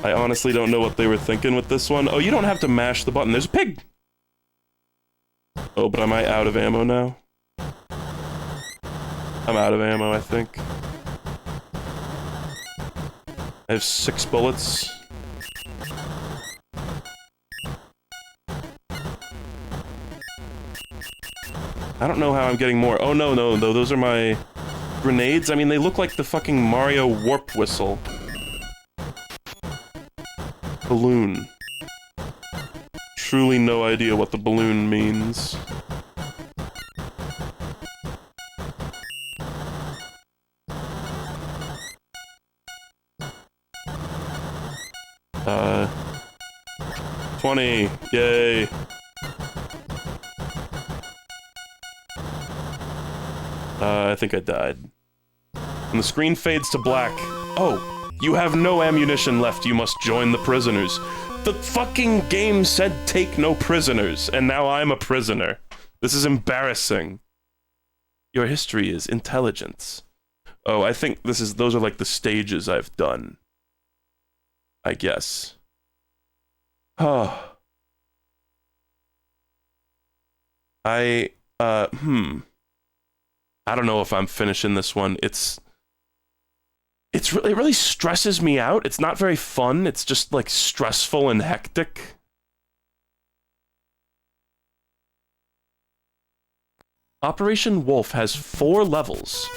I honestly don't know what they were thinking with this one. Oh, you don't have to mash the button. There's a pig! Oh, but am I out of ammo now? I'm out of ammo, I think. I have 6 bullets. I don't know how I'm getting more. Oh, no, those are my grenades. I mean, they look like the fucking Mario warp whistle. Balloon. Truly no idea what the balloon means. Uh... 20. Yay. I think I died. And the screen fades to black. Oh, you have no ammunition left, you must join the prisoners. The fucking game said take no prisoners, and now I'm a prisoner. This is embarrassing. Your history is intelligence. Oh, I think those are like the stages I've done. I guess. Oh. I don't know if I'm finishing this one. It really stresses me out. It's not very fun. It's just, like, stressful and hectic. Operation Wolf has 4 levels.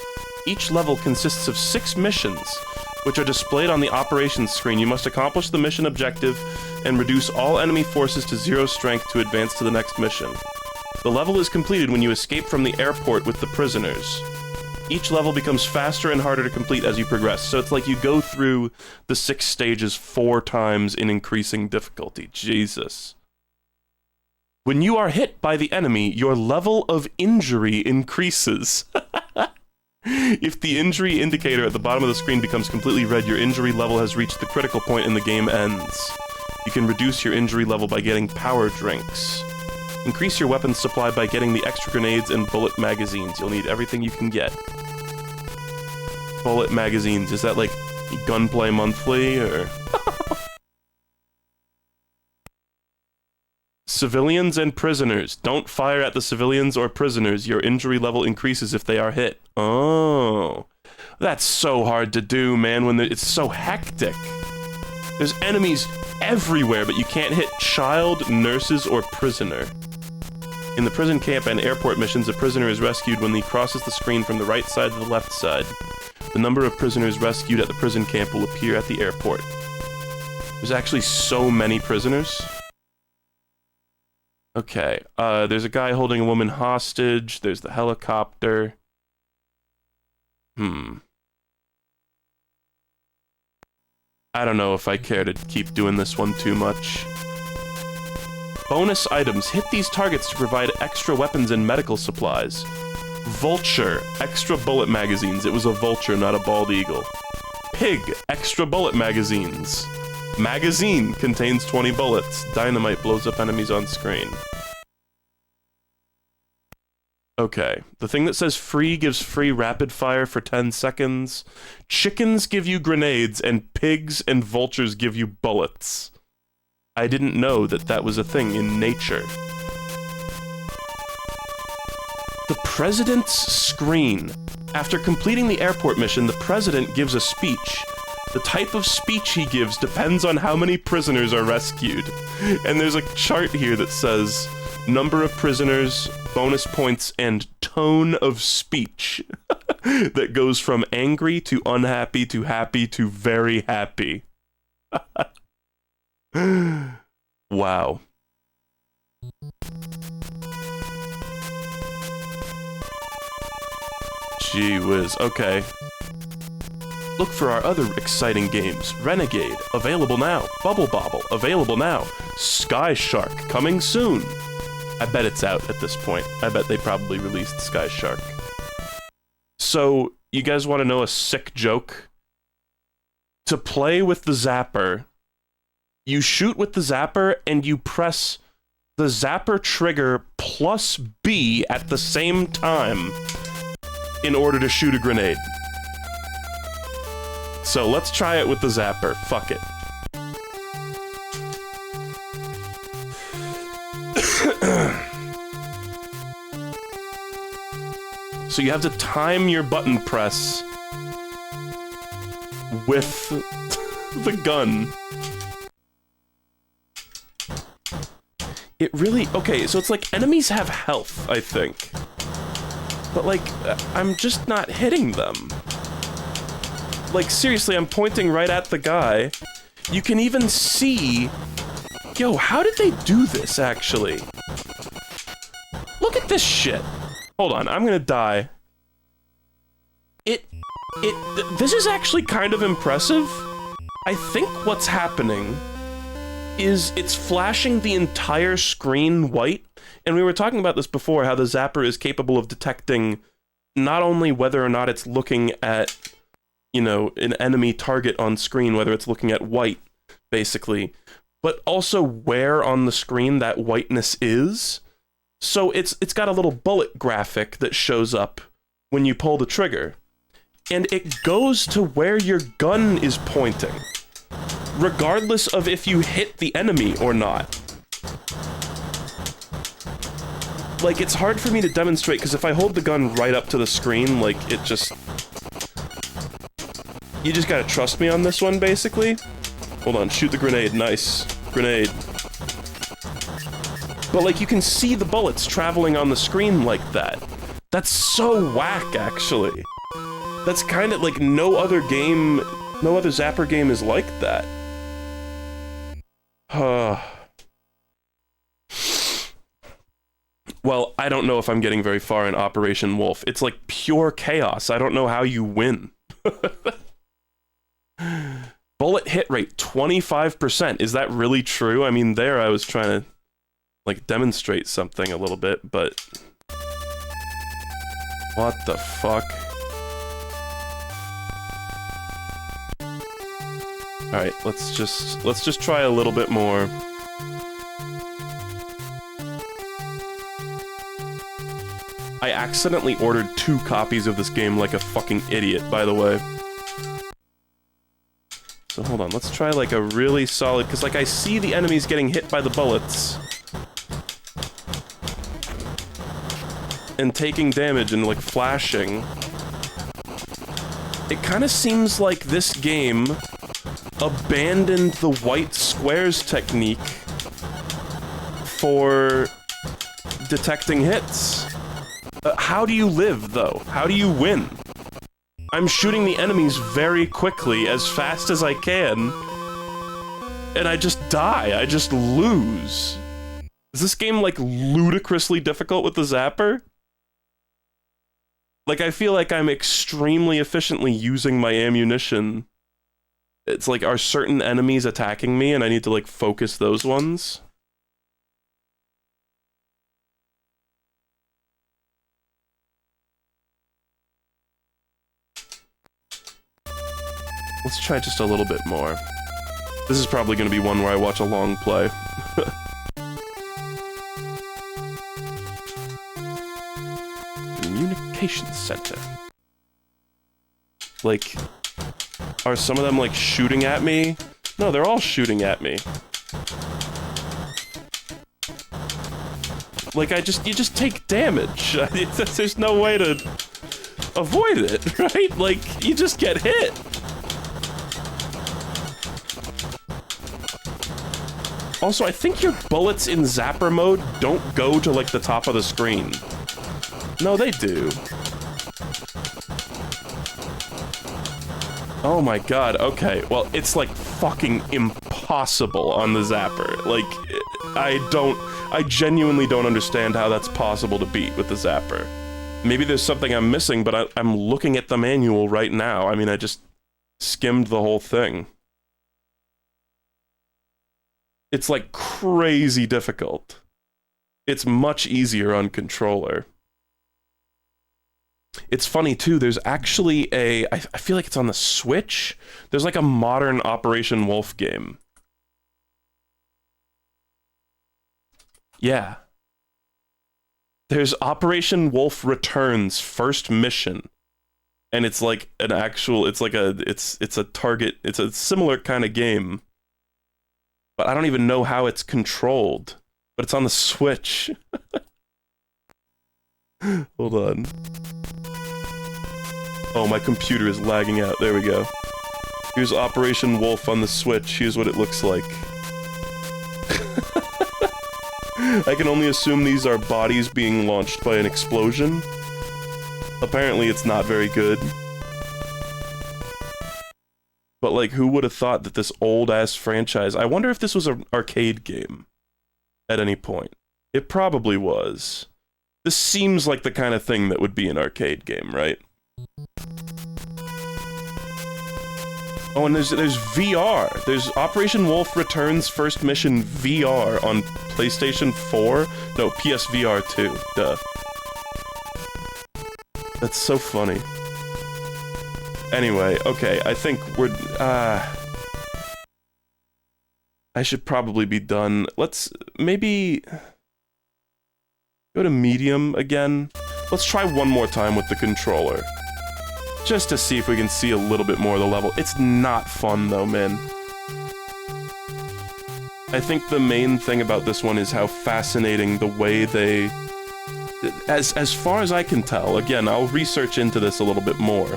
Each level consists of 6 missions, which are displayed on the operations screen. You must accomplish the mission objective and reduce all enemy forces to 0 strength to advance to the next mission. The level is completed when you escape from the airport with the prisoners. Each level becomes faster and harder to complete as you progress, so it's like you go through the 6 stages 4 times in increasing difficulty. Jesus. When you are hit by the enemy, your level of injury increases. If the injury indicator at the bottom of the screen becomes completely red, your injury level has reached the critical point and the game ends. You can reduce your injury level by getting power drinks. Increase your weapons supply by getting the extra grenades and bullet magazines. You'll need everything you can get. Bullet magazines, is that like Gunplay Monthly, or...? Civilians and prisoners. Don't fire at the civilians or prisoners. Your injury level increases if they are hit. Oh. That's so hard to do, man, when it's so hectic. There's enemies everywhere, but you can't hit child, nurses, or prisoner. In the prison camp and airport missions, a prisoner is rescued when he crosses the screen from the right side to the left side. The number of prisoners rescued at the prison camp will appear at the airport. There's actually so many prisoners. Okay, there's a guy holding a woman hostage. There's the helicopter. I don't know if I care to keep doing this one too much. Bonus items. Hit these targets to provide extra weapons and medical supplies. Vulture. Extra bullet magazines. It was a vulture, not a bald eagle. Pig. Extra bullet magazines. Magazine contains 20 bullets. Dynamite blows up enemies on screen. Okay. The thing that says free gives free rapid fire for 10 seconds. Chickens give you grenades, and pigs and vultures give you bullets. I didn't know that that was a thing in nature. The President's Screen. After completing the airport mission, the President gives a speech. The type of speech he gives depends on how many prisoners are rescued. And there's a chart here that says number of prisoners, bonus points, and tone of speech. That goes from angry to unhappy to happy to very happy. Wow. Gee whiz, okay. Look for our other exciting games. Renegade, available now. Bubble Bobble, available now. Sky Shark, coming soon. I bet it's out at this point. I bet they probably released Sky Shark. So, you guys want to know a sick joke? To play with the Zapper, you shoot with the Zapper and you press the Zapper trigger plus B at the same time in order to shoot a grenade. So let's try it with the Zapper. Fuck it. So you have to time your button press with the gun. It really... Okay, so it's like enemies have health, I think. But like, I'm just not hitting them. Like, seriously, I'm pointing right at the guy. You can even see... Yo, how did they do this, actually? Look at this shit. Hold on, I'm gonna die. This is actually kind of impressive. I think what's happening is it's flashing the entire screen white, and we were talking about this before, how the Zapper is capable of detecting not only whether or not it's looking at, you know, an enemy target on screen, whether it's looking at white, basically, but also where on the screen that whiteness is. So it's got a little bullet graphic that shows up when you pull the trigger, and it goes to where your gun is pointing, regardless of if you hit the enemy or not. Like, it's hard for me to demonstrate, because if I hold the gun right up to the screen, like, it just... You just gotta trust me on this one, basically. Hold on, shoot the grenade, nice. Grenade. But, like, you can see the bullets traveling on the screen like that. That's so whack, actually. That's kind of, like, no other Zapper game is like that. Well, I don't know if I'm getting very far in Operation Wolf. It's like pure chaos. I don't know how you win. Bullet hit rate, 25%. Is that really true? I mean, there I was trying to, like, demonstrate something a little bit, but... What the fuck? Alright, let's just try a little bit more. I accidentally ordered 2 copies of this game like a fucking idiot, by the way. So hold on, let's try like a really solid, because like I see the enemies getting hit by the bullets. And taking damage and like flashing. It kind of seems like this game abandoned the white squares technique for detecting hits. How do you live, though? How do you win? I'm shooting the enemies very quickly, as fast as I can, and I just die. I just lose. Is this game, like, ludicrously difficult with the Zapper? Like, I feel like I'm extremely efficiently using my ammunition. It's like, are certain enemies attacking me, and I need to, like, focus those ones? Let's try just a little bit more. This is probably going to be one where I watch a long play. Communications Center. Like, are some of them, like, shooting at me? No, they're all shooting at me. Like, you just take damage. There's no way to avoid it, right? Like, you just get hit. Also, I think your bullets in Zapper mode don't go to, like, the top of the screen. No, they do. Oh my god, okay. Well, it's, like, fucking impossible on the Zapper. Like, I genuinely don't understand how that's possible to beat with the Zapper. Maybe there's something I'm missing, but I'm looking at the manual right now. I mean, I just skimmed the whole thing. It's like crazy difficult. It's much easier on controller. It's funny too, there's actually I feel like it's on the Switch. There's like a modern Operation Wolf game. Yeah. There's Operation Wolf Returns First Mission. And it's like an actual, it's a target, it's a similar kind of game. But I don't even know how it's controlled. But it's on the Switch. Hold on. Oh, my computer is lagging out. There we go. Here's Operation Wolf on the Switch. Here's what it looks like. I can only assume these are bodies being launched by an explosion. Apparently it's not very good. But like, who would have thought that this old-ass franchise... I wonder if this was an arcade game at any point. It probably was. This seems like the kind of thing that would be an arcade game, right? Oh, and there's VR. There's Operation Wolf Returns First Mission VR on PlayStation 4. No, PSVR 2. Duh. That's so funny. Anyway, okay, I think we're... I should probably be done. Let's maybe... go to medium again. Let's try one more time with the controller. Just to see if we can see a little bit more of the level. It's not fun though, man. I think the main thing about this one is how fascinating the way they... As far as I can tell, again, I'll research into this a little bit more,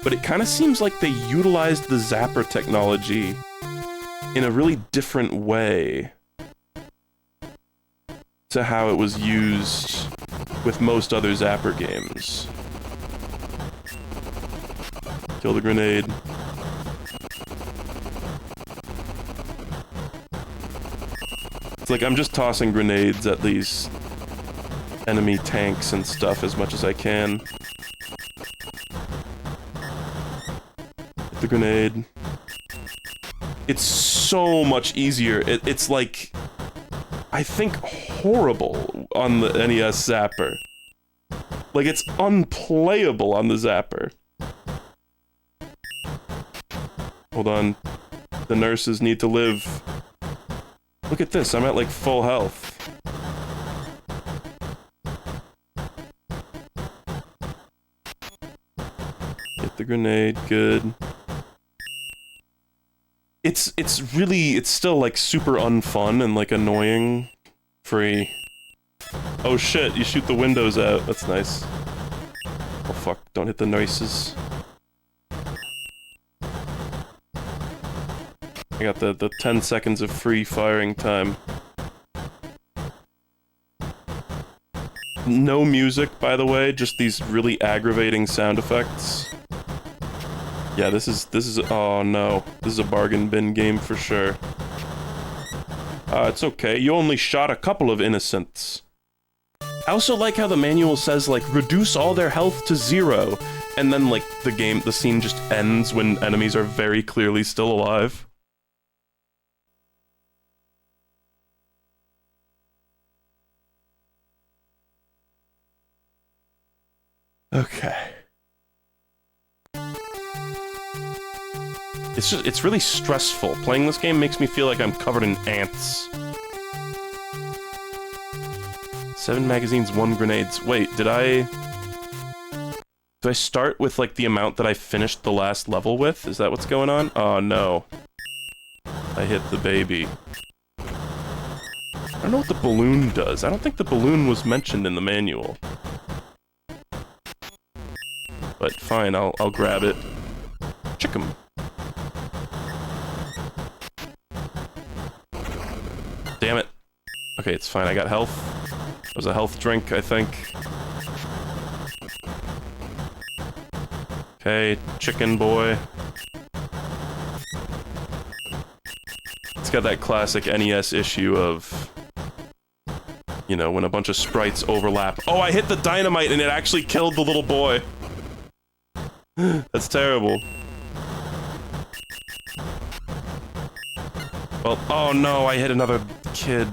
but it kind of seems like they utilized the Zapper technology in a really different way to how it was used with most other Zapper games. Kill the grenade. It's like I'm just tossing grenades at these enemy tanks and stuff as much as I can. Hit the grenade. It's so much easier. It's like, I think, horrible on the NES Zapper. Like, it's unplayable on the Zapper. Hold on. The nurses need to live. Look at this, I'm at like full health. Hit the grenade, good. It's still like super unfun and like annoying. Free. Oh shit, you shoot the windows out, that's nice. Oh fuck, don't hit the nurses. I got the 10 seconds of free firing time. No music, by the way, just these really aggravating sound effects. Yeah, this is, oh no. This is a bargain bin game for sure. It's okay, you only shot a couple of innocents. I also like how the manual says, like, reduce all their health to 0, and then, like, the scene just ends when enemies are very clearly still alive. Okay. It's really stressful. Playing this game makes me feel like I'm covered in ants. 7 magazines, 1 grenades. Wait, do I start with, like, the amount that I finished the last level with? Is that what's going on? Oh, no. I hit the baby. I don't know what the balloon does. I don't think the balloon was mentioned in the manual. But fine, I'll grab it. Chick 'em. Damn it. Okay, it's fine, I got health. It was a health drink, I think. Okay, chicken boy. It's got that classic NES issue of You know, when a bunch of sprites overlap. Oh, I hit the dynamite and it actually killed the little boy. That's terrible. Well, oh no, I hit another kid.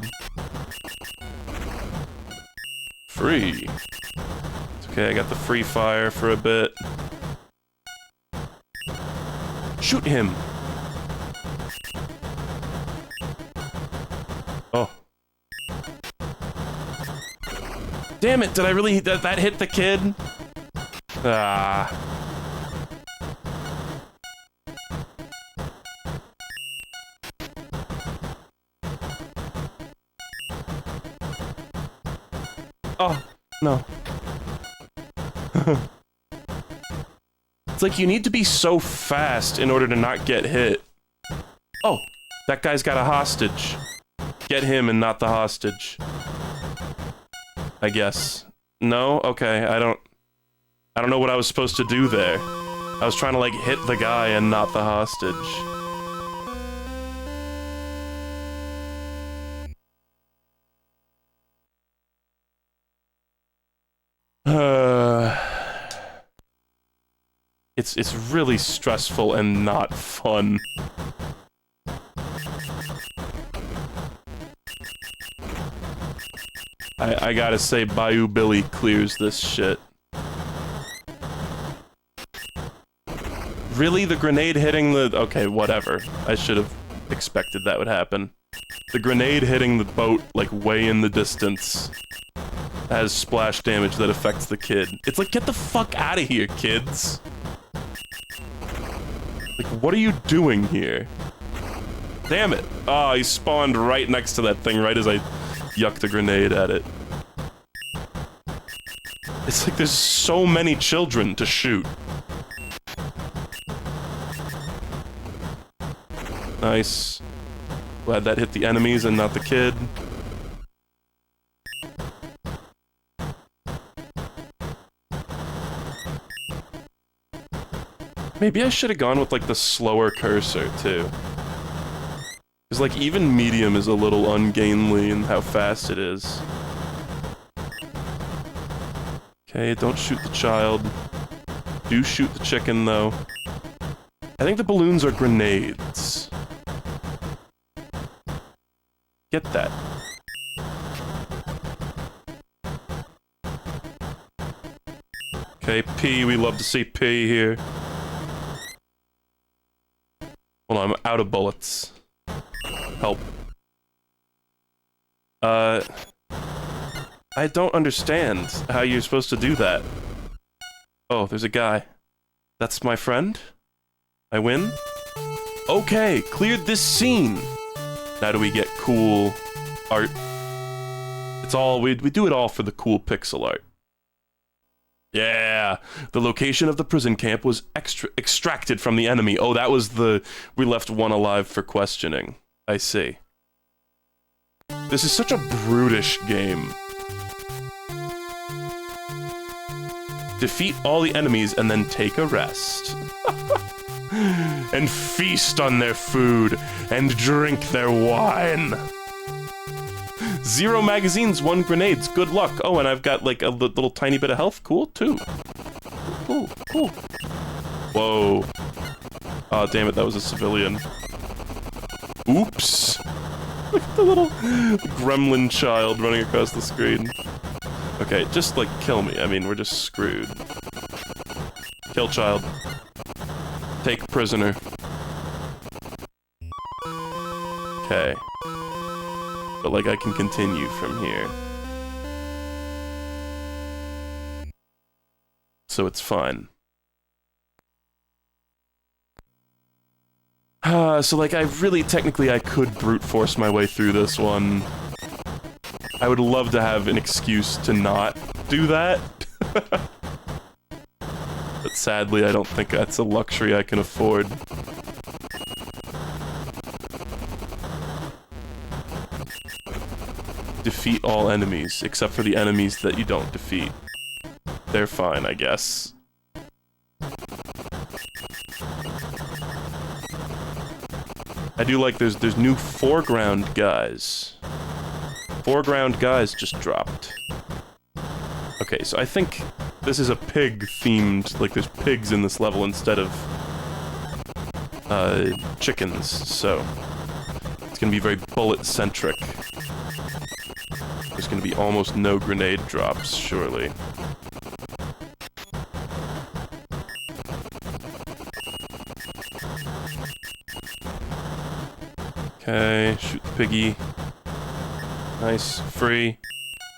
Free. It's okay, I got the free fire for a bit. Shoot him! Oh. Damn it, did I really... that hit the kid? Ah. Oh, no. It's like you need to be so fast in order to not get hit. Oh, that guy's got a hostage. Get him and not the hostage. I guess. No? Okay, I don't know what I was supposed to do there. I was trying to, like, hit the guy and not the hostage. It's really stressful and not fun. I gotta say, Bayou Billy clears this shit. Really? The grenade hitting the... Okay, whatever. I should have expected that would happen. The grenade hitting the boat, like, way in the distance has splash damage that affects the kid. It's like, get the fuck out of here, kids! Like, what are you doing here? Damn it! Oh, he spawned right next to that thing right as I yucked a grenade at it. It's like there's so many children to shoot. Nice. Glad that hit the enemies and not the kid. Maybe I should have gone with, like, the slower cursor, too. Because, like, even medium is a little ungainly in how fast it is. Okay, don't shoot the child. Do shoot the chicken, though. I think the balloons are grenades. Get that. Okay, P, we love to see P here. Hold on, I'm out of bullets. Help. I don't understand how you're supposed to do that. Oh, there's a guy. That's my friend? I win? Okay, cleared this scene! Now do we get cool art? It's all, we do it all for the cool pixel art. Yeah! The location of the prison camp was extracted from the enemy. Oh, that was the... we left one alive for questioning. I see. This is such a brutish game. Defeat all the enemies and then take a rest. And feast on their food and drink their wine. 0 magazines, 1 grenades. Good luck. Oh, and I've got like a little tiny bit of health. Cool, too. Cool, cool. Whoa. Oh, damn it, that was a civilian. Oops. Look at the little gremlin child running across the screen. Okay, just, like, kill me. I mean, we're just screwed. Kill child. Take prisoner. Okay. But, like, I can continue from here. So it's fine. So, like, I really, technically, I could brute force my way through this one. I would love to have an excuse to not do that. But sadly, I don't think that's a luxury I can afford. Defeat all enemies, except for the enemies that you don't defeat. They're fine, I guess. I do like there's new foreground guys. Foreground guys just dropped. Okay, so I think this is a pig-themed, like there's pigs in this level instead of chickens, so it's gonna be very bullet-centric. There's gonna be almost no grenade drops, surely. Okay, shoot the piggy. Nice, free.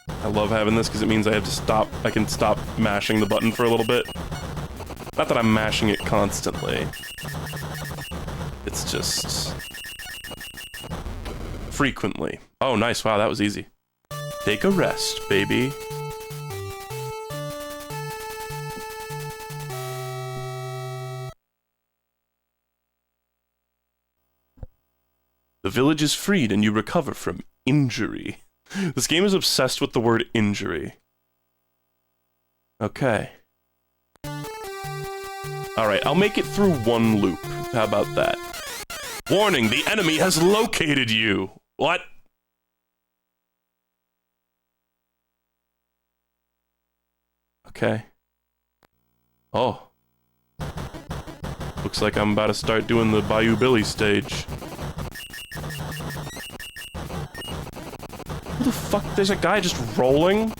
I love having this because it means I have to stop. I can stop mashing the button for a little bit. Not that I'm mashing it constantly. It's just frequently. Oh, nice. Wow, that was easy. Take a rest, baby. The village is freed and you recover from injury. This game is obsessed with the word injury. Okay. Alright, I'll make it through one loop. How about that? Warning, the enemy has located you! What? Okay. Oh. Looks like I'm about to start doing the Bayou Billy stage. Who the fuck? There's a guy just rolling?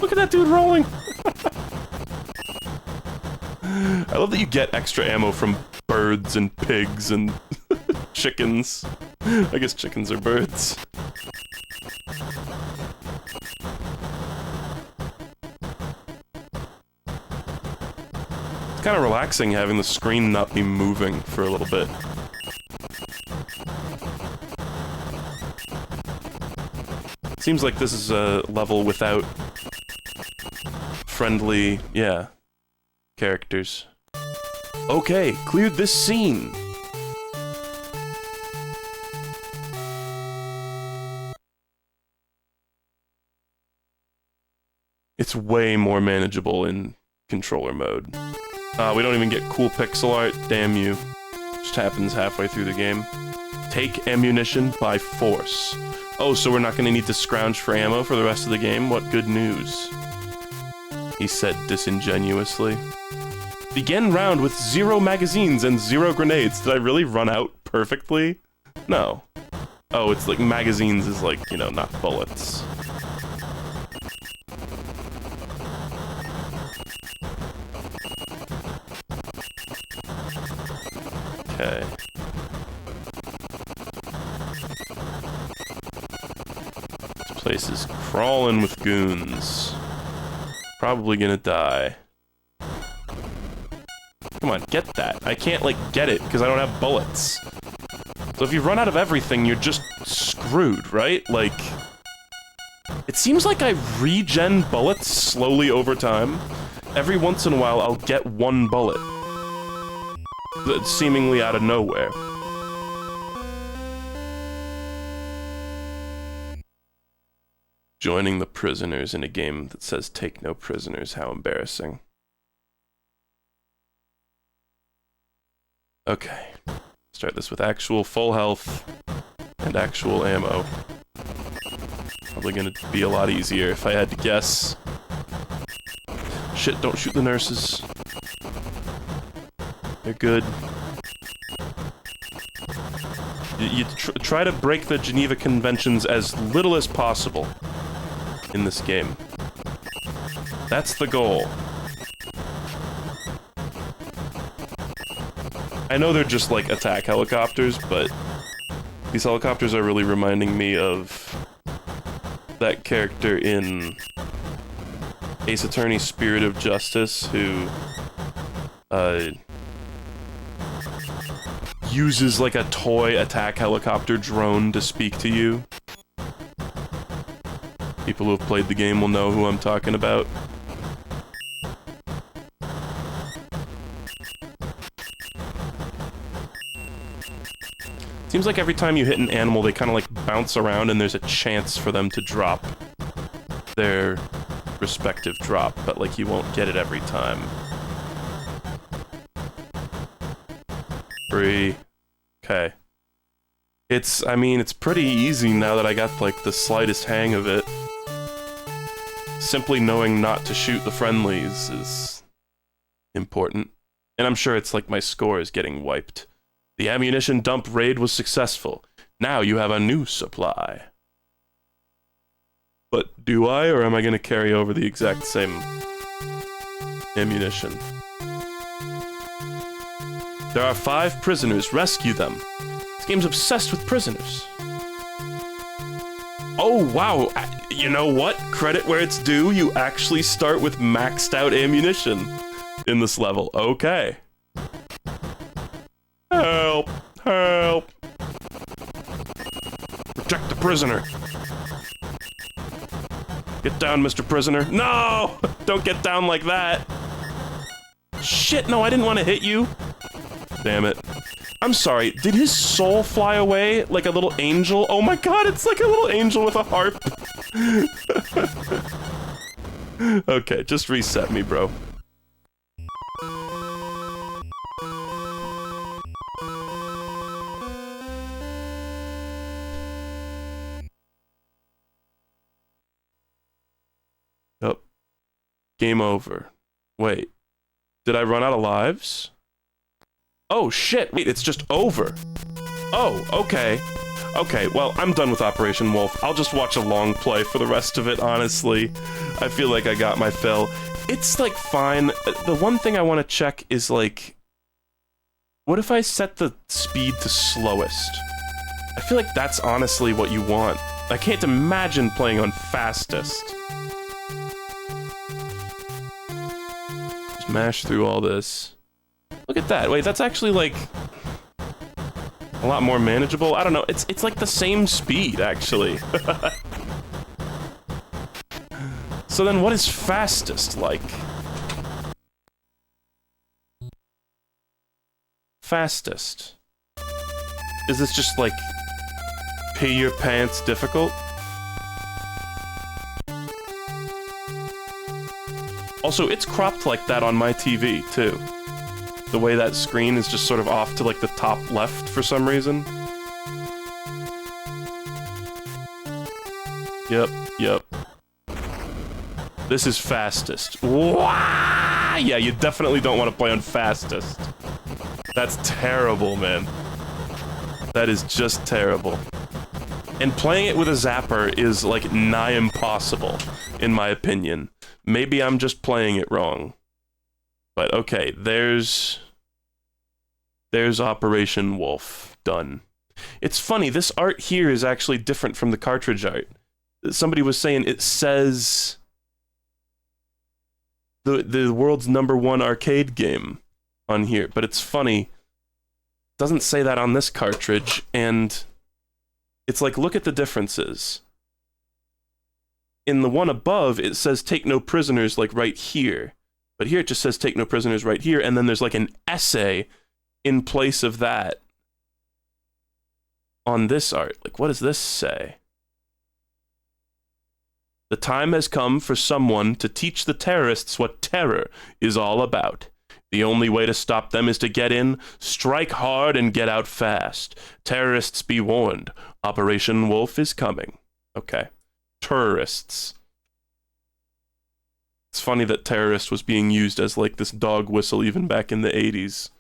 Look at that dude rolling! I love that you get extra ammo from birds and pigs and chickens. I guess chickens are birds. It's kind of relaxing having the screen not be moving for a little bit. Seems like this is a level without friendly, yeah, characters. Okay, cleared this scene. It's way more manageable in controller mode. We don't even get cool pixel art, damn you. Just happens halfway through the game. Take ammunition by force. Oh, so we're not gonna need to scrounge for ammo for the rest of the game? What good news. He said disingenuously. Begin round with 0 magazines and 0 grenades. Did I really run out perfectly? No. Oh, it's like magazines is like, you know, not bullets. Okay. This place is crawling with goons. Probably gonna die. Come on, get that. I can't, like, get it, because I don't have bullets. So if you run out of everything, you're just screwed, right? Like... It seems like I regen bullets slowly over time. Every once in a while, I'll get 1 bullet. That's seemingly out of nowhere. Joining the prisoners in a game that says take no prisoners, how embarrassing. Okay. Start this with actual full health and actual ammo. Probably gonna be a lot easier if I had to guess. Shit, don't shoot the nurses. They're good. You try to break the Geneva Conventions as little as possible in this game. That's the goal. I know they're just like attack helicopters, but these helicopters are really reminding me of that character in Ace Attorney Spirit of Justice who uses like a toy attack helicopter drone to speak to you. People who have played the game will know who I'm talking about. Seems like every time you hit an animal, they kind of like bounce around and there's a chance for them to drop their respective drop, but like you won't get it every time. Free. Okay. I mean, it's pretty easy now that I got, like, the slightest hang of it. Simply knowing not to shoot the friendlies is important. And I'm sure it's like my score is getting wiped. The ammunition dump raid was successful. Now you have a new supply. But do I, or am I going to carry over the exact same ammunition? There are 5 prisoners. Rescue them. This game's obsessed with prisoners. Oh, wow. You know what? Credit where it's due. You actually start with maxed out ammunition in this level. Okay. Help. Help. Protect the prisoner. Get down, Mr. Prisoner. No! Don't get down like that. Shit, no, I didn't want to hit you. Damn it. I'm sorry, did his soul fly away like a little angel? Oh my god, it's like a little angel with a harp. Okay, just reset me, bro. Yep. Game over. Wait. Did I run out of lives? Oh shit, wait, it's just over. Oh, okay. Okay, well, I'm done with Operation Wolf. I'll just watch a long play for the rest of it, honestly. I feel like I got my fill. It's, like, fine. The one thing I want to check is, like... What if I set the speed to slowest? I feel like that's honestly what you want. I can't imagine playing on fastest. Just mash through all this. Look at that. Wait, that's actually, like, a lot more manageable. I don't know. It's like the same speed, actually. So then what is fastest like? Fastest. Is this just, like, pee your pants difficult? Also, it's cropped like that on my TV, too. The way that screen is just sort of off to, like, the top left for some reason. Yep, yep. This is fastest. Wah! Yeah, you definitely don't want to play on fastest. That's terrible, man. That is just terrible. And playing it with a zapper is, like, nigh impossible, in my opinion. Maybe I'm just playing it wrong. But okay, there's Operation Wolf. Done. It's funny, this art here is actually different from the cartridge art. Somebody was saying it says the world's #1 arcade game on here, but it's funny. It doesn't say that on this cartridge, and it's like, look at the differences. In the one above, it says take no prisoners, like right here. But here it just says take no prisoners right here, and then there's like an essay in place of that on this art. Like, what does this say? The time has come for someone to teach the terrorists what terror is all about. The only way to stop them is to get in, strike hard, and get out fast. Terrorists, be warned. Operation Wolf is coming. Okay. Terrorists. It's funny that terrorist was being used as, like, this dog whistle even back in the 80s.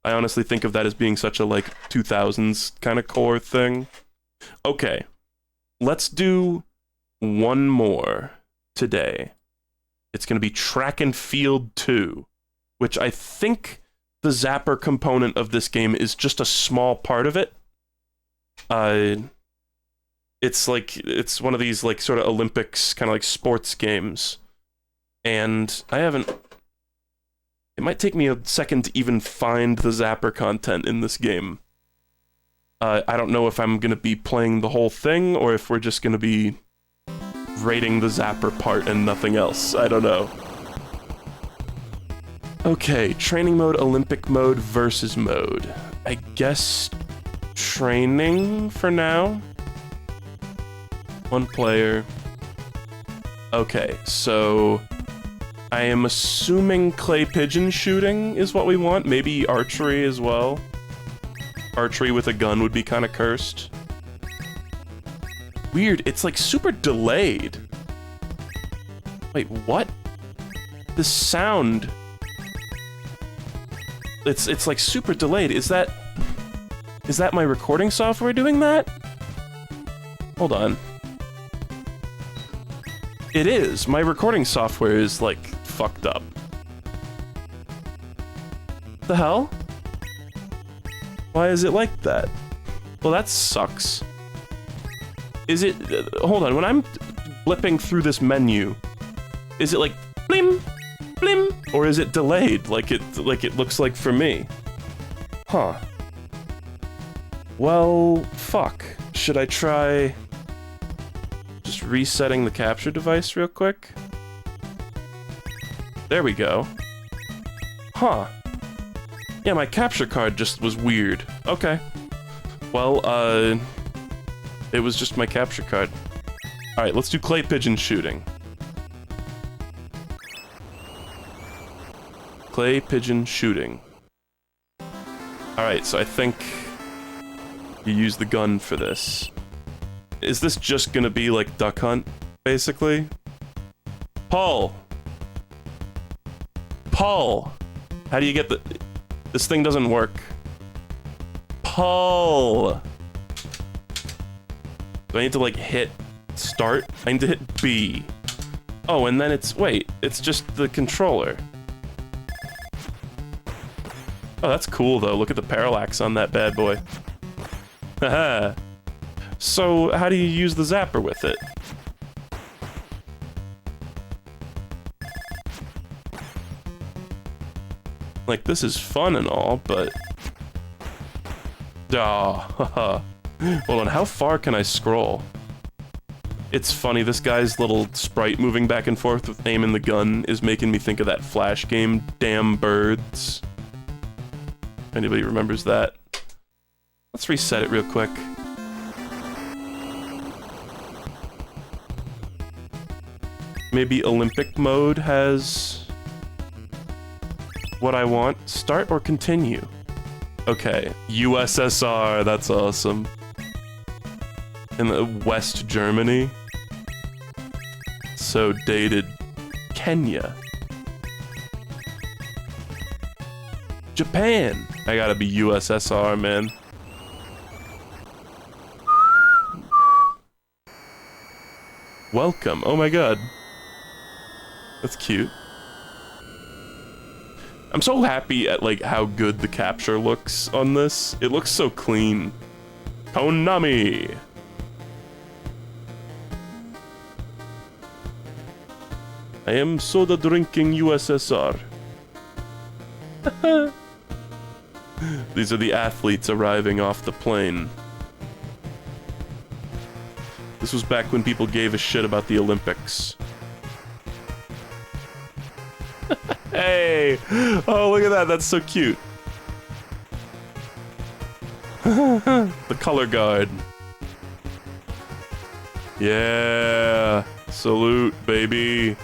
I honestly think of that as being such a, like, 2000s kind of core thing. Okay. Let's do one more today. It's going to be Track and Field 2, which I think the Zapper component of this game is just a small part of it. It's like, it's one of these, like, sort of Olympics, kind of like sports games. And I haven't... It might take me a second to even find the Zapper content in this game. I don't know if I'm going to be playing the whole thing, or if we're just going to be rating the Zapper part and nothing else. I don't know. Okay, training mode, Olympic mode, versus mode. I guess training for now? One player. Okay, so I am assuming clay pigeon shooting is what we want. Maybe archery as well. Archery with a gun would be kind of cursed. weird. It's like super delayed. Wait, what? The sound. It's like super delayed. Is that my recording software doing that? Hold on. It is. My recording software is like fucked up. The hell? Why is it like that? Well, that sucks. Is it... hold on, when I'm blipping through this menu, is it like blim, blim, or is it delayed like it looks like for me? Huh. Well, fuck. Should I try just resetting the capture device real quick? There we go. Huh. Yeah, my capture card just was weird. Okay. Well, it was just my capture card. Alright, let's do clay pigeon shooting. Clay pigeon shooting. Alright, so I think you use the gun for this. Is this just gonna be like Duck Hunt, basically? Paul! Paul! How do you get the... This thing doesn't work. Paul! Do I need to, like, hit start? I need to hit B. Oh, and then it's... wait, it's just the controller. Oh, that's cool, though. Look at the parallax on that bad boy. Haha. So, how do you use the zapper with it? Like, this is fun and all, but... ah, haha. Hold on, how far can I scroll? It's funny, this guy's little sprite moving back and forth with aiming the gun is making me think of that Flash game, Damn Birds. Anybody remembers that? Let's reset it real quick. Maybe Olympic mode has what I want. Start or continue? Okay, USSR, that's awesome. In the West Germany. So dated. Kenya. Japan! I gotta be USSR, man. Welcome. Oh my god. That's cute. I'm so happy at, like, how good the capture looks on this. It looks so clean. Konami! I am soda drinking USSR. These are the athletes arriving off the plane. This was back when people gave a shit about the Olympics. Hey! Oh, look at that, that's so cute. The color guard. Yeah! Salute, baby!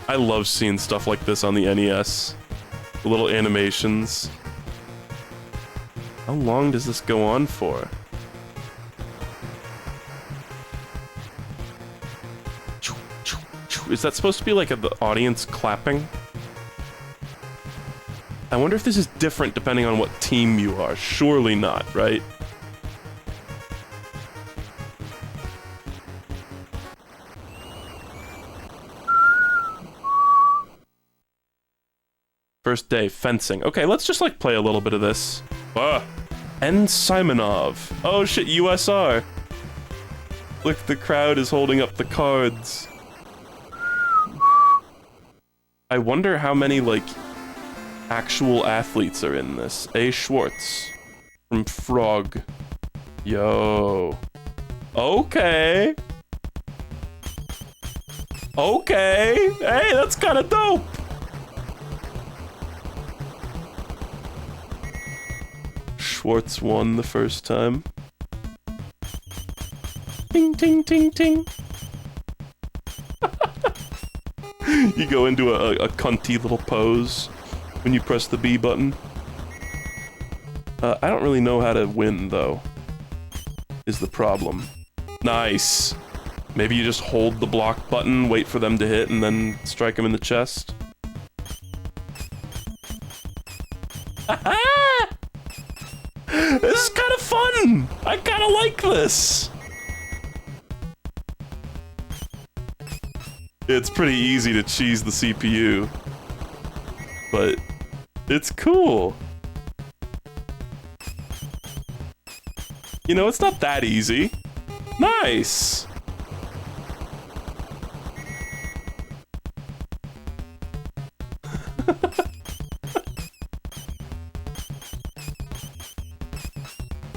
I love seeing stuff like this on the NES. The little animations. How long does this go on for? Is that supposed to be like the audience clapping? I wonder if this is different depending on what team you are. Surely not, right? First day, fencing. Okay, let's just like play a little bit of this. N. Simonov. Oh shit, USR. Look, the crowd is holding up the cards. I wonder how many, like, actual athletes are in this. A. Schwartz. From Frog. Yo. Okay. Okay. Hey, that's kind of dope. Schwartz won the first time. Ting, ting, ting, ting. You go into a cunty little pose when you press the B button. I don't really know how to win, though. is the problem. Nice. Maybe you just hold the block button, wait for them to hit, and then strike them in the chest. This is kind of fun! I kind of like this! It's pretty easy to cheese the CPU. But it's cool. You know, it's not that easy. Nice!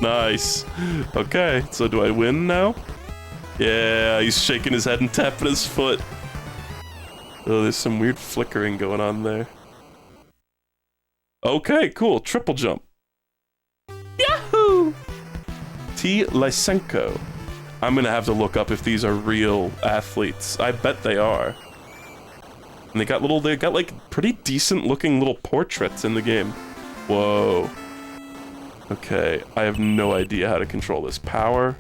Nice. Okay, so do I win now? Yeah, he's shaking his head and tapping his foot. Oh, there's some weird flickering going on there. Okay, cool. Triple jump. Yahoo! T. Lysenko. I'm gonna have to look up if these are real athletes. I bet they are. And they got like pretty decent looking little portraits in the game. Whoa. Okay, I have no idea how to control this. Power.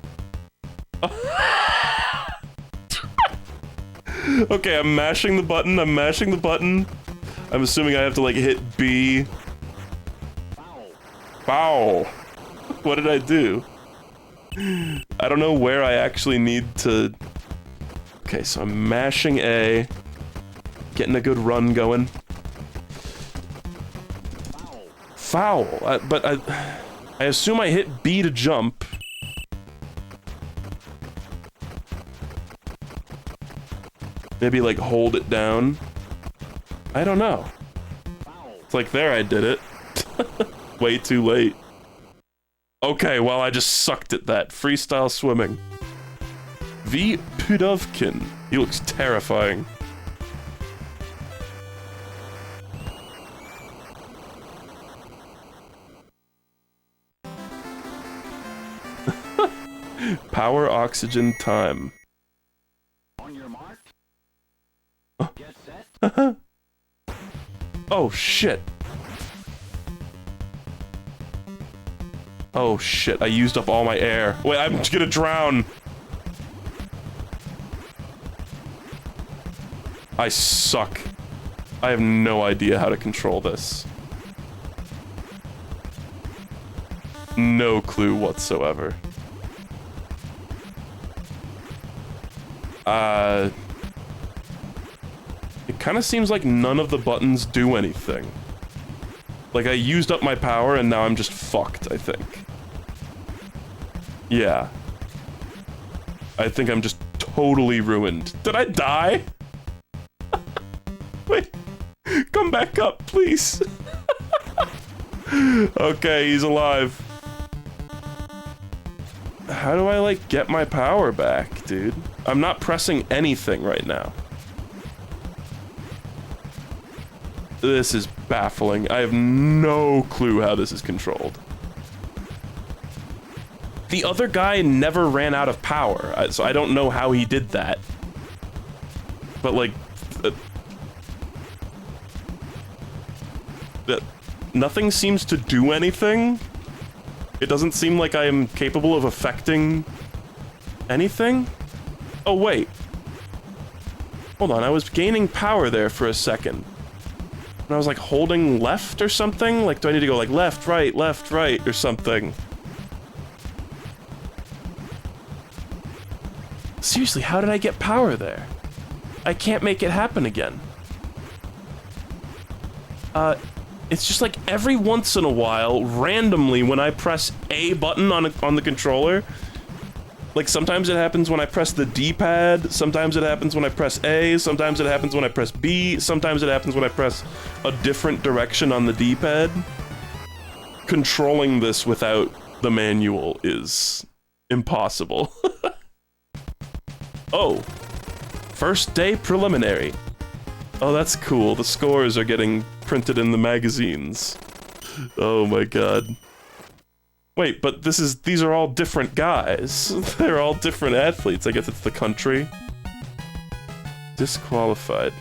Okay, I'm mashing the button, I'm assuming I have to like hit B. Foul. What did I do? I don't know where I actually need to... Okay, so I'm mashing A. Getting a good run going. Foul. But I assume I hit B to jump. Maybe like hold it down. I don't know. It's like there I did it. Way too late. Okay, well I just sucked at that. Freestyle swimming. V. Pudovkin. He looks terrifying. Power, oxygen, time. On your mark. Get set. Oh shit. Oh shit, I used up all my air. Wait, I'm gonna drown. I suck. I have no idea how to control this. No clue whatsoever. It kind of seems like none of the buttons do anything. Like, I used up my power and now I'm just fucked, I think. Yeah. I think I'm just totally ruined. Did I die? Wait. Come back up, please. Okay, he's alive. How do I, like, get my power back, dude? I'm not pressing anything right now. This is baffling. I have no clue how this is controlled. The other guy never ran out of power, so I don't know how he did that. But, like... nothing seems to do anything. It doesn't seem like I am capable of affecting anything. Oh, wait. Hold on, I was gaining power there for a second. And I was like holding left or something? Like, do I need to go like left, right, or something? Seriously, how did I get power there? I can't make it happen again. It's just like every once in a while, randomly, when I press A button on the controller, like sometimes it happens when I press the D-pad, sometimes it happens when I press A, sometimes it happens when I press B, sometimes it happens when I press a different direction on the D-pad. Controlling this without the manual is impossible. Oh, first day preliminary. Oh, that's cool. The scores are getting printed in the magazines. Oh my god. Wait, but these are all different guys. They're all different athletes. I guess it's the country. Disqualified.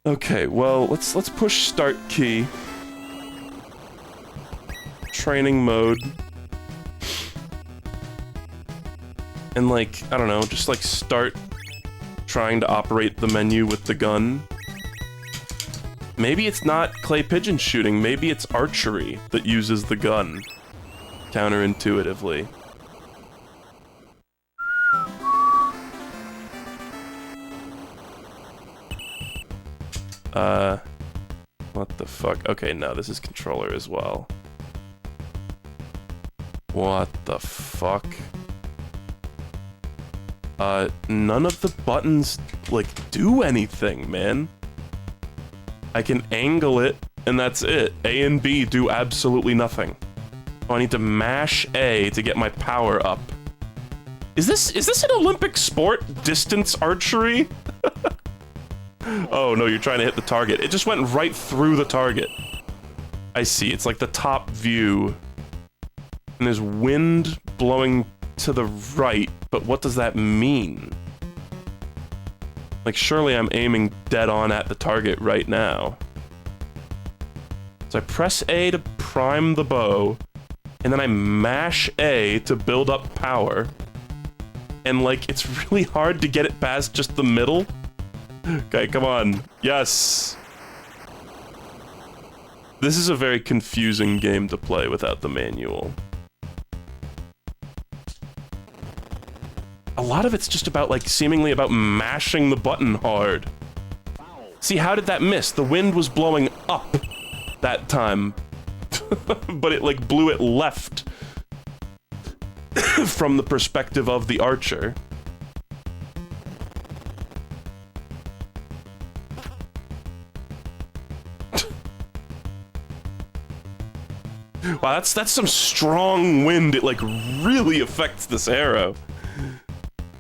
Okay, well, let's push start key. Training mode. And like, I don't know, just like start trying to operate the menu with the gun. Maybe it's not clay pigeon shooting, maybe it's archery that uses the gun counterintuitively. What the fuck? Okay, no, this is controller as well. What the fuck? None of the buttons, like, do anything, man. I can angle it, and that's it. A and B do absolutely nothing. Oh, I need to mash A to get my power up. Is this an Olympic sport? Distance archery? Oh no, you're trying to hit the target. It just went right through the target. I see, it's like the top view. And there's wind blowing to the right, but what does that mean? Like, surely I'm aiming dead on at the target right now. So I press A to prime the bow, and then I mash A to build up power. And, like, it's really hard to get it past just the middle. Okay, come on. Yes! This is a very confusing game to play without the manual. A lot of it's just about, like, seemingly about mashing the button hard. See, how did that miss? The wind was blowing up that time. But it, like, blew it left from the perspective of the archer. Wow, that's some strong wind. It, like, really affects this arrow.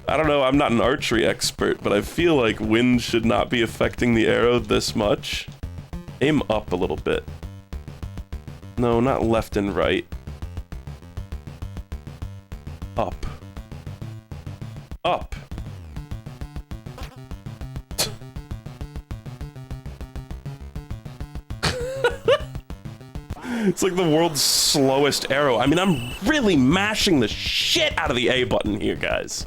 I don't know, I'm not an archery expert, but I feel like wind should not be affecting the arrow this much. Aim up a little bit. No, not left and right. Up. Up. It's like the world's slowest arrow. I mean, I'm really mashing the shit out of the A button here, guys.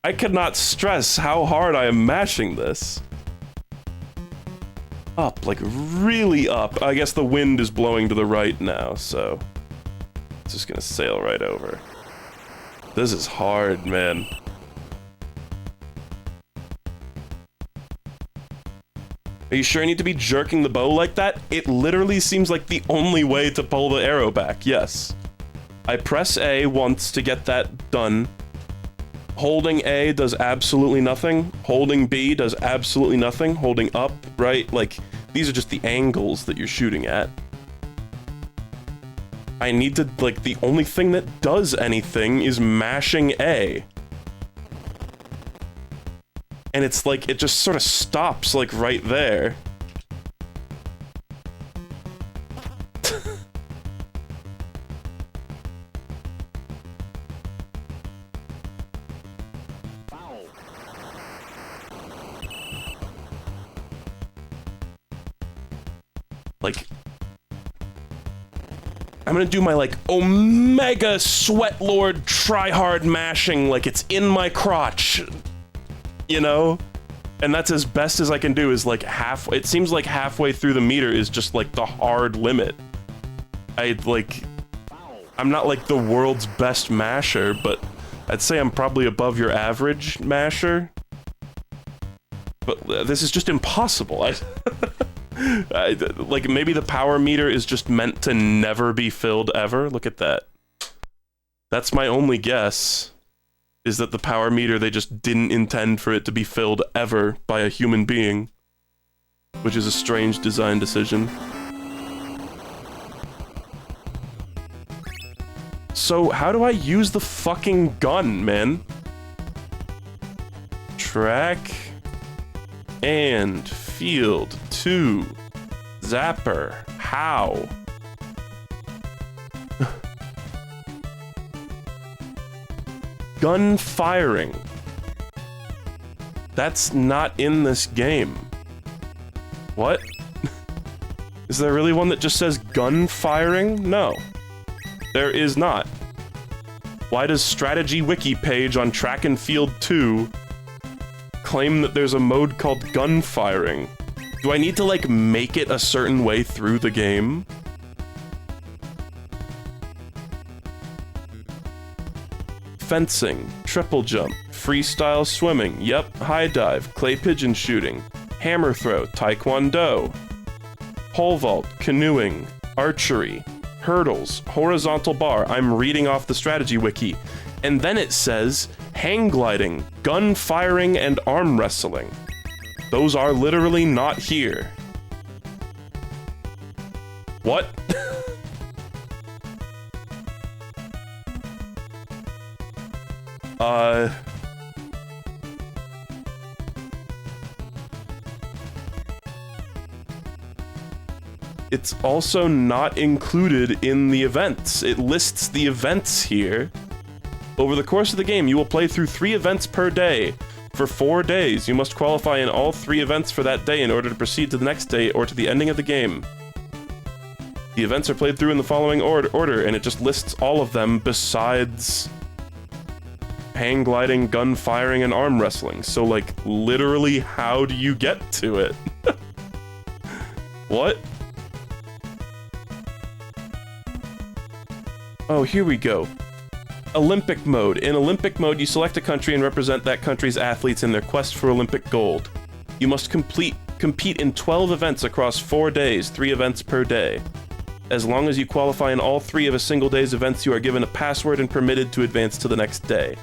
I cannot stress how hard I am mashing this. Up, like really up. I guess the wind is blowing to the right now, so it's just gonna sail right over. This is hard, man. Are you sure I need to be jerking the bow like that? It literally seems like the only way to pull the arrow back, yes. I press A once to get that done. Holding A does absolutely nothing. Holding B does absolutely nothing. Holding up, right? Like, these are just the angles that you're shooting at. I need to, like, the only thing that does anything is mashing A. And it's like, it just sort of stops, like, right there. Like, I'm gonna do my, like, Omega Sweatlord try-hard mashing like it's in my crotch. You know? And that's as best as I can do, is like it seems like halfway through the meter is just like the hard limit. I'm not like the world's best masher, but I'd say I'm probably above your average masher. But this is just impossible. Like, maybe the power meter is just meant to never be filled ever? Look at that. That's my only guess. Is that the power meter, they just didn't intend for it to be filled ever by a human being. Which is a strange design decision. So, how do I use the fucking gun, man? Track and field to Zapper. How? Gun firing. That's not in this game. What? Is there really one that just says gun firing? No. There is not. Why does Strategy Wiki page on Track and Field 2 claim that there's a mode called gun firing? Do I need to, like, make it a certain way through the game? Fencing, triple jump, freestyle swimming, yep, high dive, clay pigeon shooting, hammer throw, taekwondo, pole vault, canoeing, archery, hurdles, horizontal bar. I'm reading off the strategy wiki. And then it says hang gliding, gun firing, and arm wrestling. Those are literally not here. What? It's also not included in the events. It lists the events here. Over the course of the game, you will play through 3 events per day. For 4 days, you must qualify in all 3 events for that day in order to proceed to the next day or to the ending of the game. The events are played through in the following order, and it just lists all of them besides hang gliding, gun firing, and arm wrestling. So, like, literally, how do you get to it? What? Oh, here we go. Olympic mode. In Olympic mode, you select a country and represent that country's athletes in their quest for Olympic gold. You must compete in 12 events across 4 days, 3 events per day. As long as you qualify in all 3 of a single day's events, you are given a password and permitted to advance to the next day.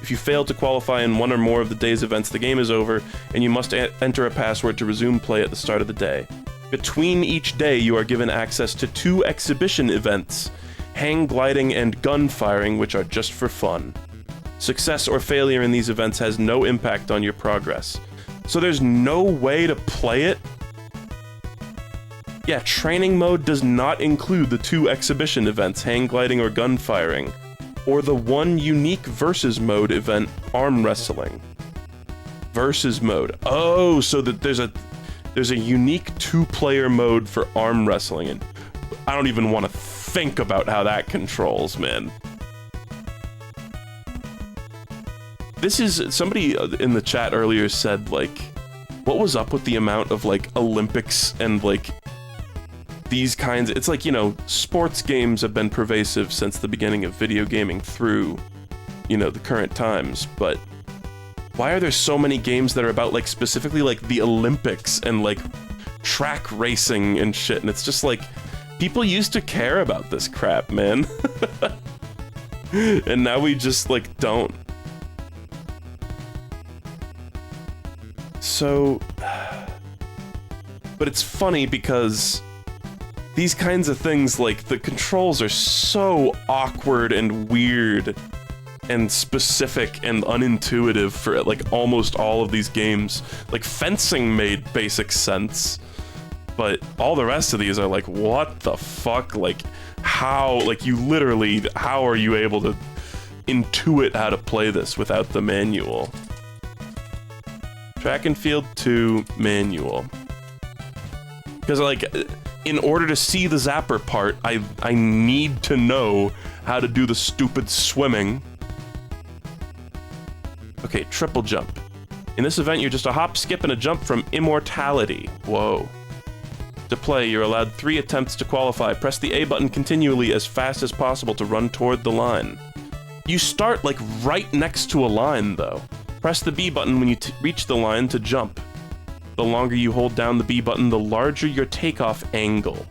If you fail to qualify in 1 or more of the day's events, the game is over, and you must enter a password to resume play at the start of the day. Between each day, you are given access to 2 exhibition events, hang gliding and gun firing, which are just for fun. Success or failure in these events has no impact on your progress. So there's no way to play it? Yeah, training mode does not include the 2 exhibition events, hang gliding or gun firing, or the 1 unique versus mode event, arm wrestling. Versus mode. Oh, so that there's a unique 2-player mode for arm wrestling, and I don't even want to think about how that controls, man. This is, somebody in the chat earlier said, like, what was up with the amount of, like, Olympics and, like, these kinds, it's like, you know, sports games have been pervasive since the beginning of video gaming through, you know, the current times, but why are there so many games that are about, like, specifically, like, the Olympics and, like, track racing and shit, and it's just, like, people used to care about this crap, man. And now we just, like, don't. So... But it's funny because these kinds of things, like, the controls are so awkward and weird and specific and unintuitive for, like, almost all of these games. Like, fencing made basic sense. But all the rest of these are like, what the fuck? Like, how, like, you literally, how are you able to intuit how to play this without the manual? Track and Field 2 manual. Because, like, in order to see the Zapper part, I need to know how to do the stupid swimming. Okay, triple jump. In this event, you're just a hop, skip, and a jump from immortality. Whoa. To play, you're allowed 3 attempts to qualify. Press the A button continually as fast as possible to run toward the line. You start, like, right next to a line, though. Press the B button when you reach the line to jump. The longer you hold down the B button, the larger your takeoff angle.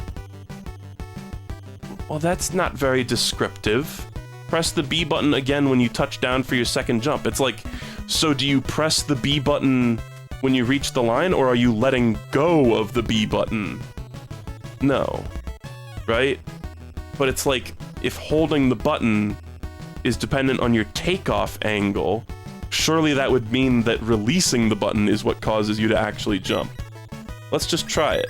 Well, that's not very descriptive. Press the B button again when you touch down for your second jump. It's like, so do you press the B button when you reach the line, or are you letting go of the B button? No. Right? But it's like, if holding the button is dependent on your takeoff angle, surely that would mean that releasing the button is what causes you to actually jump. Let's just try it.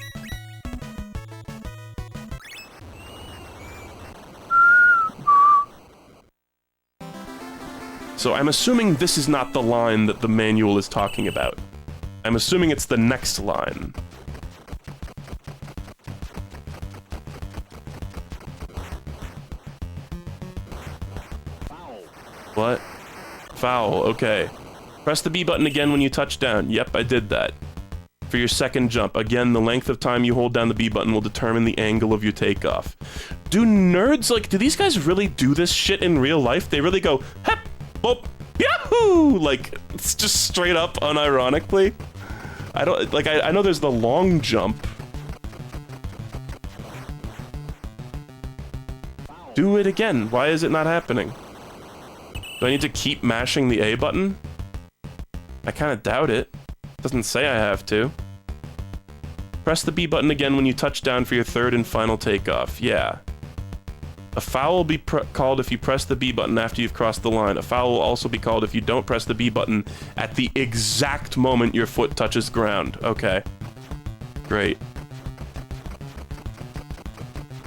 So I'm assuming this is not the line that the manual is talking about. I'm assuming it's the next line. Foul. What? Foul, okay. Press the B button again when you touch down. Yep, I did that. For your second jump, again, the length of time you hold down the B button will determine the angle of your takeoff. Do nerds, like, do these guys really do this shit in real life? They really go, hep, boop, yahoo! Like, it's just straight up unironically. I don't, like, I know there's the long jump. Do it again. Why is it not happening? Do I need to keep mashing the A button? I kind of doubt it. Doesn't say I have to. Press the B button again when you touch down for your third and final takeoff. Yeah. A foul will be called if you press the B button after you've crossed the line. A foul will also be called if you don't press the B button at the exact moment your foot touches ground. Okay. Great.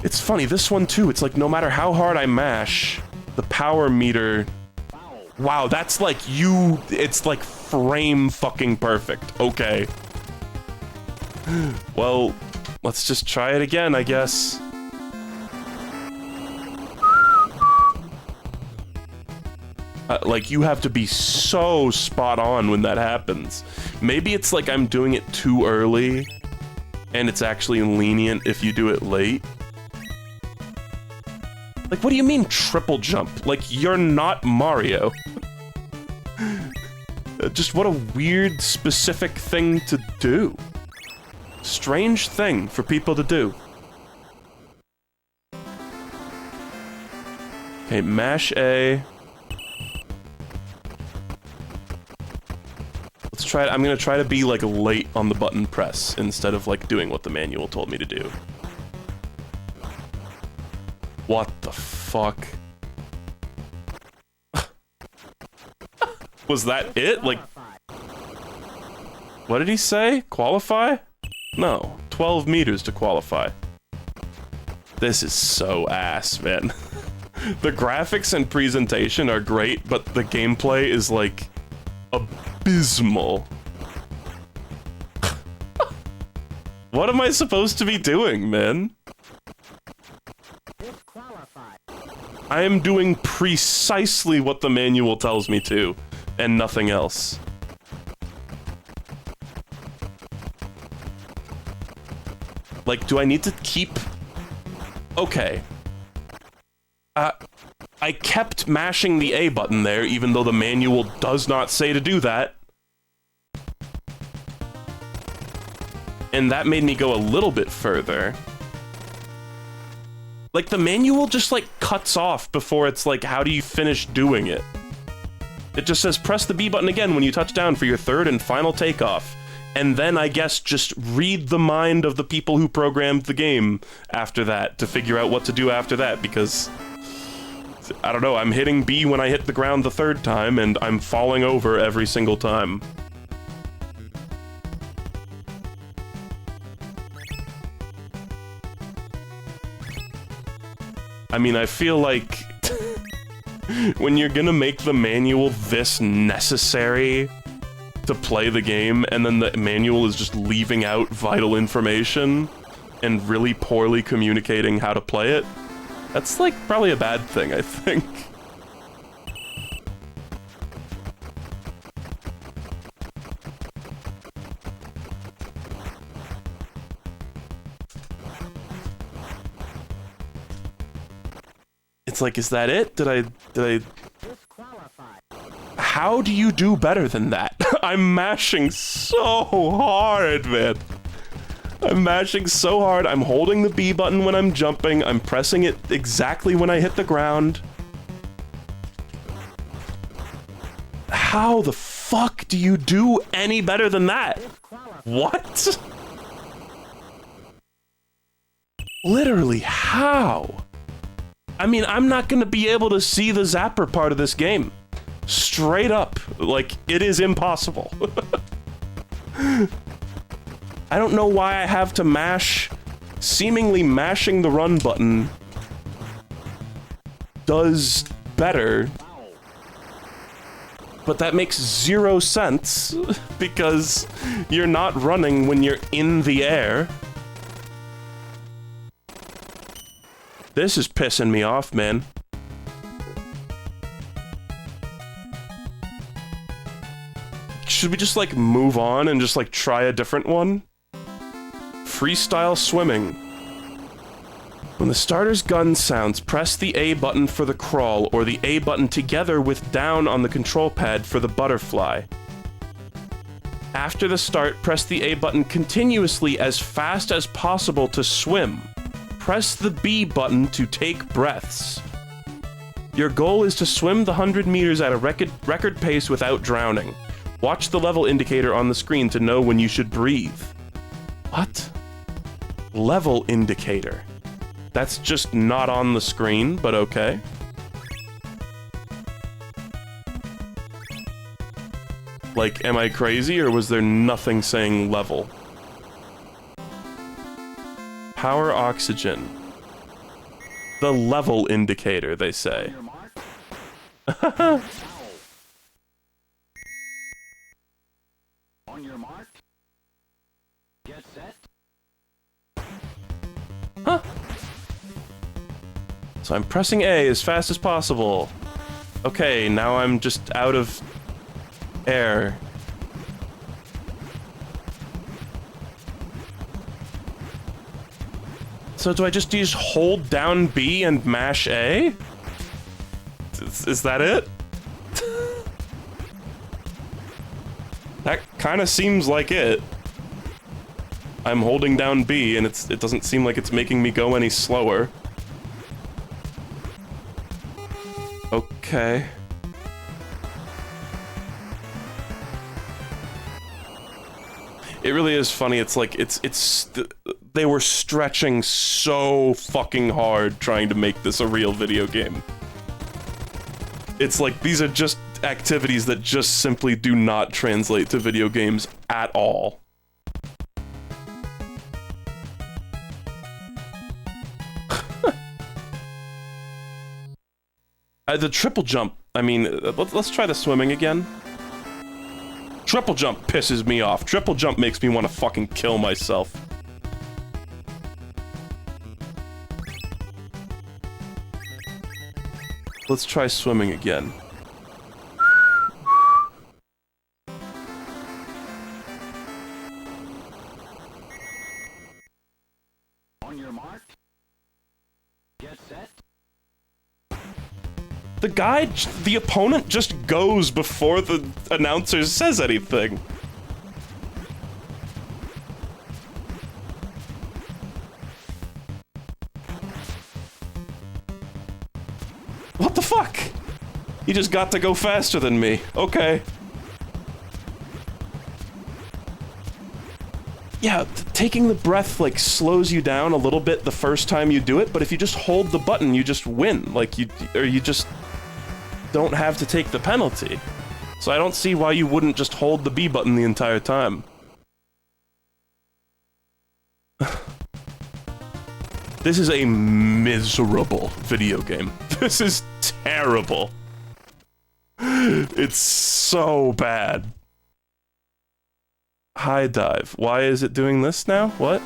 It's funny, this one too, it's like no matter how hard I mash, the power meter... Wow, that's like it's like frame fucking perfect. Okay. Well, let's just try it again, I guess. Like, you have to be so spot on when that happens. Maybe it's like I'm doing it too early, and it's actually lenient if you do it late. Like, what do you mean triple jump? Like, you're not Mario. Just what a weird, specific thing to do. Strange thing for people to do. Okay, mash A. Let's try it. I'm gonna try to be, like, late on the button press instead of, like, doing what the manual told me to do. What the fuck? Was that it? Like... What did he say? Qualify? No. 12 meters to qualify. This is so ass, man. The graphics and presentation are great, but the gameplay is, like, abysmal. What am I supposed to be doing, man? I am doing precisely what the manual tells me to, and nothing else. Like, do I need to keep... Okay. I kept mashing the A button there, even though the manual does not say to do that. And that made me go a little bit further. Like, the manual just, like, cuts off before it's like, how do you finish doing it? It just says, press the B button again when you touch down for your third and final takeoff. And then, I guess, just read the mind of the people who programmed the game after that to figure out what to do after that, because... I don't know, I'm hitting B when I hit the ground the third time, and I'm falling over every single time. I mean, I feel like... when you're gonna make the manual this necessary to play the game, and then the manual is just leaving out vital information and really poorly communicating how to play it, that's, like, probably a bad thing, I think. It's like, is that it? Did I... How do you do better than that? I'm mashing so hard, man. I'm mashing so hard. I'm holding the B button when I'm jumping. I'm pressing it exactly when I hit the ground. How the fuck do you do any better than that? What? Literally, how? I mean, I'm not gonna be able to see the Zapper part of this game. Straight up. Like, it is impossible. I don't know why I have to mash... Seemingly mashing the run button does better. But that makes 0 sense, because you're not running when you're in the air. This is pissing me off, man. Should we just, like, move on and just, like, try a different one? Freestyle swimming. When the starter's gun sounds, press the A button for the crawl, or the A button together with down on the control pad for the butterfly. After the start, press the A button continuously as fast as possible to swim. Press the B button to take breaths. Your goal is to swim the 100 meters at a record pace without drowning. Watch the level indicator on the screen to know when you should breathe. What? Level indicator. That's just not on the screen, but okay. Like, am I crazy, or was there nothing saying level? Power oxygen. The level indicator, they say. On your mark. Get set. Huh. So I'm pressing A as fast as possible. Okay, now I'm just out of air. So do I just hold down B and mash A? Is that it? That kind of seems like it. I'm holding down B and it doesn't seem like it's making me go any slower. Okay. It really is funny. It's like they were stretching so fucking hard trying to make this a real video game. It's like these are just activities that just simply do not translate to video games at all. The triple jump, I mean, let's try the swimming again. Triple jump pisses me off. Triple jump makes me want to fucking kill myself. Let's try swimming again. On your mark. Get set. The opponent just goes before the announcer says anything. What the fuck? He just got to go faster than me. Okay. Yeah, taking the breath, like, slows you down a little bit the first time you do it, but if you just hold the button, you just win. Like, you just don't have to take the penalty. So I don't see why you wouldn't just hold the B button the entire time. This is a miserable video game. This is terrible. It's so bad. High dive. Why is it doing this now? What?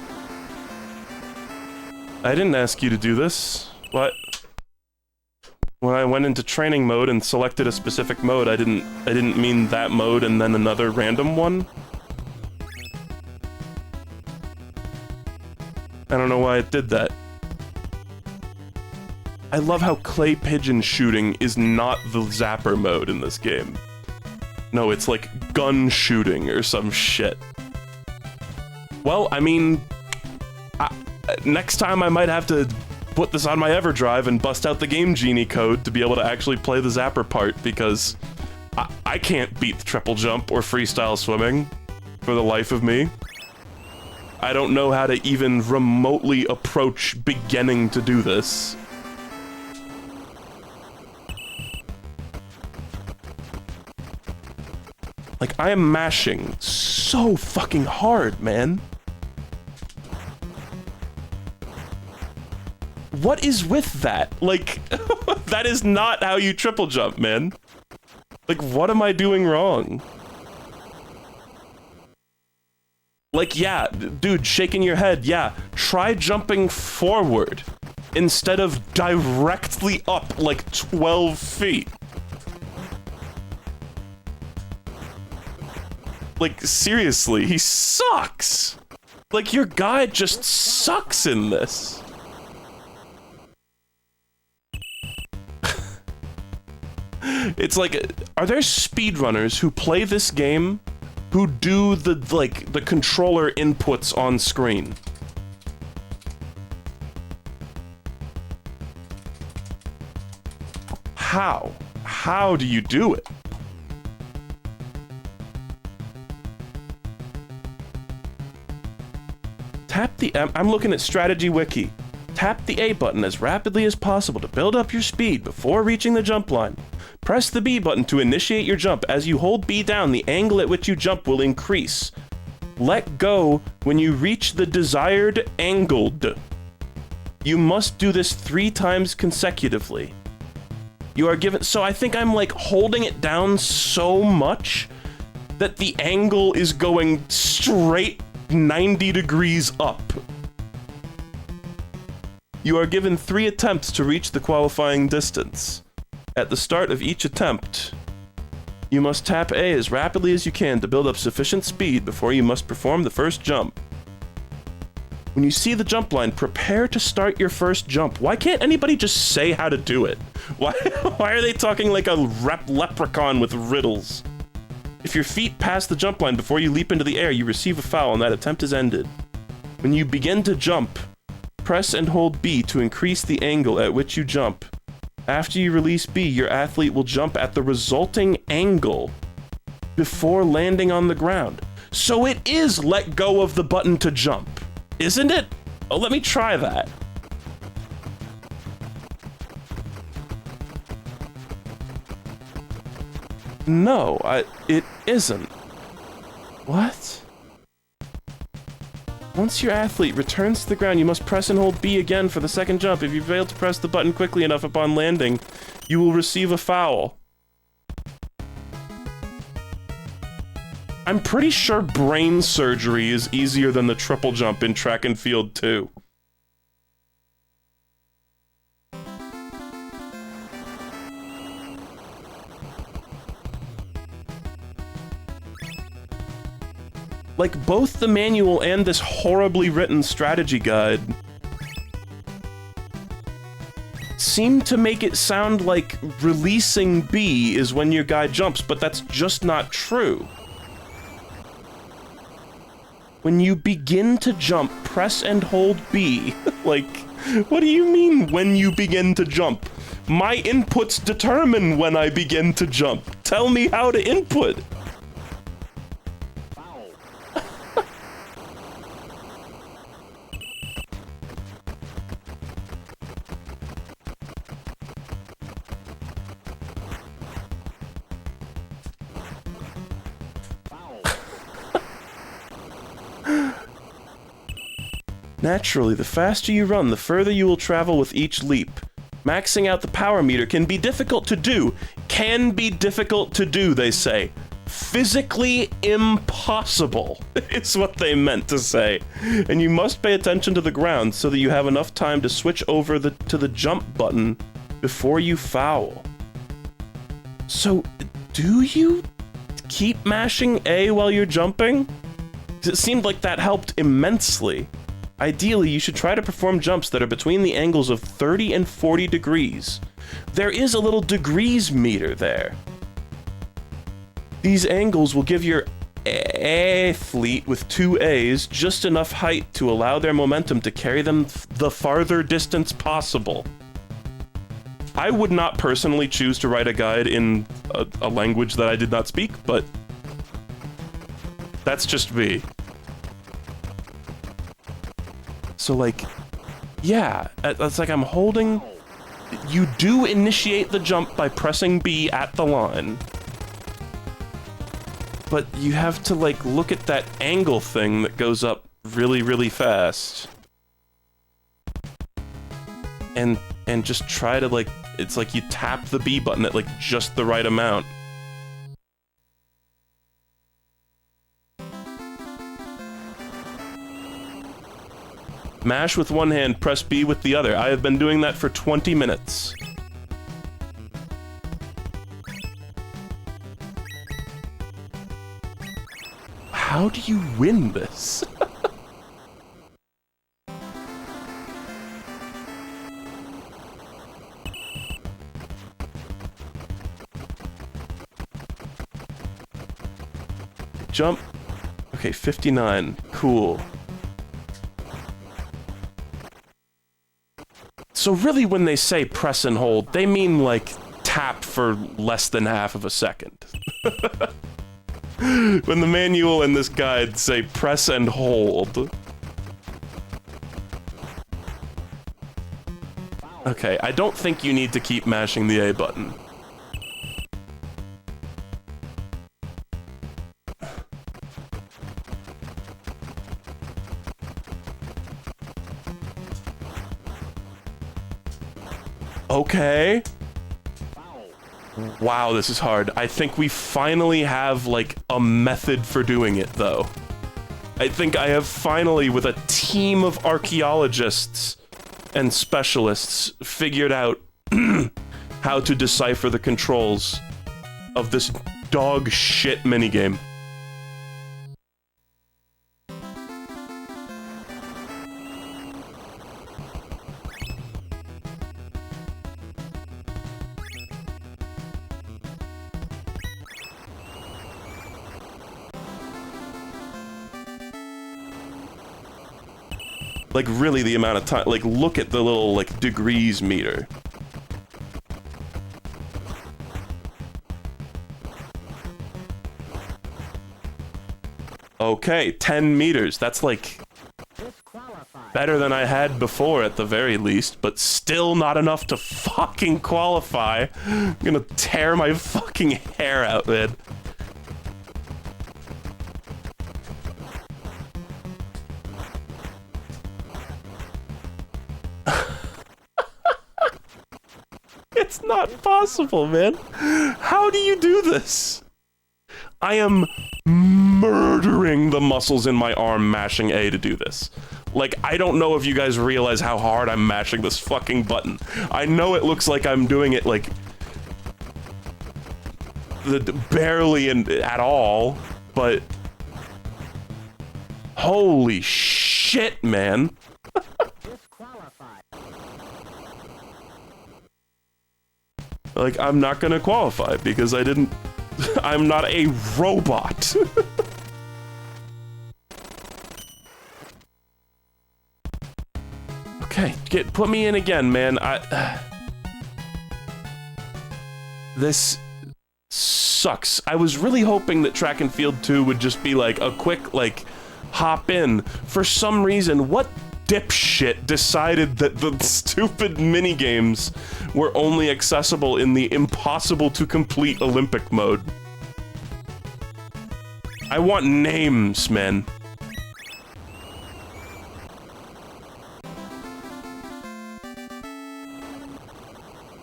I didn't ask you to do this. What? When I went into training mode and selected a specific mode, I didn't mean that mode and then another random one. I don't know why it did that. I love how clay pigeon shooting is not the Zapper mode in this game. No, it's like gun shooting or some shit. Well, I mean, next time I might have to put this on my EverDrive and bust out the Game Genie code to be able to actually play the Zapper part, because I can't beat the triple jump or freestyle swimming for the life of me. I don't know how to even remotely approach beginning to do this. Like, I am mashing so fucking hard, man. What is with that? Like, that is not how you triple jump, man. Like, what am I doing wrong? Like, yeah, dude, shaking your head, yeah. Try jumping forward instead of directly up like 12 feet. Like, seriously, he sucks! Like, your guy just sucks in this. It's like, are there speedrunners who play this game who do the controller inputs on screen? How? How do you do it? Tap the I'm looking at Strategy Wiki. Tap the A button as rapidly as possible to build up your speed before reaching the jump line. Press the B button to initiate your jump. As you hold B down, the angle at which you jump will increase. Let go when you reach the desired angled. You must do this 3 times consecutively. You are given... So I think I'm like holding it down so much that the angle is going straight 90 degrees up. You are given 3 attempts to reach the qualifying distance. At the start of each attempt, you must tap A as rapidly as you can to build up sufficient speed before you must perform the first jump. When you see the jump line, prepare to start your first jump. Why can't anybody just say how to do it? Why are they talking like a leprechaun with riddles? If your feet pass the jump line before you leap into the air, you receive a foul and that attempt is ended. When you begin to jump, press and hold B to increase the angle at which you jump. After you release B, your athlete will jump at the resulting angle before landing on the ground. So it is let go of the button to jump, isn't it? Oh, let me try that. No, it isn't. What? Once your athlete returns to the ground, you must press and hold B again for the second jump. If you fail to press the button quickly enough upon landing, you will receive a foul. I'm pretty sure brain surgery is easier than the triple jump in track and field too. Like, both the manual and this horribly written strategy guide seem to make it sound like releasing B is when your guy jumps, but that's just not true. When you begin to jump, press and hold B. Like, what do you mean, when you begin to jump? My inputs determine when I begin to jump. Tell me how to input. Naturally, the faster you run, the further you will travel with each leap. Maxing out the power meter can be difficult to do. Can be difficult to do, they say. Physically impossible, is what they meant to say. And you must pay attention to the ground so that you have enough time to switch over to the jump button before you foul. So, do you keep mashing A while you're jumping? It seemed like that helped immensely. Ideally, you should try to perform jumps that are between the angles of 30 and 40 degrees. There is a little degrees meter there. These angles will give your athlete with 2 A's just enough height to allow their momentum to carry them the farther distance possible. I would not personally choose to write a guide in a language that I did not speak, but that's just me. So, like, yeah, it's like I'm holding... You do initiate the jump by pressing B at the line. But you have to, like, look at that angle thing that goes up really, really fast. And just try to, like... It's like you tap the B button at, like, just the right amount. Mash with one hand, press B with the other. I have been doing that for 20 minutes. How do you win this? Jump. Okay, 59. Cool. So really when they say press and hold, they mean like tap for less than half of a second. When the manual and this guide say press and hold. Okay, I don't think you need to keep mashing the A button. Okay. Wow, this is hard. I think we finally have, like, a method for doing it, though. I think I have finally, with a team of archaeologists and specialists, figured out how to decipher the controls of this dog shit minigame. Like, really, the amount of time, like, look at the little, like, degrees meter. Okay, 10 meters. That's, like, better than I had before, at the very least, but still not enough to fucking qualify. I'm gonna tear my fucking hair out, man. It's not possible, man. How do you do this? I am murdering the muscles in my arm mashing A to do this. Like, I don't know if you guys realize how hard I'm mashing this fucking button. I know it looks like I'm doing it, like, barely at all, but... Holy shit, man. Like, I'm not gonna qualify because I didn't... I'm not a robot. Okay, put me in again, man. This sucks. I was really hoping that Track and Field 2 would just be like a quick, like, hop in. For some reason, what dipshit decided that the stupid minigames were only accessible in the impossible to complete Olympic mode? I want names, man.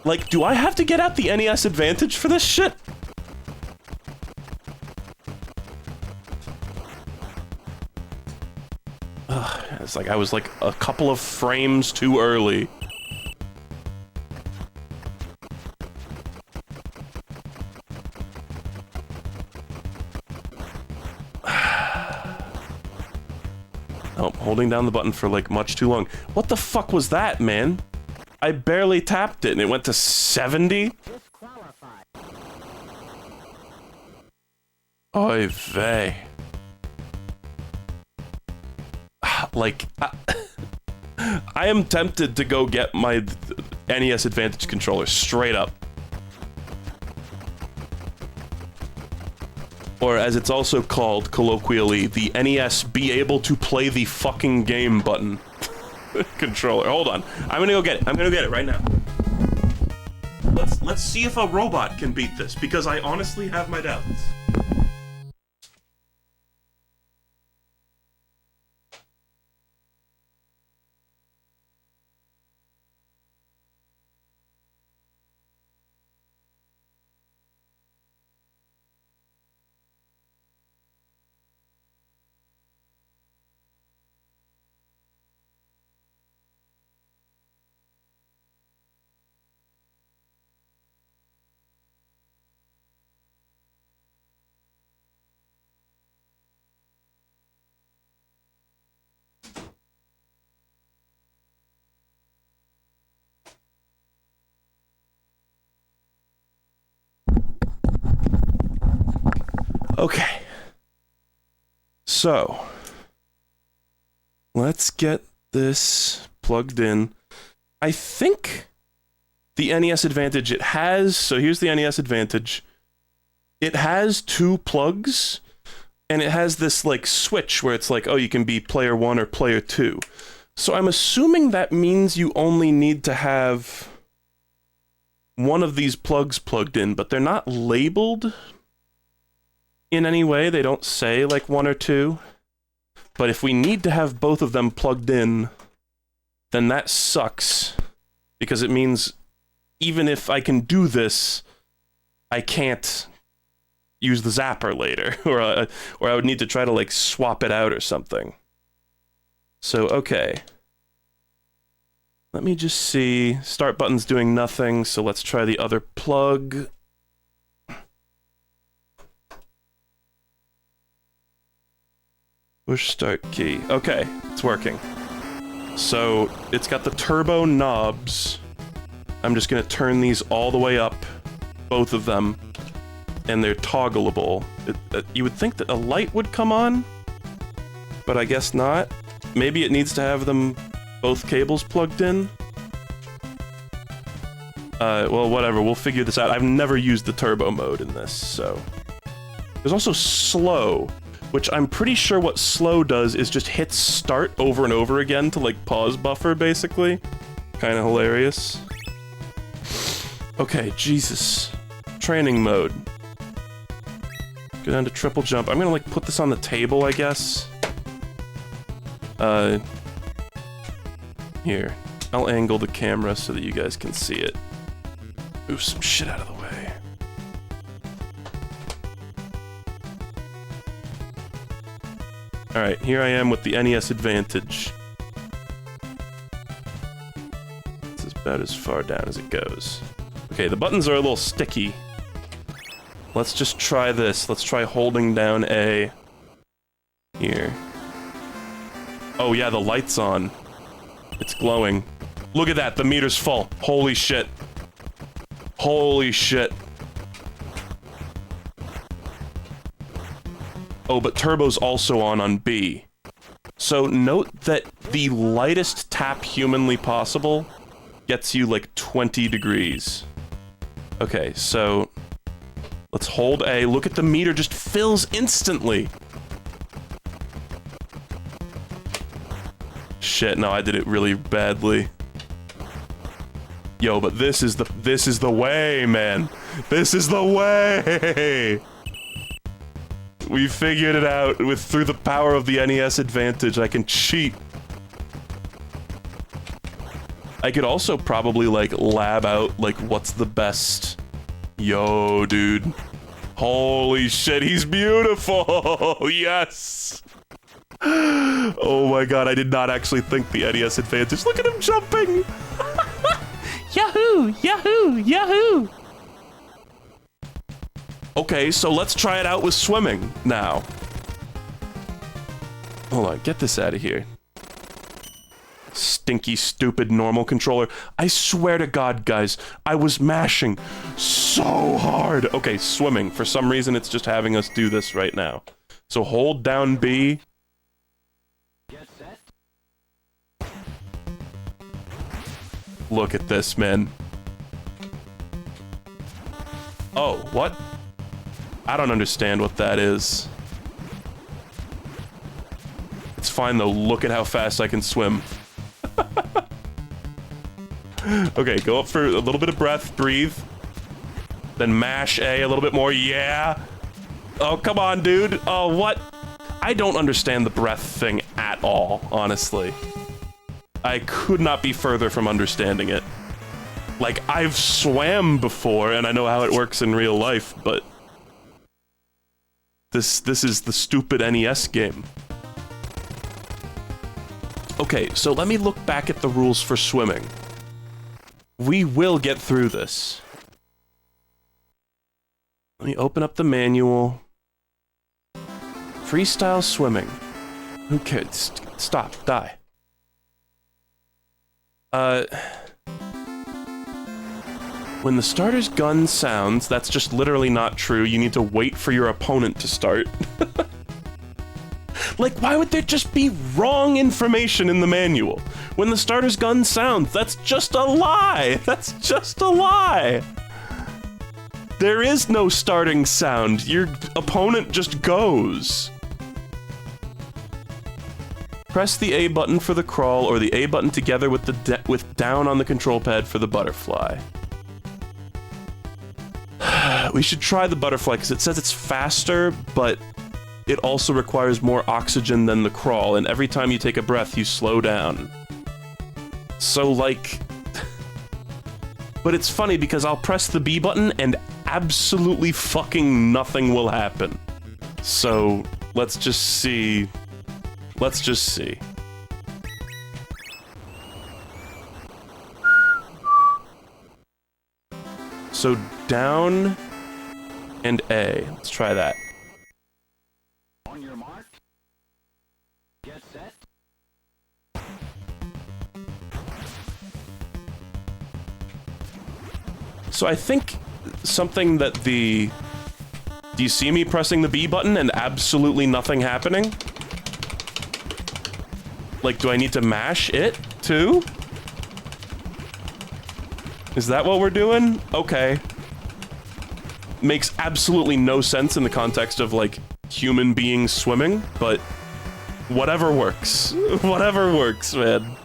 Like, do I have to get out the NES Advantage for this shit? Ugh, it's like I was like a couple of frames too early. Oh, holding down the button for like much too long. What the fuck was that, man? I barely tapped it and it went to 70? Oy vey. Like, I am tempted to go get my NES Advantage controller straight up. Or as it's also called colloquially, the NES be able to play the fucking game button controller. Hold on. I'm gonna go get it. I'm gonna get it right now. Let's see if a robot can beat this, because I honestly have my doubts. Okay. So, let's get this plugged in. I think the NES Advantage it has, so here's the NES Advantage. It has 2 plugs, and it has this like switch where it's like, oh, you can be player 1 or player 2. So I'm assuming that means you only need to have one of these plugs plugged in, but they're not labeled in any way. They don't say like 1 or 2. But if we need to have both of them plugged in, then that sucks, because it means even if I can do this, I can't use the Zapper later, or I would need to try to like swap it out or something. So, okay. Let me just see. Start button's doing nothing, so let's try the other plug. Push start key. Okay, it's working. So, it's got the turbo knobs. I'm just gonna turn these all the way up, both of them, and they're toggleable. You would think that a light would come on, but I guess not. Maybe it needs to have them both cables plugged in. Well, whatever, we'll figure this out. I've never used the turbo mode in this, so... There's also slow, which I'm pretty sure what slow does is just hit start over and over again to, like, pause buffer, basically. Kinda hilarious. Okay, Jesus. Training mode. Go down to triple jump. I'm gonna, like, put this on the table, I guess. Here. I'll angle the camera so that you guys can see it. Move some shit out of the way. Alright, here I am with the NES Advantage. It's about as far down as it goes. Okay, the buttons are a little sticky. Let's just try this. Let's try holding down A. Here. Oh yeah, the light's on. It's glowing. Look at that, the meter's full. Holy shit. Holy shit. Oh, but turbo's also on B. So note that the lightest tap humanly possible gets you like 20 degrees. Okay, so let's hold A. Look at the meter, just fills instantly. Shit, no, I did it really badly. Yo, but this is the way, man. This is the way. We figured it out through the power of the NES Advantage. I can cheat. I could also probably like lab out like what's the best. Yo, dude. Holy shit, he's beautiful. Yes. Oh my god, I did not actually think the NES Advantage. Look at him jumping! Yahoo! Yahoo! Yahoo! Okay, so let's try it out with swimming now. Hold on, get this out of here. Stinky, stupid, normal controller. I swear to God, guys, I was mashing so hard. Okay, swimming. For some reason, it's just having us do this right now. So hold down B. Look at this, man. Oh, what? I don't understand what that is. It's fine though, look at how fast I can swim. Okay, go up for a little bit of breath, breathe. Then mash A a little bit more, yeah! Oh, come on, dude! Oh, what? I don't understand the breath thing at all, honestly. I could not be further from understanding it. Like, I've swam before, and I know how it works in real life, but... This is the stupid NES game. Okay, so let me look back at the rules for swimming. We will get through this. Let me open up the manual. Freestyle swimming. Who cares? Stop. Die. When the starter's gun sounds, that's just literally not true. You need to wait for your opponent to start. Like, why would there just be wrong information in the manual? When the starter's gun sounds, that's just a lie! That's just a lie! There is no starting sound. Your opponent just goes. Press the A button for the crawl, or the A button together with the with down on the control pad for the butterfly. We should try the butterfly, because it says it's faster, but it also requires more oxygen than the crawl, and every time you take a breath, you slow down. So, like... But it's funny, because I'll press the B button, and absolutely fucking nothing will happen. So, let's just see... Let's just see. So, down and A. Let's try that. On your mark. Get set. So I think something that the... Do you see me pressing the B button and absolutely nothing happening? Like, do I need to mash it, too? Is that what we're doing? Okay. Makes absolutely no sense in the context of, like, human beings swimming, but whatever works. Whatever works, man.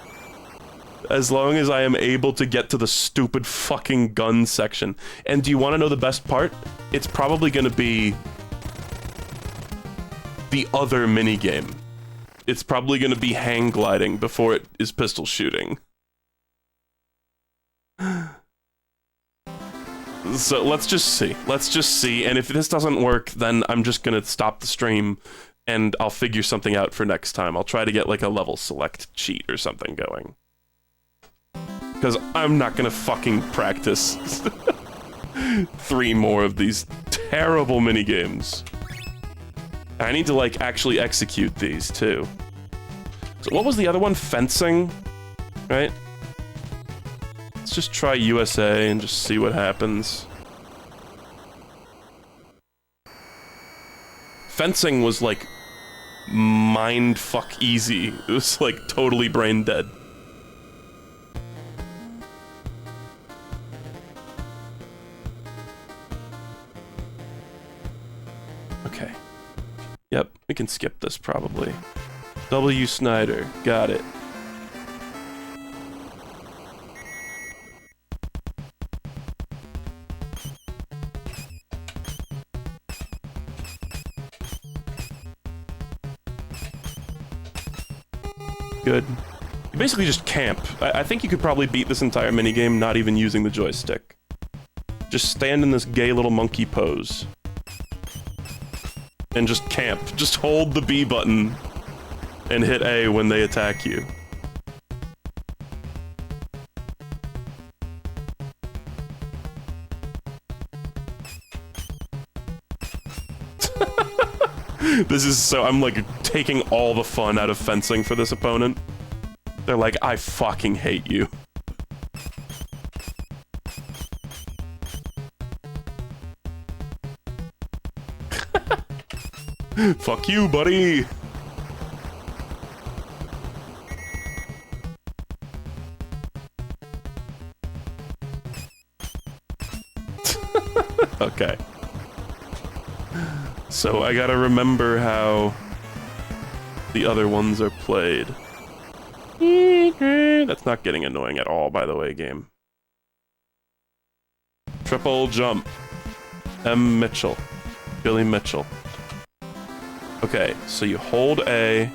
As long as I am able to get to the stupid fucking gun section. And do you want to know the best part? It's probably gonna be the other minigame. It's probably gonna be hang gliding before it is pistol shooting. So let's just see. Let's just see, and if this doesn't work, then I'm just gonna stop the stream and I'll figure something out for next time. I'll try to get like a level select cheat or something going. Because I'm not gonna fucking practice 3 more of these terrible minigames. I need to, like, actually execute these, too. So what was the other one? Fencing? Right? Let's just try USA and just see what happens. Fencing was, like, mind-fuck easy. It was, like, totally brain-dead. Okay. Yep, we can skip this probably. W. Snyder, got it. Good. You basically just camp. I think you could probably beat this entire minigame not even using the joystick. Just stand in this gay little monkey pose. And just camp. Just hold the B button and hit A when they attack you. This is so... I'm, like, taking all the fun out of fencing for this opponent. They're like, I fucking hate you. Fuck you, buddy! Okay. So I gotta remember how the other ones are played. That's not getting annoying at all, by the way, game. Triple jump. M. Mitchell. Billy Mitchell. Okay, so you hold A.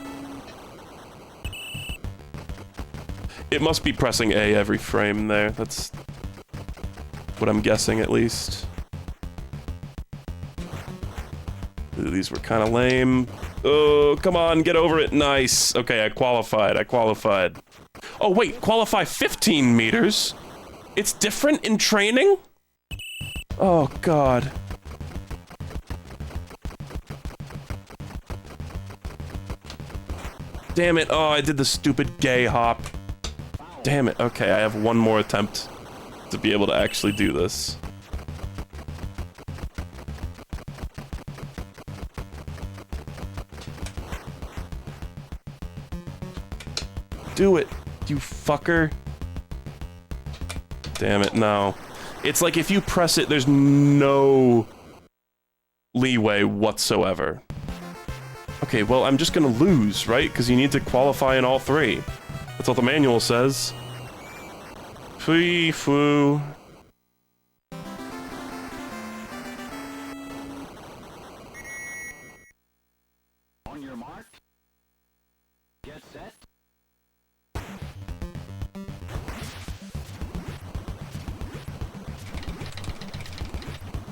It must be pressing A every frame there. That's what I'm guessing, at least. Ooh, these were kind of lame. Oh, come on, get over it. Nice. Okay, I qualified. I qualified. Oh, wait, qualify 15 meters? It's different in training? Oh, God. Damn it. Oh, I did the stupid gay hop. Damn it. Okay, I have one more attempt to be able to actually do this. Do it, you fucker. Damn it, no. It's like if you press it, there's no leeway whatsoever. Okay, well, I'm just gonna lose, right? Because you need to qualify in all three. That's what the manual says. Fee foo. On your mark. Get set.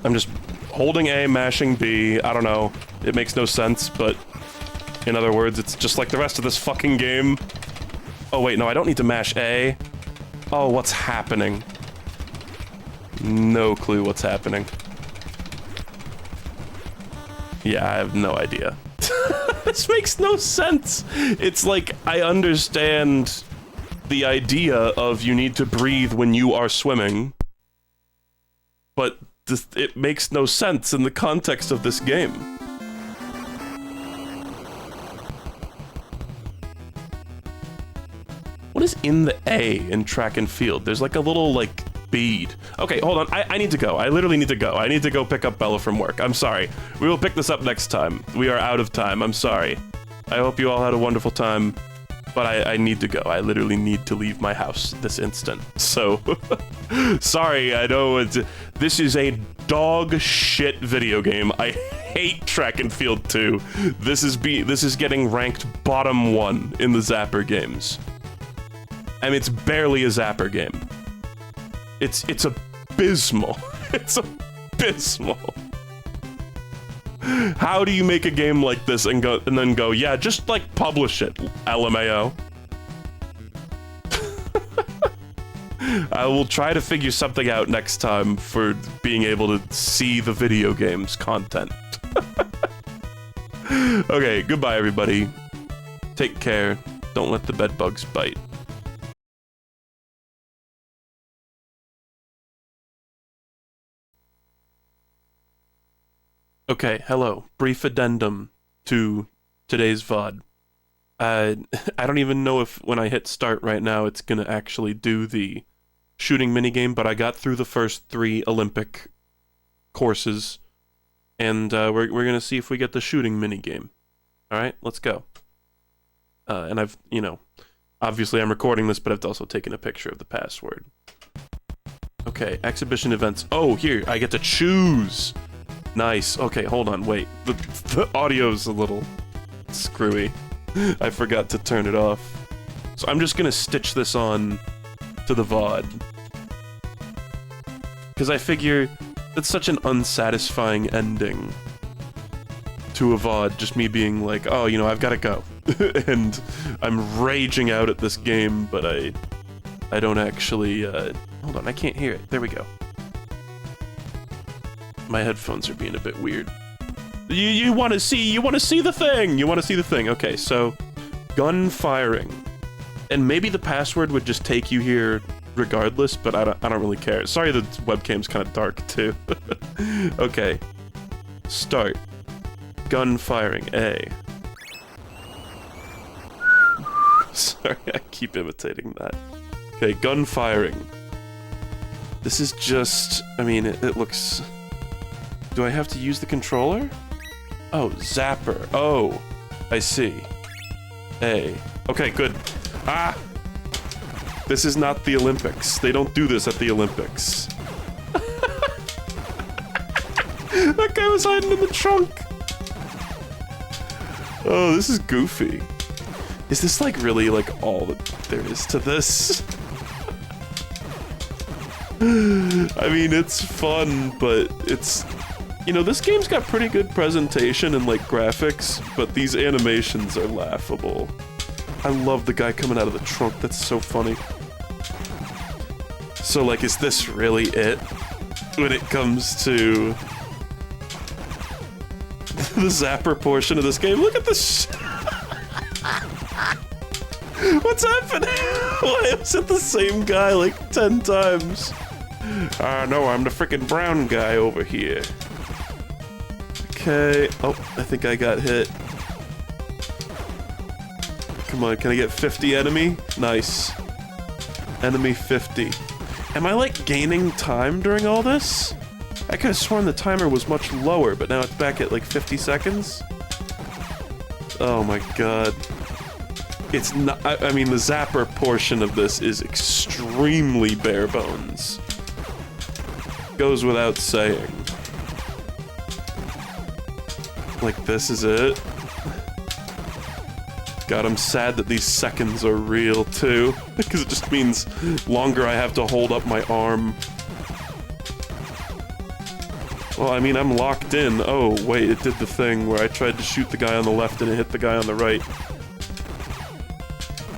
I'm just holding A, mashing B. I don't know. It makes no sense, but in other words, it's just like the rest of this fucking game. Oh wait, no, I don't need to mash A. Oh, what's happening? No clue what's happening. Yeah, I have no idea. This makes no sense. It's like, I understand the idea of you need to breathe when you are swimming, but it makes no sense in the context of this game. What is in the A in track and field? There's like a little, like, bead. Okay, hold on. I need to go. I literally need to go. I need to go pick up Bella from work. I'm sorry. We will pick this up next time. We are out of time. I'm sorry. I hope you all had a wonderful time, but I need to go. I literally need to leave my house this instant. So, sorry, I know this is a dog shit video game. I hate Track and Field 2. This is getting ranked bottom 1 in the Zapper games. I mean, it's barely a Zapper game. It's abysmal. It's abysmal. How do you make a game like this and then go, yeah, just like publish it, LMAO? I will try to figure something out next time for being able to see the video game's content. Okay, goodbye everybody. Take care. Don't let the bed bugs bite. Okay, hello. Brief addendum to today's VOD. I don't even know if when I hit start right now it's gonna actually do the shooting minigame, but I got through the first 3 Olympic courses, and we're gonna see if we get the shooting minigame. Alright, let's go. And I've, you know, obviously I'm recording this, but I've also taken a picture of the password. Okay, exhibition events. Oh, here, I get to choose! Nice. Okay, hold on, wait. The audio's a little screwy. I forgot to turn it off. So I'm just gonna stitch this on to the VOD. Because I figure that's such an unsatisfying ending to a VOD, just me being like, oh, you know, I've gotta go. And I'm raging out at this game, but I don't actually, hold on, I can't hear it. There we go. My headphones are being a bit weird. You want to see the thing! You want to see the thing. Okay, so gun firing. And maybe the password would just take you here regardless, but I don't really care. Sorry the webcam's kind of dark too. Okay. Start. Gun firing. A. Sorry, I keep imitating that. Okay, gun firing. This is just, I mean, it looks... Do I have to use the controller? Oh, Zapper. Oh, I see. A. Okay, good. Ah! This is not the Olympics. They don't do this at the Olympics. That guy was hiding in the trunk. Oh, this is goofy. Is this like really like all that there is to this? I mean, it's fun, but it's... You know, this game's got pretty good presentation and, like, graphics, but these animations are laughable. I love the guy coming out of the trunk, that's so funny. So, like, is this really it? When it comes to... the Zapper portion of this game? Look at this What's happening? Why is it the same guy, like, 10 times? No, I'm the freaking brown guy over here. Okay. Oh, I think I got hit. Come on, can I get 50 enemy? Nice. Enemy 50. Am I, like, gaining time during all this? I could have sworn the timer was much lower, but now it's back at, like, 50 seconds? Oh my god. It's not- I mean, the Zapper portion of this is extremely bare bones. Goes without saying. Like, this is it. God, I'm sad that these seconds are real, too. Because it just means longer I have to hold up my arm. Well, I mean, I'm locked in. Oh, wait, it did the thing where I tried to shoot the guy on the left and it hit the guy on the right.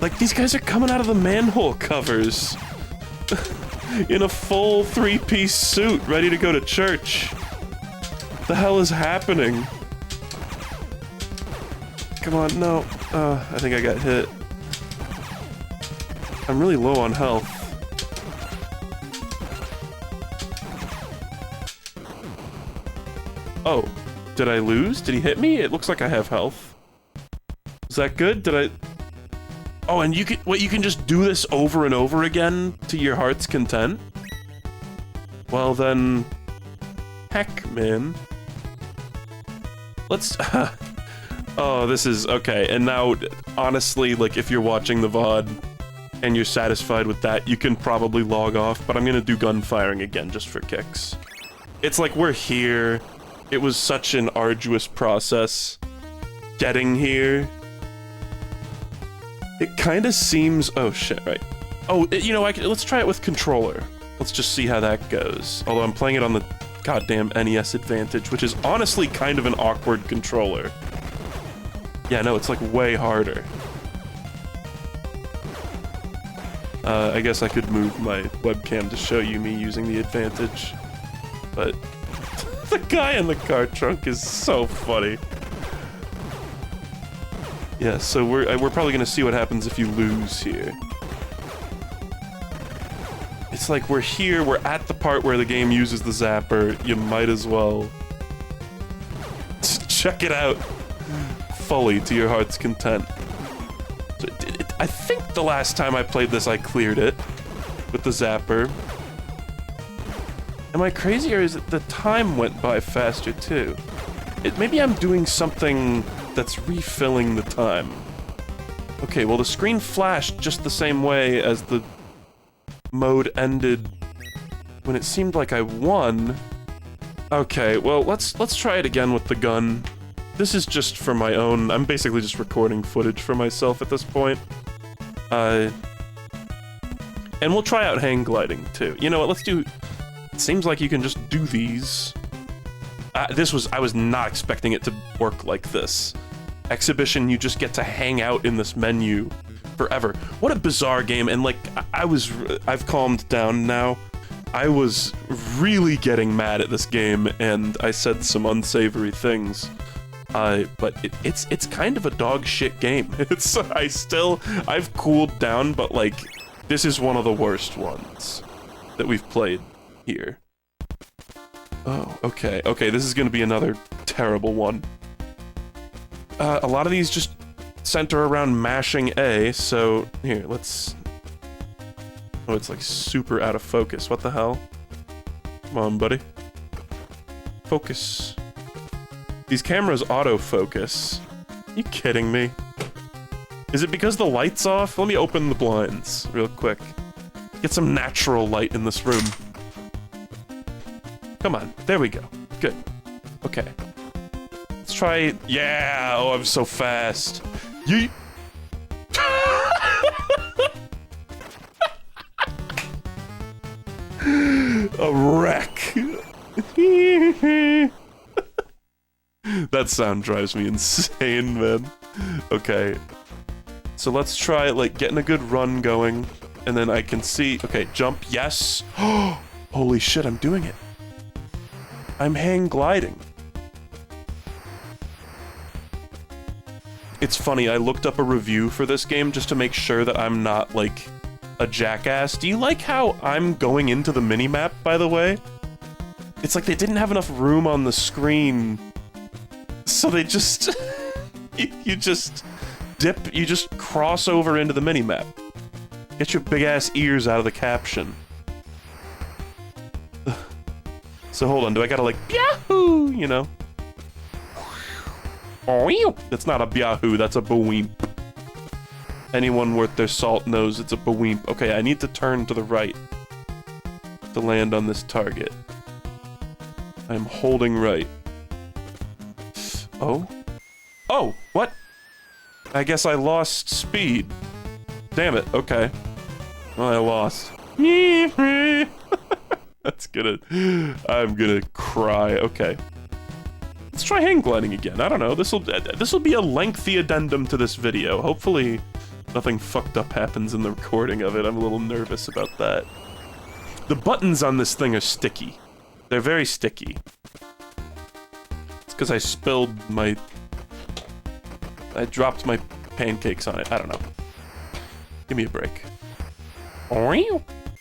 Like, these guys are coming out of the manhole covers. In a full three-piece suit, ready to go to church. The hell is happening? Come on, no. I think I got hit. I'm really low on health. Oh, did I lose? Did he hit me? It looks like I have health. Is that good? Did I... Oh, and you can... Wait, you can just do this over and over again to your heart's content? Well then... Heck, man. Let's... Oh, this is... Okay, and now, honestly, like, if you're watching the VOD and you're satisfied with that, you can probably log off, but I'm gonna do gunfiring again, just for kicks. It's like, we're here. It was such an arduous process getting here. It kind of seems... Oh, shit, right. Oh, you know, let's try it with controller. Let's just see how that goes. Although I'm playing it on the goddamn NES Advantage, which is honestly kind of an awkward controller. Yeah, no, it's like way harder. I guess I could move my webcam to show you me using the Advantage. But the guy in the car trunk is so funny. Yeah, so we're probably gonna see what happens if you lose here. It's like we're here, we're at the part where the game uses the Zapper. You might as well check it out fully to your heart's content. So I think the last time I played this, I cleared it with the Zapper. Am I crazy, or is it the time went by faster too? Maybe I'm doing something that's refilling the time. Okay, well the screen flashed just the same way as the mode ended when it seemed like I won. Okay, well let's try it again with the gun. This is just for my own... I'm basically just recording footage for myself at this point. And we'll try out hang gliding too. You know what, let's do... It seems like you can just do these. I was not expecting it to work like this. Exhibition, you just get to hang out in this menu forever. What a bizarre game, and like, I've calmed down now. I was really getting mad at this game, and I said some unsavory things. But it's kind of a dog shit game. I've cooled down, but like, this is one of the worst ones that we've played here. Oh, okay, this is gonna be another terrible one. A lot of these just center around mashing A, so here, let's... Oh, it's like super out of focus, what the hell? Come on, buddy. Focus. These cameras autofocus. Are you kidding me? Is it because the light's off? Let me open the blinds real quick. Get some natural light in this room. Come on, there we go. Good. Okay. Let's try... Yeah! Oh, I'm so fast. Yeet! A wreck. That sound drives me insane, man. Okay. So let's try, like, getting a good run going, and then I can see... Okay, jump, yes! Holy shit, I'm doing it. I'm hang gliding. It's funny, I looked up a review for this game just to make sure that I'm not, like, a jackass. Do you like how I'm going into the minimap, by the way? It's like they didn't have enough room on the screen, so they just... you just dip, you just cross over into the minimap. Get your big-ass ears out of the caption. So hold on, do I gotta like, Yahoo, you know? That's not a Yahoo, that's a boweemp. Anyone worth their salt knows it's a boweemp. Okay, I need to turn to the right to land on this target. I'm holding right. Oh? Oh, what? I guess I lost speed. Damn it, okay. Well, I lost. That's gonna... I'm gonna cry. Okay. Let's try hang gliding again. I don't know. This'll be a lengthy addendum to this video. Hopefully nothing fucked up happens in the recording of it. I'm a little nervous about that. The buttons on this thing are sticky. They're very sticky. It's because I spilled my... I dropped my pancakes on it. I don't know. Give me a break.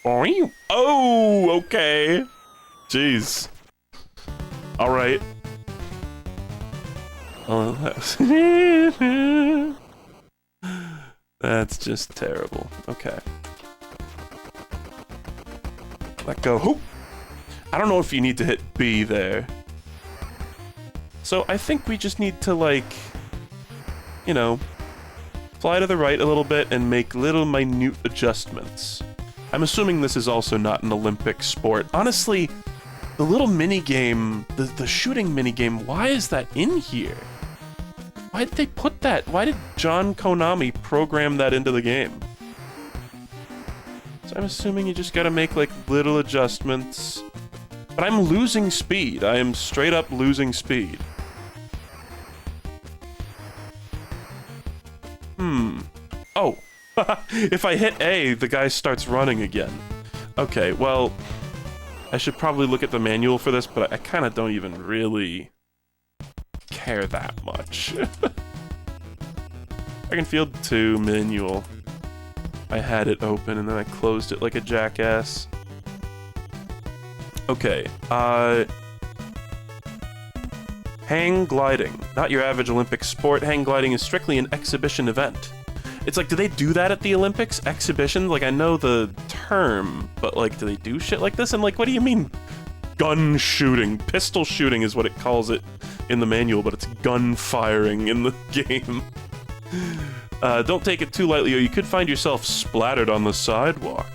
Oh, okay. Jeez. Alright. Oh, that's just terrible. Okay. Let go. Hoop. I don't know if you need to hit B there. So I think we just need to, like, you know, fly to the right a little bit and make little minute adjustments. I'm assuming this is also not an Olympic sport. Honestly, the little mini-game, the shooting mini-game, why is that in here? Why did they put that? Why did John Konami program that into the game? So I'm assuming you just gotta make, like, little adjustments. But I'm losing speed. I am straight up losing speed. Oh. If I hit A, the guy starts running again. Okay, well... I should probably look at the manual for this, but I kind of don't even really care that much. Track and Field 2 manual. I had it open and then I closed it like a jackass. Okay, hang gliding. Not your average Olympic sport. Hang gliding is strictly an exhibition event. It's like, do they do that at the Olympics? Exhibition? Like, I know the term, but, like, do they do shit like this? And, like, what do you mean gun shooting? Pistol shooting is what it calls it in the manual, but it's gun firing in the game. Don't take it too lightly or you could find yourself splattered on the sidewalk.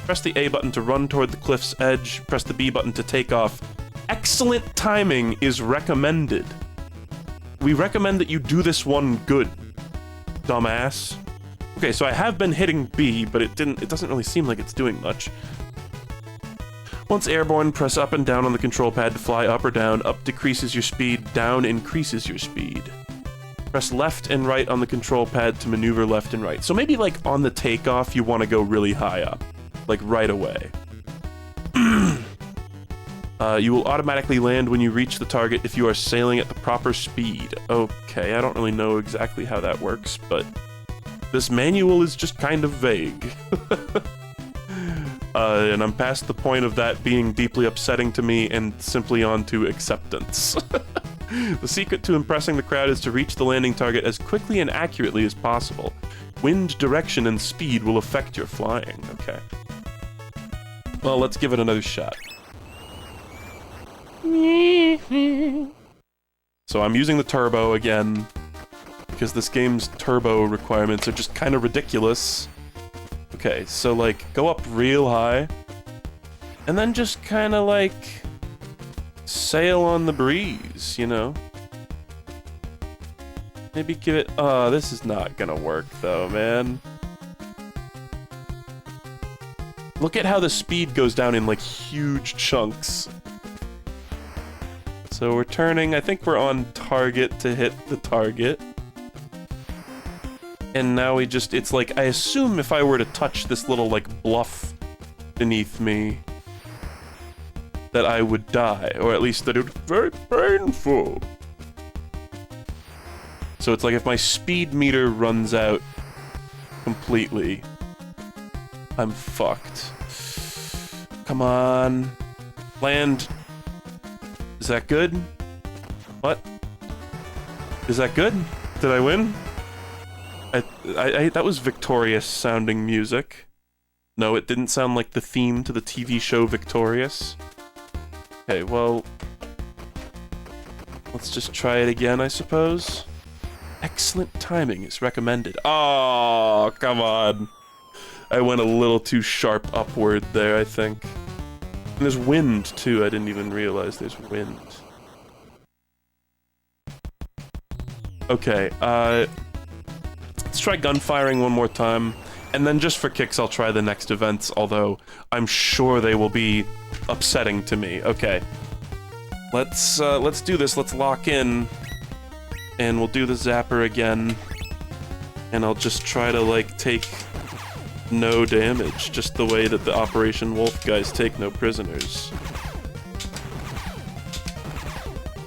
Press the A button to run toward the cliff's edge. Press the B button to take off. Excellent timing is recommended. We recommend that you do this one good, dumbass. Okay, so I have been hitting B, but it doesn't really seem like it's doing much. Once airborne, press up and down on the control pad to fly up or down. Up decreases your speed, down increases your speed. Press left and right on the control pad to maneuver left and right. So maybe, like, on the takeoff, you want to go really high up. Like, right away. You will automatically land when you reach the target if you are sailing at the proper speed. Okay, I don't really know exactly how that works, but this manual is just kind of vague. And I'm past the point of that being deeply upsetting to me and simply on to acceptance. The secret to impressing the crowd is to reach the landing target as quickly and accurately as possible. Wind direction and speed will affect your flying. Okay. Well, let's give it another shot. So I'm using the turbo again, because this game's turbo requirements are just kind of ridiculous. Okay, so, like, go up real high, and then just kind of, like, sail on the breeze, you know? Maybe give it... this is not gonna work, though, man. Look at how the speed goes down in, like, huge chunks. So we're turning, I think we're on target to hit the target. And now we just, it's like, I assume if I were to touch this little, like, bluff beneath me, that I would die, or at least that it would be very painful. So it's like if my speed meter runs out completely, I'm fucked. Come on. Land. Is that good? What? Is that good? Did I win? That was victorious sounding music. No, it didn't sound like the theme to the TV show Victorious. Okay, well... let's just try it again, I suppose. Excellent timing is recommended. Oh, come on. I went a little too sharp upward there, I think. And there's wind, too. I didn't even realize there's wind. Okay, let's try gunfiring one more time. And then just for kicks, I'll try the next events, although I'm sure they will be upsetting to me. Okay. Let's do this. Let's lock in. And we'll do the Zapper again. And I'll just try to, like, take no damage, just the way that the Operation Wolf guys take no prisoners.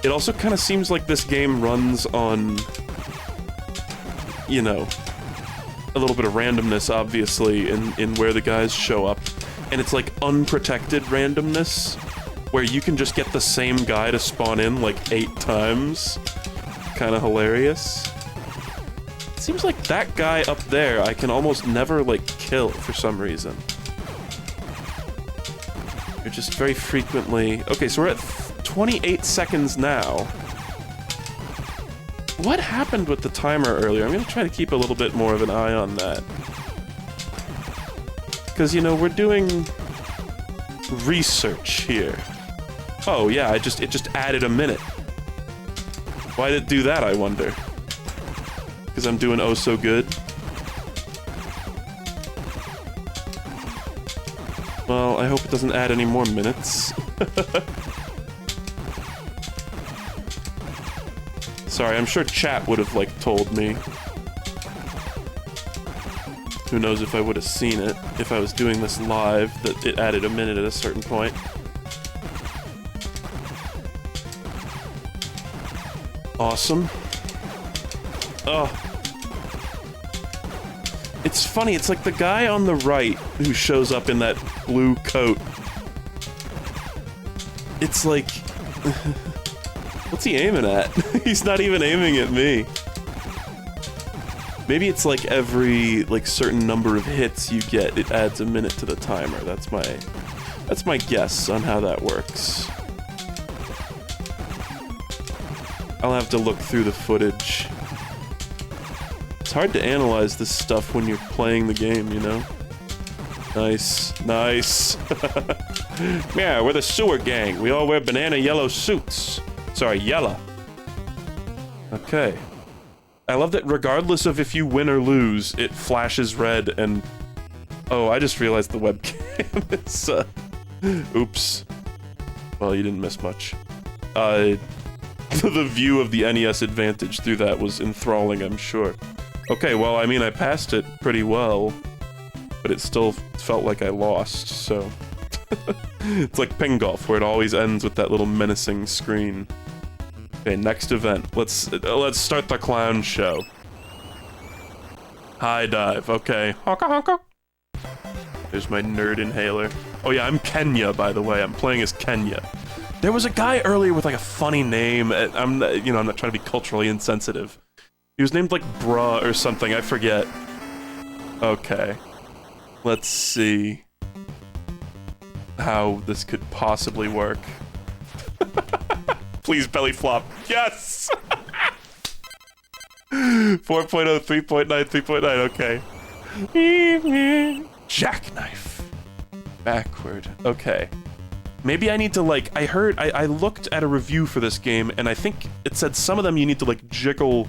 It also kind of seems like this game runs on, you know, a little bit of randomness, obviously, in where the guys show up. And it's like unprotected randomness, where you can just get the same guy to spawn in like 8 times. Kind of hilarious. It seems like that guy up there I can almost never, like, kill for some reason. You're just very frequently... Okay, so we're at 28 seconds now. What happened with the timer earlier? I'm gonna try to keep a little bit more of an eye on that. Because, you know, we're doing research here. Oh, yeah, it just added a minute. Why did it do that, I wonder? Because I'm doing oh so good? Well, I hope it doesn't add any more minutes. Sorry, I'm sure chat would have, like, told me. Who knows if I would have seen it, if I was doing this live, that it added a minute at a certain point. Awesome. Oh. It's funny, it's like the guy on the right who shows up in that blue coat. It's like... what's he aiming at? He's not even aiming at me. Maybe it's like every, like, certain number of hits you get, it adds a minute to the timer. That's my guess on how that works. I'll have to look through the footage. It's hard to analyze this stuff when you're playing the game, you know? Nice. Nice. Yeah, we're the sewer gang. We all wear banana yellow suits. Sorry, yellow. Okay. I love that regardless of if you win or lose, it flashes red and... Oh, I just realized the webcam is, oops. Well, you didn't miss much. The view of the NES Advantage through that was enthralling, I'm sure. Okay, well, I mean, I passed it pretty well, but it still felt like I lost, so... It's like ping golf, where it always ends with that little menacing screen. Okay, next event. Let's start the clown show. High dive, okay. Honka honka. There's my nerd inhaler. Oh yeah, I'm Kenya, by the way. I'm playing as Kenya. There was a guy earlier with like a funny name. I'm not trying to be culturally insensitive. He was named like Bruh or something, I forget. Okay. Let's see how this could possibly work. Please belly flop. Yes! 4.0, 3.9, 3.9, okay. Jackknife. Backward. Okay. Maybe I need to, like, I looked at a review for this game, and I think it said some of them you need to, like, jiggle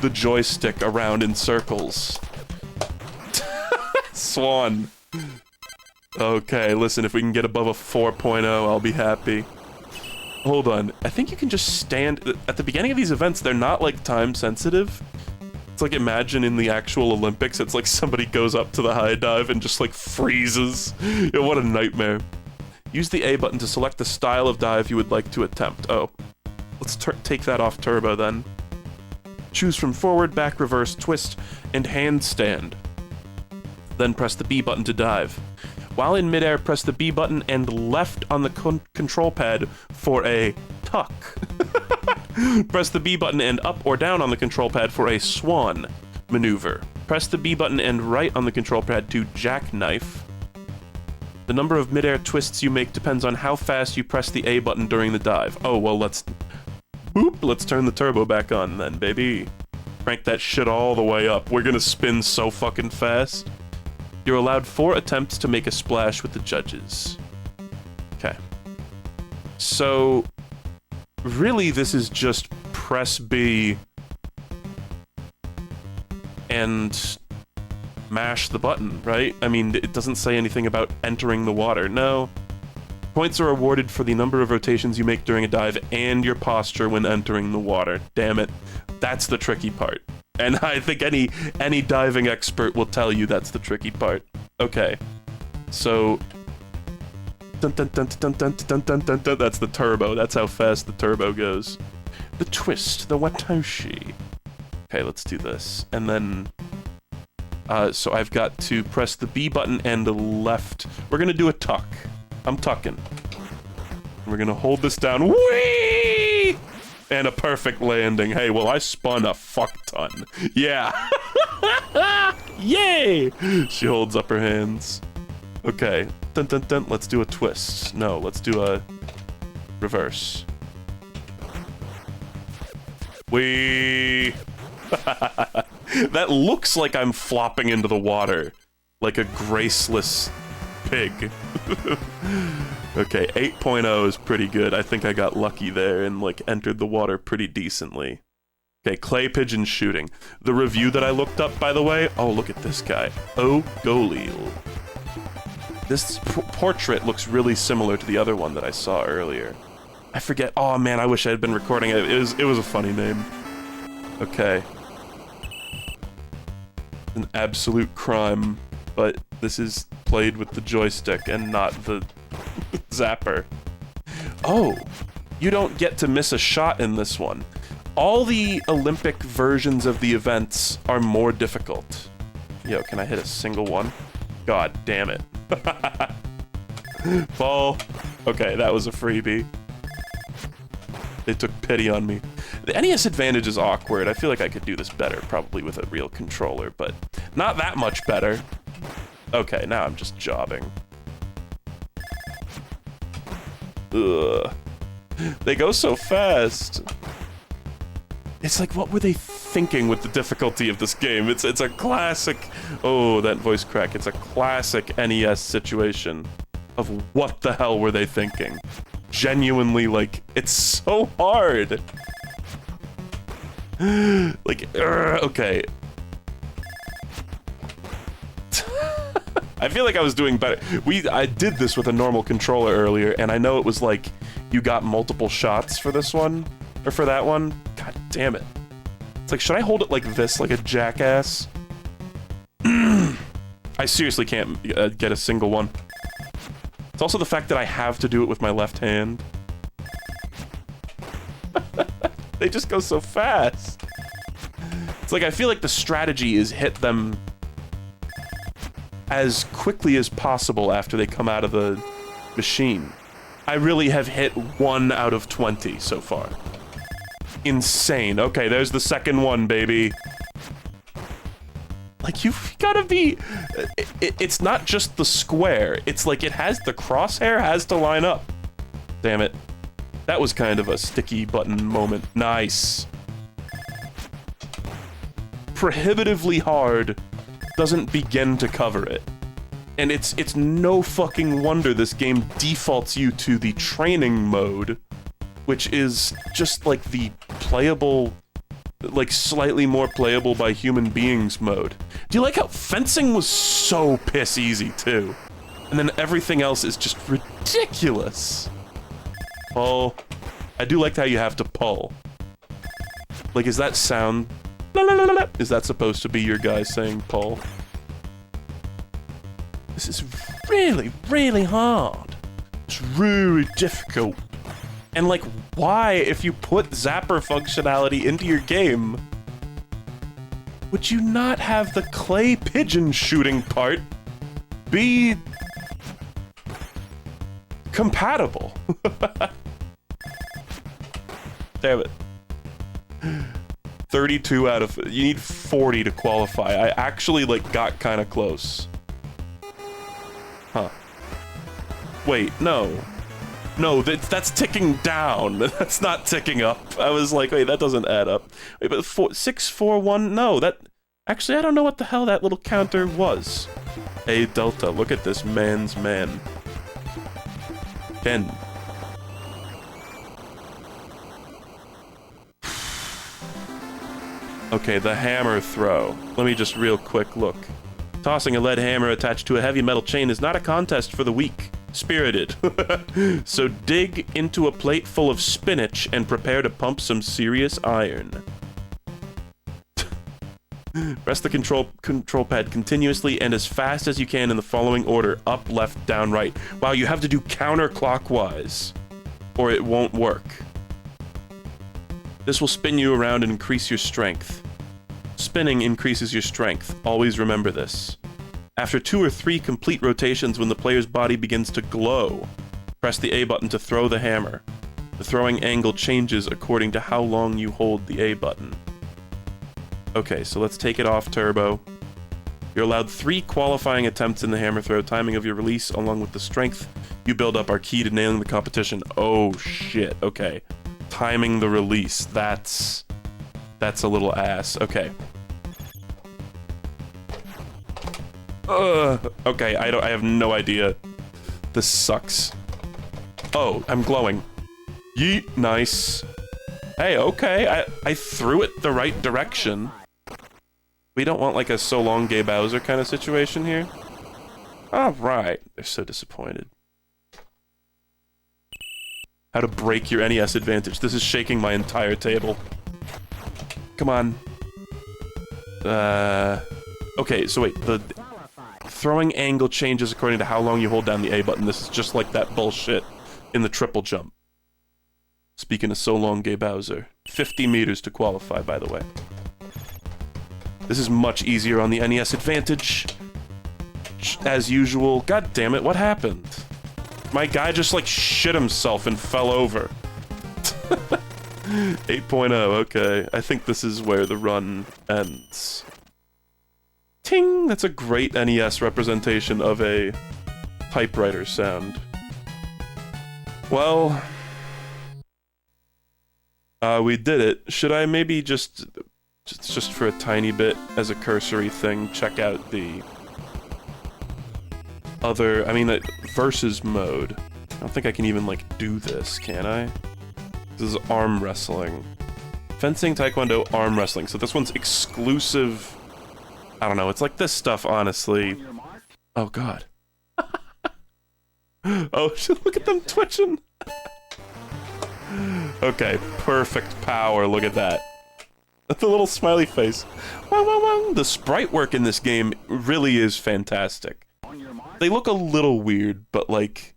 the joystick around in circles. Swan. Okay, listen, if we can get above a 4.0, I'll be happy. Hold on, I think you can just stand... At the beginning of these events, they're not, like, time-sensitive. It's like, imagine in the actual Olympics, it's like somebody goes up to the high dive and just, like, freezes. Yeah, what a nightmare. Use the A button to select the style of dive you would like to attempt. Oh. Let's take that off turbo, then. Choose from forward, back, reverse, twist, and handstand. Then press the B button to dive. While in midair, press the B button and left on the control pad for a tuck. Press the B button and up or down on the control pad for a swan maneuver. Press the B button and right on the control pad to jackknife. The number of midair twists you make depends on how fast you press the A button during the dive. Oh, well, let's turn the turbo back on then, baby. Crank that shit all the way up. We're gonna spin so fucking fast. You're allowed 4 attempts to make a splash with the judges. Okay. So, really, this is just press B and mash the button, right? I mean, it doesn't say anything about entering the water. No. Points are awarded for the number of rotations you make during a dive and your posture when entering the water. Damn it. That's the tricky part. And I think any diving expert will tell you that's the tricky part. Okay. So... Dun, dun, dun, dun, dun, dun, dun, dun, dun. That's the turbo. That's how fast the turbo goes. The twist. The watoshi. Okay, let's do this. And then... so I've got to press the B button and the left. We're gonna do a tuck. I'm tucking. We're gonna hold this down. Whee! And a perfect landing. Hey, well, I spun a fuck ton. Yeah. Yay! She holds up her hands. Okay. Dun dun dun. Let's do a twist. No, let's do a reverse. Whee! That looks like I'm flopping into the water. Like a graceless pig. Okay, 8.0 is pretty good. I think I got lucky there and, like, entered the water pretty decently. Okay, clay pigeon shooting. The review that I looked up, by the way... Oh, look at this guy. Oh, Golil. This portrait looks really similar to the other one that I saw earlier. I forget... Oh, man, I wish I had been recording it. It was a funny name. Okay. An absolute crime, but this is played with the joystick and not the Zapper. Oh, you don't get to miss a shot in this one. All the Olympic versions of the events are more difficult. Yo, can I hit a single one? God damn it. Ball. Okay, that was a freebie. They took pity on me. The NES Advantage is awkward. I feel like I could do this better, probably with a real controller, but not that much better. Okay, now I'm just jobbing. Ugh. They go so fast. It's like, what were they thinking with the difficulty of this game? It's a classic... Oh, that voice crack. It's a classic NES situation of what the hell were they thinking? Genuinely, like, it's so hard. Like, okay. I feel like I was doing better. I did this with a normal controller earlier, and I know it was like, you got multiple shots for this one, or for that one. God damn it. It's like, should I hold it like this, like a jackass? I seriously can't get a single one. It's also the fact that I have to do it with my left hand. They just go so fast. It's like, I feel like the strategy is hit them as quickly as possible after they come out of the machine. I really have hit 1 out of 20 so far. Insane. Okay, there's the second one, baby. Like, you've gotta be... It's not just the square. It's like, the crosshair has to line up. Damn it. That was kind of a sticky button moment. Nice. Prohibitively hard doesn't begin to cover it. And it's no fucking wonder this game defaults you to the training mode, which is just like the playable, like slightly more playable by human beings mode. Do you like how fencing was so piss easy too? And then everything else is just ridiculous. Pull. I do like how you have to pull. Like, is that sound? La, la, la, la, la. Is that supposed to be your guy saying pull? This is really, really hard. It's really difficult. And like, why, if you put Zapper functionality into your game, Would you not have the clay pigeon shooting part be compatible? Damn it. 32 out of... You need 40 to qualify. I actually, like, got kind of close. Huh. Wait, no. No, that's ticking down. That's not ticking up. I was like, wait, that doesn't add up. Wait, but 6, 4, 1, no, that... Actually, I don't know what the hell that little counter was. A delta, look at this man's man. 10. Okay, the hammer throw. Let me just real quick look. Tossing a lead hammer attached to a heavy metal chain is not a contest for the weak. Spirited. So dig into a plate full of spinach and prepare to pump some serious iron. Press the control pad continuously and as fast as you can in the following order: up, left, down, right. Wow, you have to do counterclockwise, or it won't work. This will spin you around and increase your strength. Spinning increases your strength. Always remember this. After 2 or 3 complete rotations, when the player's body begins to glow, press the A button to throw the hammer. The throwing angle changes according to how long you hold the A button. Okay, so let's take it off turbo. You're allowed 3 qualifying attempts in the hammer throw. Timing of your release, along with the strength you build up, are key to nailing the competition. Oh shit, okay. Timing the release, that's a little ass. Okay. Okay, I have no idea. This sucks. Oh, I'm glowing. Yeet, nice. Hey, okay, I threw it the right direction. We don't want like a so long gay Bowser kind of situation here. Alright, they're so disappointed. How to break your NES advantage. This is shaking my entire table. Come on. Okay, so wait, the throwing angle changes according to how long you hold down the A button. This is just like that bullshit in the triple jump. Speaking of so long gay Bowser. 50 meters to qualify, by the way. This is much easier on the NES advantage. As usual. God damn it, what happened? My guy just like shit himself and fell over. 8.0, okay. I think this is where the run ends. Ting! That's a great NES representation of a typewriter sound. Well... we did it. Should I maybe just for a tiny bit, as a cursory thing, check out the other, I mean, versus mode. I don't think I can even, like, do this, can I? This is arm wrestling. Fencing, taekwondo, arm wrestling. So this one's exclusive... I don't know, it's like this stuff, honestly. Oh, God. Oh, look at them twitching! Okay, perfect power, look at that. The little smiley face. The sprite work in this game really is fantastic. They look a little weird, but like...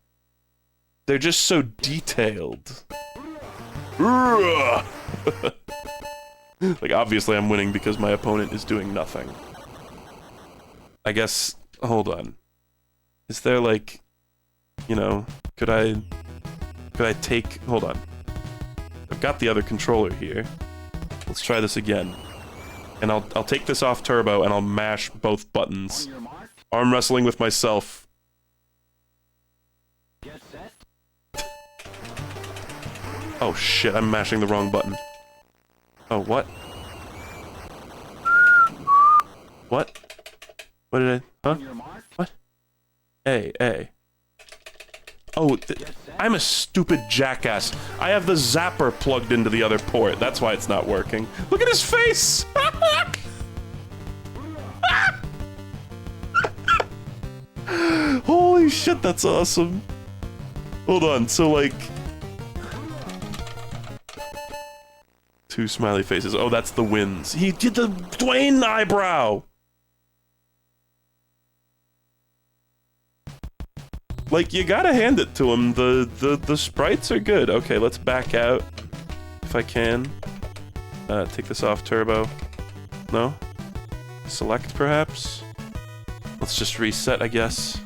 they're just so detailed. Like, obviously I'm winning because my opponent is doing nothing. I guess... hold on. Is there like... you know, could I take... hold on. I've got the other controller here. Let's try this again. And I'll take this off turbo and I'll mash both buttons. Arm wrestling with myself. Oh shit, I'm mashing the wrong button. Oh, what? What? What did I... huh? What? A. Oh, I'm a stupid jackass. I have the Zapper plugged into the other port. That's why it's not working. Look at his face! Holy shit, that's awesome. Hold on, so like... 2 smiley faces. Oh, that's the wins. He did the Dwayne eyebrow! Like, you gotta hand it to him. The sprites are good. Okay, let's back out. If I can. Take this off turbo. No? Select, perhaps? Let's just reset, I guess.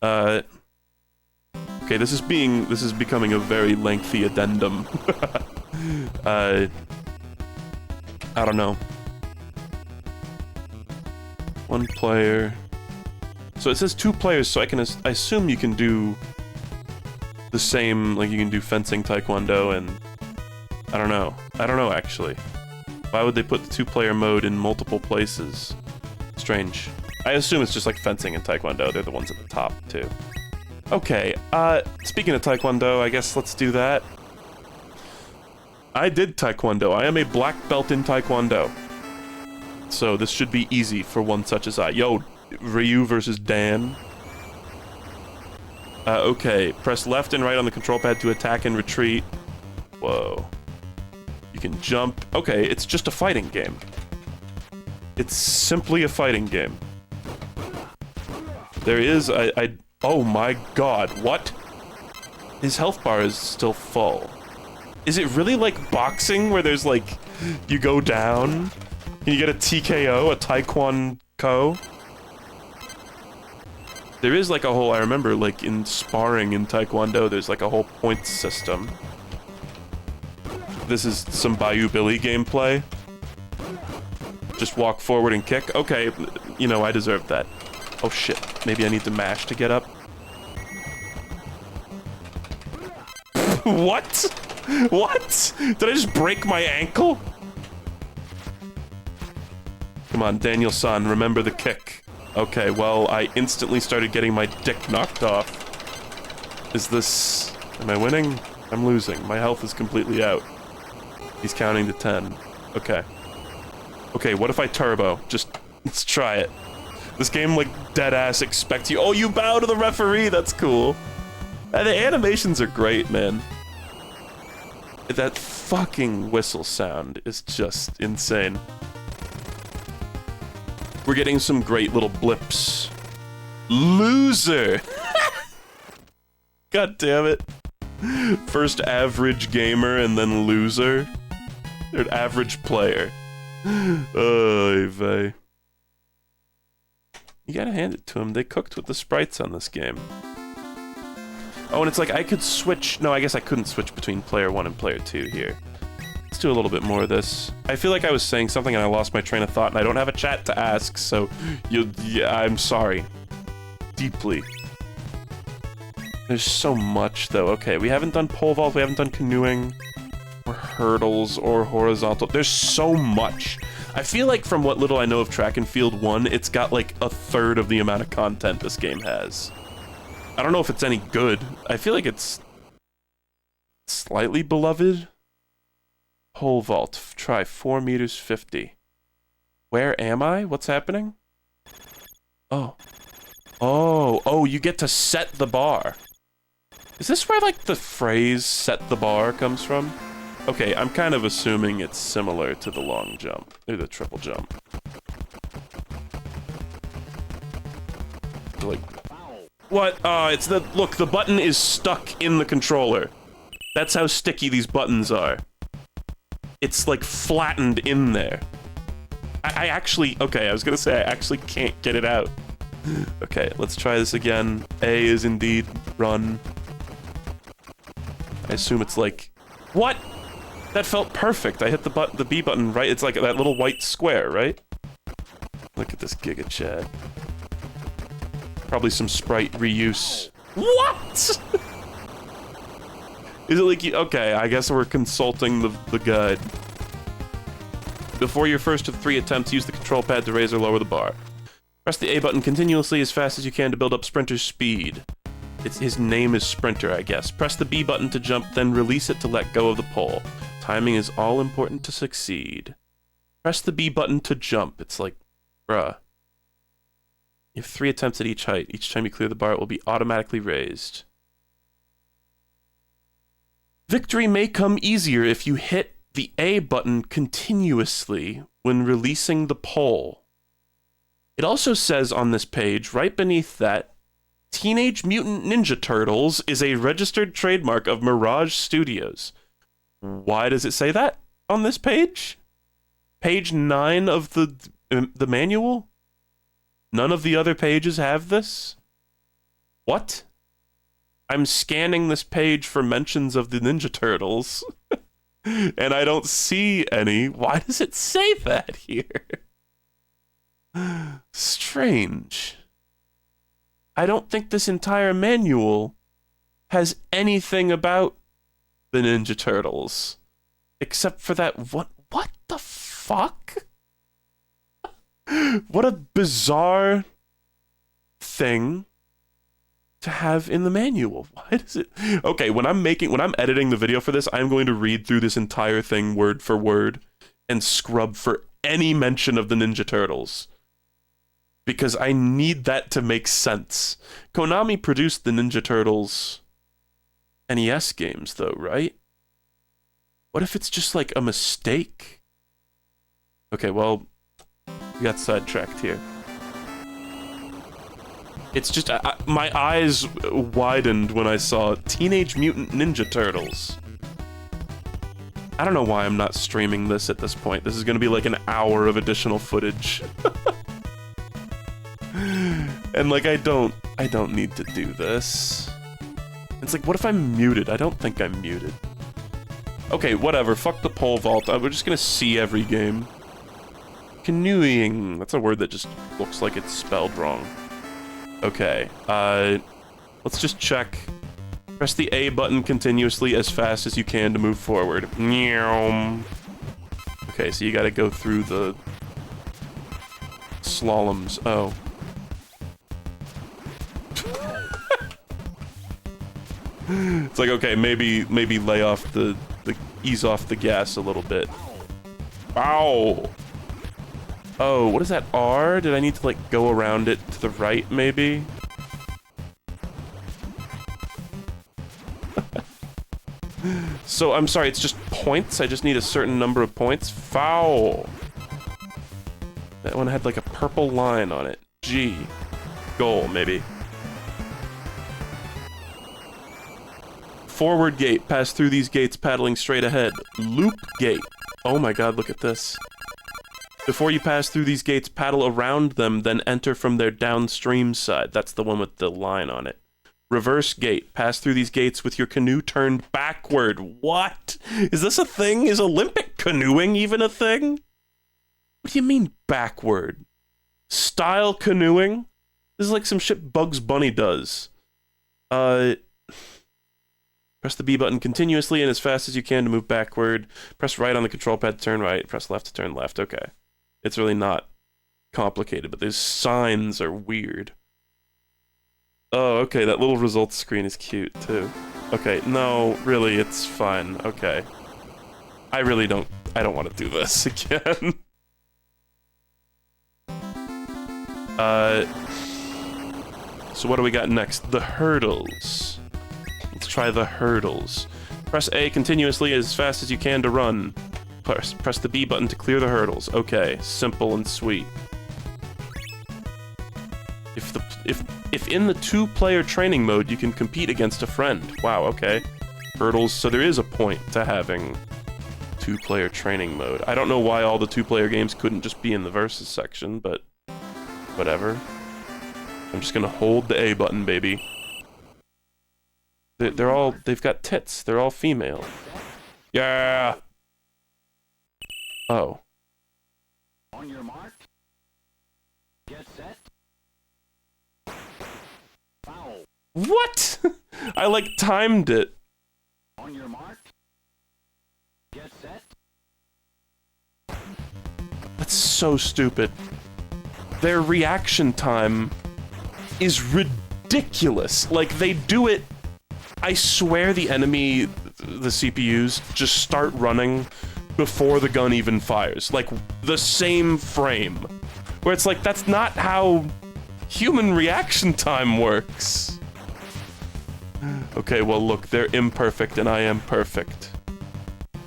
Okay, this is becoming a very lengthy addendum. I don't know. One player. So it says 2 players, so I assume you can do the same, like you can do fencing, taekwondo, and I don't know. I don't know, actually. Why would they put the 2-player mode in multiple places? Strange. I assume it's just like fencing and taekwondo. They're the ones at the top, too. Okay, speaking of taekwondo, I guess let's do that. I did taekwondo. I am a black belt in taekwondo. So this should be easy for one such as I. Yo, Ryu versus Dan. Okay, press left and right on the control pad to attack and retreat. Whoa. You can jump. Okay, it's just a fighting game. It's simply a fighting game. There is, oh my god, what? His health bar is still full. Is it really like boxing where there's like, you go down, and you get a TKO, a Taekwondo? There is like a whole, I remember like in sparring in Taekwondo, there's like a whole points system. This is some Bayou Billy gameplay. Just walk forward and kick. Okay, you know, I deserve that. Oh shit, maybe I need to mash to get up. What? What? Did I just break my ankle? Come on, Daniel-san, remember the kick. Okay, well, I instantly started getting my dick knocked off. Is this... Am I winning? I'm losing. My health is completely out. He's counting to 10. Okay. Okay, what if I turbo? Just, let's try it. This game, like, dead-ass expects you... Oh, you bow to the referee! That's cool. The animations are great, man. That fucking whistle sound is just insane. We're getting some great little blips. Loser! God damn it. First average gamer and then loser. They're an average player. Oy vey. You gotta hand it to them. They cooked with the sprites on this game. Oh, and it's like I could switch... No, I guess I couldn't switch between player 1 and player 2 here. Let's do a little bit more of this. I feel like I was saying something and I lost my train of thought, and I don't have a chat to ask, so... Yeah, I'm sorry. Deeply. There's so much, though. Okay, we haven't done pole vault, we haven't done canoeing, or hurdles, or horizontal. There's so much. I feel like from what little I know of Track and Field 1, it's got like 1/3 of the amount of content this game has. I don't know if it's any good. I feel like it's slightly beloved. Pole vault. Try 4 meters 50. Where am I? What's happening? Oh. Oh, you get to set the bar. Is this where, like, the phrase set the bar comes from? Okay, I'm kind of assuming it's similar to the long jump, or the triple jump. Like, what? It's the, look, the button is stuck in the controller. That's how sticky these buttons are. It's, like, flattened in there. I actually, okay, I was gonna say I actually can't get it out. Okay, let's try this again. A is indeed run. I assume it's like... What? That felt perfect. I hit the B button, right? It's like that little white square, right? Look at this Giga Chad. Probably some sprite reuse. What? Is it like... Okay, I guess we're consulting the guide. Before your first of 3 attempts, use the control pad to raise or lower the bar. Press the A button continuously as fast as you can to build up Sprinter's speed. His name is Sprinter, I guess. Press the B button to jump, then release it to let go of the pole. Timing is all important to succeed. Press the B button to jump. It's like, bruh. You have 3 attempts at each height. Each time you clear the bar, it will be automatically raised. Victory may come easier if you hit the A button continuously when releasing the pole. It also says on this page, right beneath that, Teenage Mutant Ninja Turtles is a registered trademark of Mirage Studios. Why does it say that on this page? page 9 of the manual? None of the other pages have this? What? I'm scanning this page for mentions of the Ninja Turtles, and I don't see any. Why does it say that here? Strange. I don't think this entire manual has anything about the Ninja Turtles, except for that what the fuck? What a bizarre thing to have in the manual. Why does it? Okay, when I'm editing the video for this, I'm going to read through this entire thing word for word and scrub for any mention of the Ninja Turtles, because I need that to make sense. Konami produced the Ninja Turtles NES games though, right? What if it's just like a mistake? Okay, well, we got sidetracked here. It's just, my eyes widened when I saw Teenage Mutant Ninja Turtles. I don't know why I'm not streaming this at this point. This is gonna be like an hour of additional footage. And like, I don't need to do this. It's like, what if I'm muted? I don't think I'm muted. Okay, whatever, fuck the pole vault. We're just gonna see every game. Canoeing, that's a word that just looks like it's spelled wrong. Okay, let's just check. Press the A button continuously as fast as you can to move forward. Okay, so you gotta go through the slaloms. Oh. It's like, okay, maybe lay off the ease off the gas a little bit. Ow! Oh, what is that, R? Did I need to, like, go around it to the right, maybe? So, I'm sorry, it's just points? I just need a certain number of points? Foul! That one had, like, a purple line on it. G. Goal, maybe. Forward gate. Pass through these gates paddling straight ahead. Loop gate. Oh my god, look at this. Before you pass through these gates, paddle around them, then enter from their downstream side. That's the one with the line on it. Reverse gate. Pass through these gates with your canoe turned backward. What? Is this a thing? Is Olympic canoeing even a thing? What do you mean backward? Style canoeing? This is like some shit Bugs Bunny does. Press the B button continuously and as fast as you can to move backward. Press right on the control pad to turn right. Press left to turn left. Okay. It's really not complicated, but these signs are weird. Oh, okay, that little results screen is cute, too. Okay, no, really, it's fine. Okay. I don't want to do this again. So what do we got next? The hurdles. Let's try the hurdles. Press A continuously as fast as you can to run. Press the B button to clear the hurdles. Okay, simple and sweet. If in the two-player training mode, you can compete against a friend. Wow, okay. Hurdles, so there is a point to having two-player training mode. I don't know why all the two-player games couldn't just be in the versus section, but whatever. I'm just gonna hold the A button, baby. They've got tits. They're all female. Yeah! Oh. On your mark. Get set. Foul. What? I, like, timed it. On your mark. Get set. That's so stupid. Their reaction time is ridiculous. Like, they do it... I swear the enemy, the CPUs, just start running before the gun even fires. Like, the same frame. Where it's like, that's not how human reaction time works. Okay, well look, they're imperfect and I am perfect.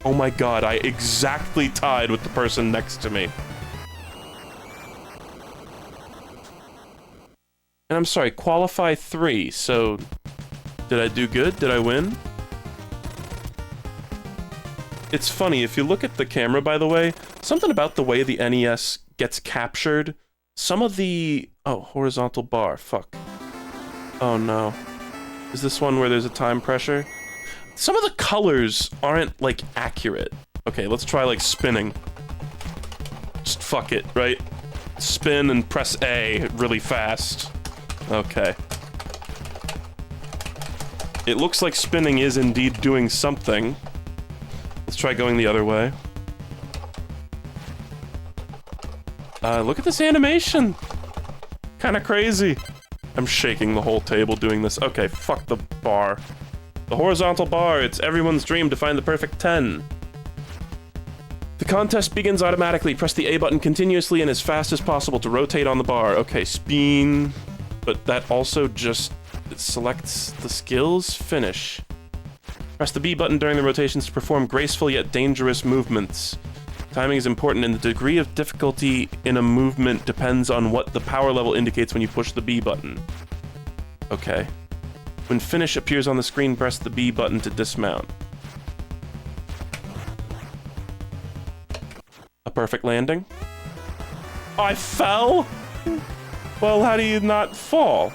Oh my god, I exactly tied with the person next to me. And I'm sorry, qualify 3, so... Did I do good? Did I win? It's funny, if you look at the camera, by the way, something about the way the NES gets captured, some of the... Oh, horizontal bar, fuck. Oh no. Is this one where there's a time pressure? Some of the colors aren't, like, accurate. Okay, let's try, like, spinning. Just fuck it, right? Spin and press A really fast. Okay. It looks like spinning is indeed doing something. Let's try going the other way. Look at this animation! Kinda crazy. I'm shaking the whole table doing this. Okay, fuck the bar. The horizontal bar, it's everyone's dream to find the perfect 10. The contest begins automatically. Press the A button continuously and as fast as possible to rotate on the bar. Okay, spin. But that also just selects the skills. Finish. Press the B button during the rotations to perform graceful yet dangerous movements. Timing is important, and the degree of difficulty in a movement depends on what the power level indicates when you push the B button. Okay. When finish appears on the screen, press the B button to dismount. A perfect landing? Oh, I fell? Well, how do you not fall?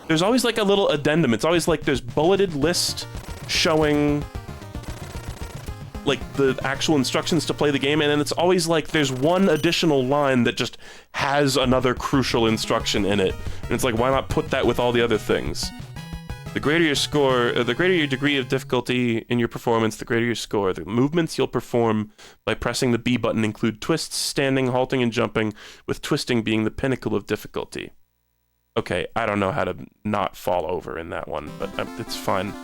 There's always like a little addendum. It's always like there's bulleted list showing like the actual instructions to play the game, and then it's always like there's one additional line that just has another crucial instruction in it. And it's like, why not put that with all the other things? The greater your score, the greater your degree of difficulty in your performance, the greater your score. The movements you'll perform by pressing the B button include twists, standing, halting, and jumping, with twisting being the pinnacle of difficulty. Okay, I don't know how to not fall over in that one, but it's fine.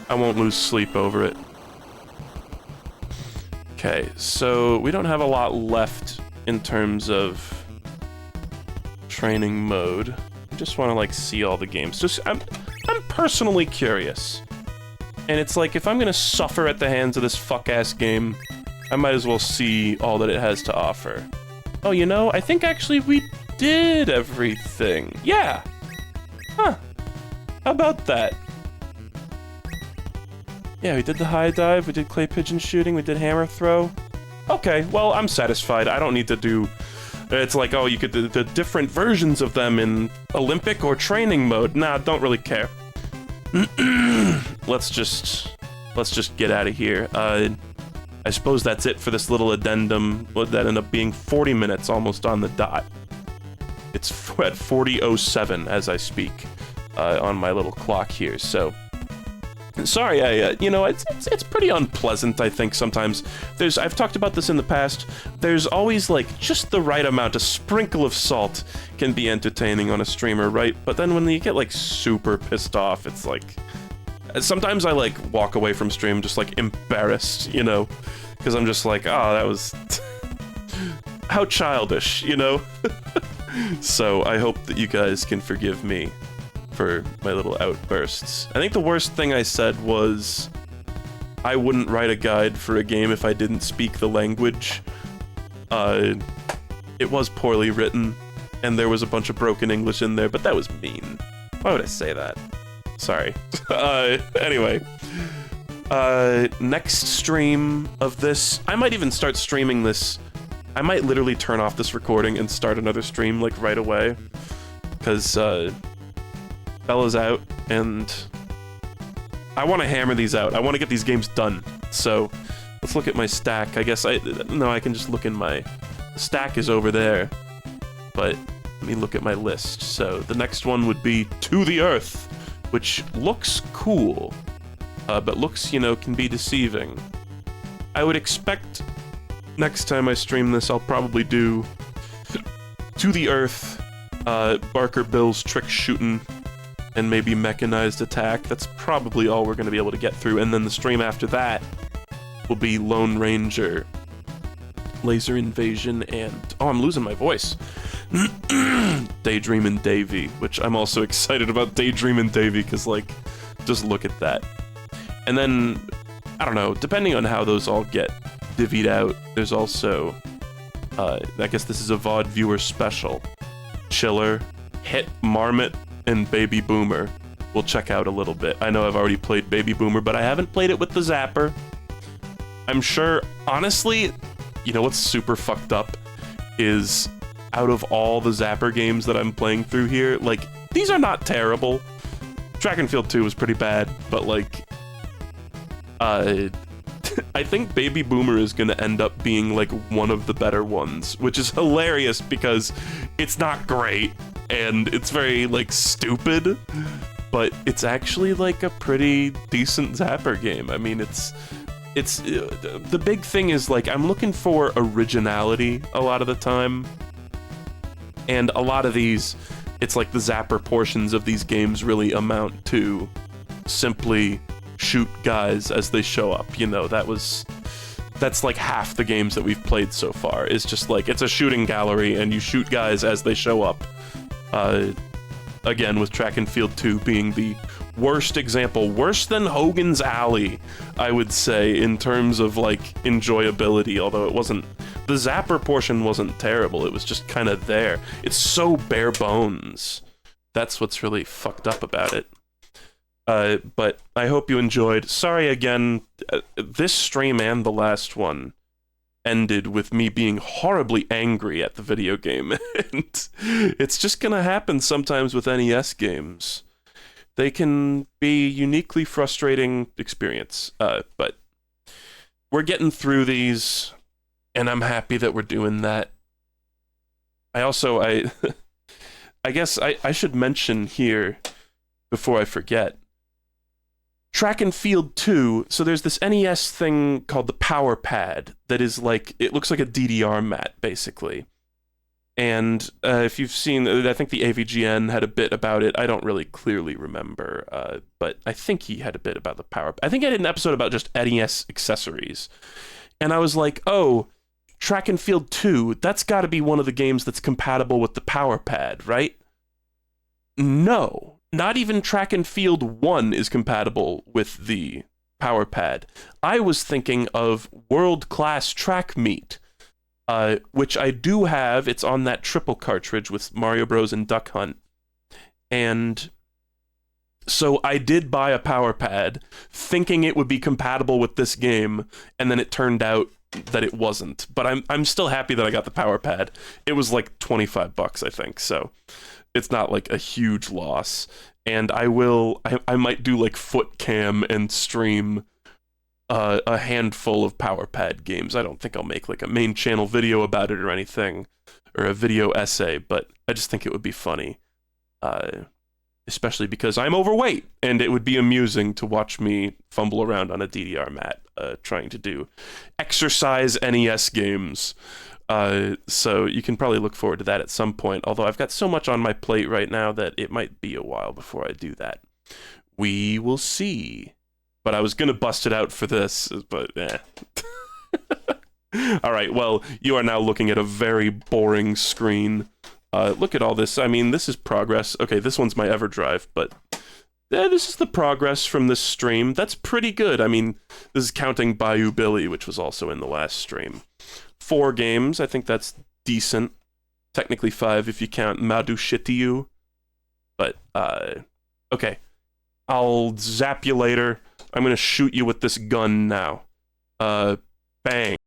I won't lose sleep over it. Okay, so we don't have a lot left in terms of training mode. I just want to like see all the games. I'm personally curious. And it's like, if I'm gonna suffer at the hands of this fuck-ass game, I might as well see all that it has to offer. Oh, you know, I think actually we did everything. Yeah. Huh. How about that? Yeah, we did the high dive, we did clay pigeon shooting, we did hammer throw. Okay, well, I'm satisfied. I don't need to do... It's like, oh, you could do the different versions of them in Olympic or training mode. Nah, don't really care. Let's just get out of here. I suppose that's it for this little addendum. That ended up being 40 minutes almost on the dot. It's at 40:07 as I speak on my little clock here, so... Sorry, you know, it's pretty unpleasant, I think, sometimes. I've talked about this in the past, there's always, like, just the right amount, a sprinkle of salt can be entertaining on a streamer, right? But then when you get, like, super pissed off, it's like... Sometimes I, like, walk away from stream just, like, embarrassed, you know? Because I'm just like, oh, that was... How childish, you know? So, I hope that you guys can forgive me for my little outbursts. I think the worst thing I said was I wouldn't write a guide for a game if I didn't speak the language. It was poorly written, and there was a bunch of broken English in there, but that was mean. Why would I say that? Sorry. Anyway. Next stream of this, I might even start streaming this. I might literally turn off this recording and start another stream, like, right away. Because, Bella's out, and I want to hammer these out. I want to get these games done. So, let's look at my stack. I guess I can just look in my... The stack is over there. But, let me look at my list. So, the next one would be To the Earth, which looks cool. But looks, you know, can be deceiving. I would expect next time I stream this, I'll probably do To the Earth, Barker Bill's trick shooting, and maybe mechanized attack. That's probably all we're going to be able to get through. And then the stream after that will be Lone Ranger, Laser Invasion, and... Oh, I'm losing my voice. Daydreamin' Davy, which I'm also excited about Daydreamin' Davy, because, like, just look at that. And then, I don't know, depending on how those all get divvied out, there's also, I guess this is a VOD viewer special. Chiller, Hit, Marmot, and Baby Boomer. We'll check out a little bit. I know I've already played Baby Boomer, but I haven't played it with the Zapper. I'm sure, honestly, you know what's super fucked up is out of all the Zapper games that I'm playing through here, like, these are not terrible. Track and Field 2 was pretty bad, but like, I think Baby Boomer is gonna end up being like one of the better ones, which is hilarious because it's not great and it's very like stupid, but it's actually like a pretty decent Zapper game. I mean, it's the big thing is like I'm looking for originality a lot of the time, and a lot of these, it's like the Zapper portions of these games really amount to simply shoot guys as they show up. You know, that's like half the games that we've played so far. It's just like, it's a shooting gallery and you shoot guys as they show up. Again, with Track and Field 2 being the worst example, worse than Hogan's Alley, I would say, in terms of like enjoyability, although it wasn't, the Zapper portion wasn't terrible, it was just kind of there. It's so bare bones. That's what's really fucked up about it. But I hope you enjoyed. Sorry again, this stream and the last one ended with me being horribly angry at the video game. And it's just gonna happen sometimes with NES games. They can be uniquely frustrating experience, but we're getting through these, and I'm happy that we're doing that. I guess I should mention here, before I forget, Track and Field 2, so there's this NES thing called the Power Pad that is like, it looks like a DDR mat, basically. And if you've seen, I think the AVGN had a bit about it. I don't really clearly remember, but I think he had a bit about the Power Pad. I think I did an episode about just NES accessories. And I was like, oh, Track and Field 2, that's got to be one of the games that's compatible with the Power Pad, right? No. Not even Track and Field 1 is compatible with the Power Pad. I was thinking of World Class Track Meet, which I do have. It's on that triple cartridge with Mario Bros. And Duck Hunt. And so I did buy a Power Pad, thinking it would be compatible with this game, and then it turned out that it wasn't. But I'm still happy that I got the Power Pad. It was like $25, I think, so it's not like a huge loss. And I might do like foot cam and stream a handful of Power Pad games. I don't think I'll make like a main channel video about it or anything, or a video essay, but I just think it would be funny. Especially because I'm overweight, and it would be amusing to watch me fumble around on a DDR mat, trying to do exercise NES games. So you can probably look forward to that at some point, although I've got so much on my plate right now that it might be a while before I do that. We will see. But I was going to bust it out for this, but eh. Alright, well, you are now looking at a very boring screen. Look at all this. I mean, this is progress. Okay, this one's my EverDrive, but this is the progress from this stream. That's pretty good. I mean, this is counting Bayou Billy, which was also in the last stream. 4 games, I think that's decent. Technically 5 if you count Madu Shittiu. But, okay. I'll zap you later. I'm gonna shoot you with this gun now. Bang.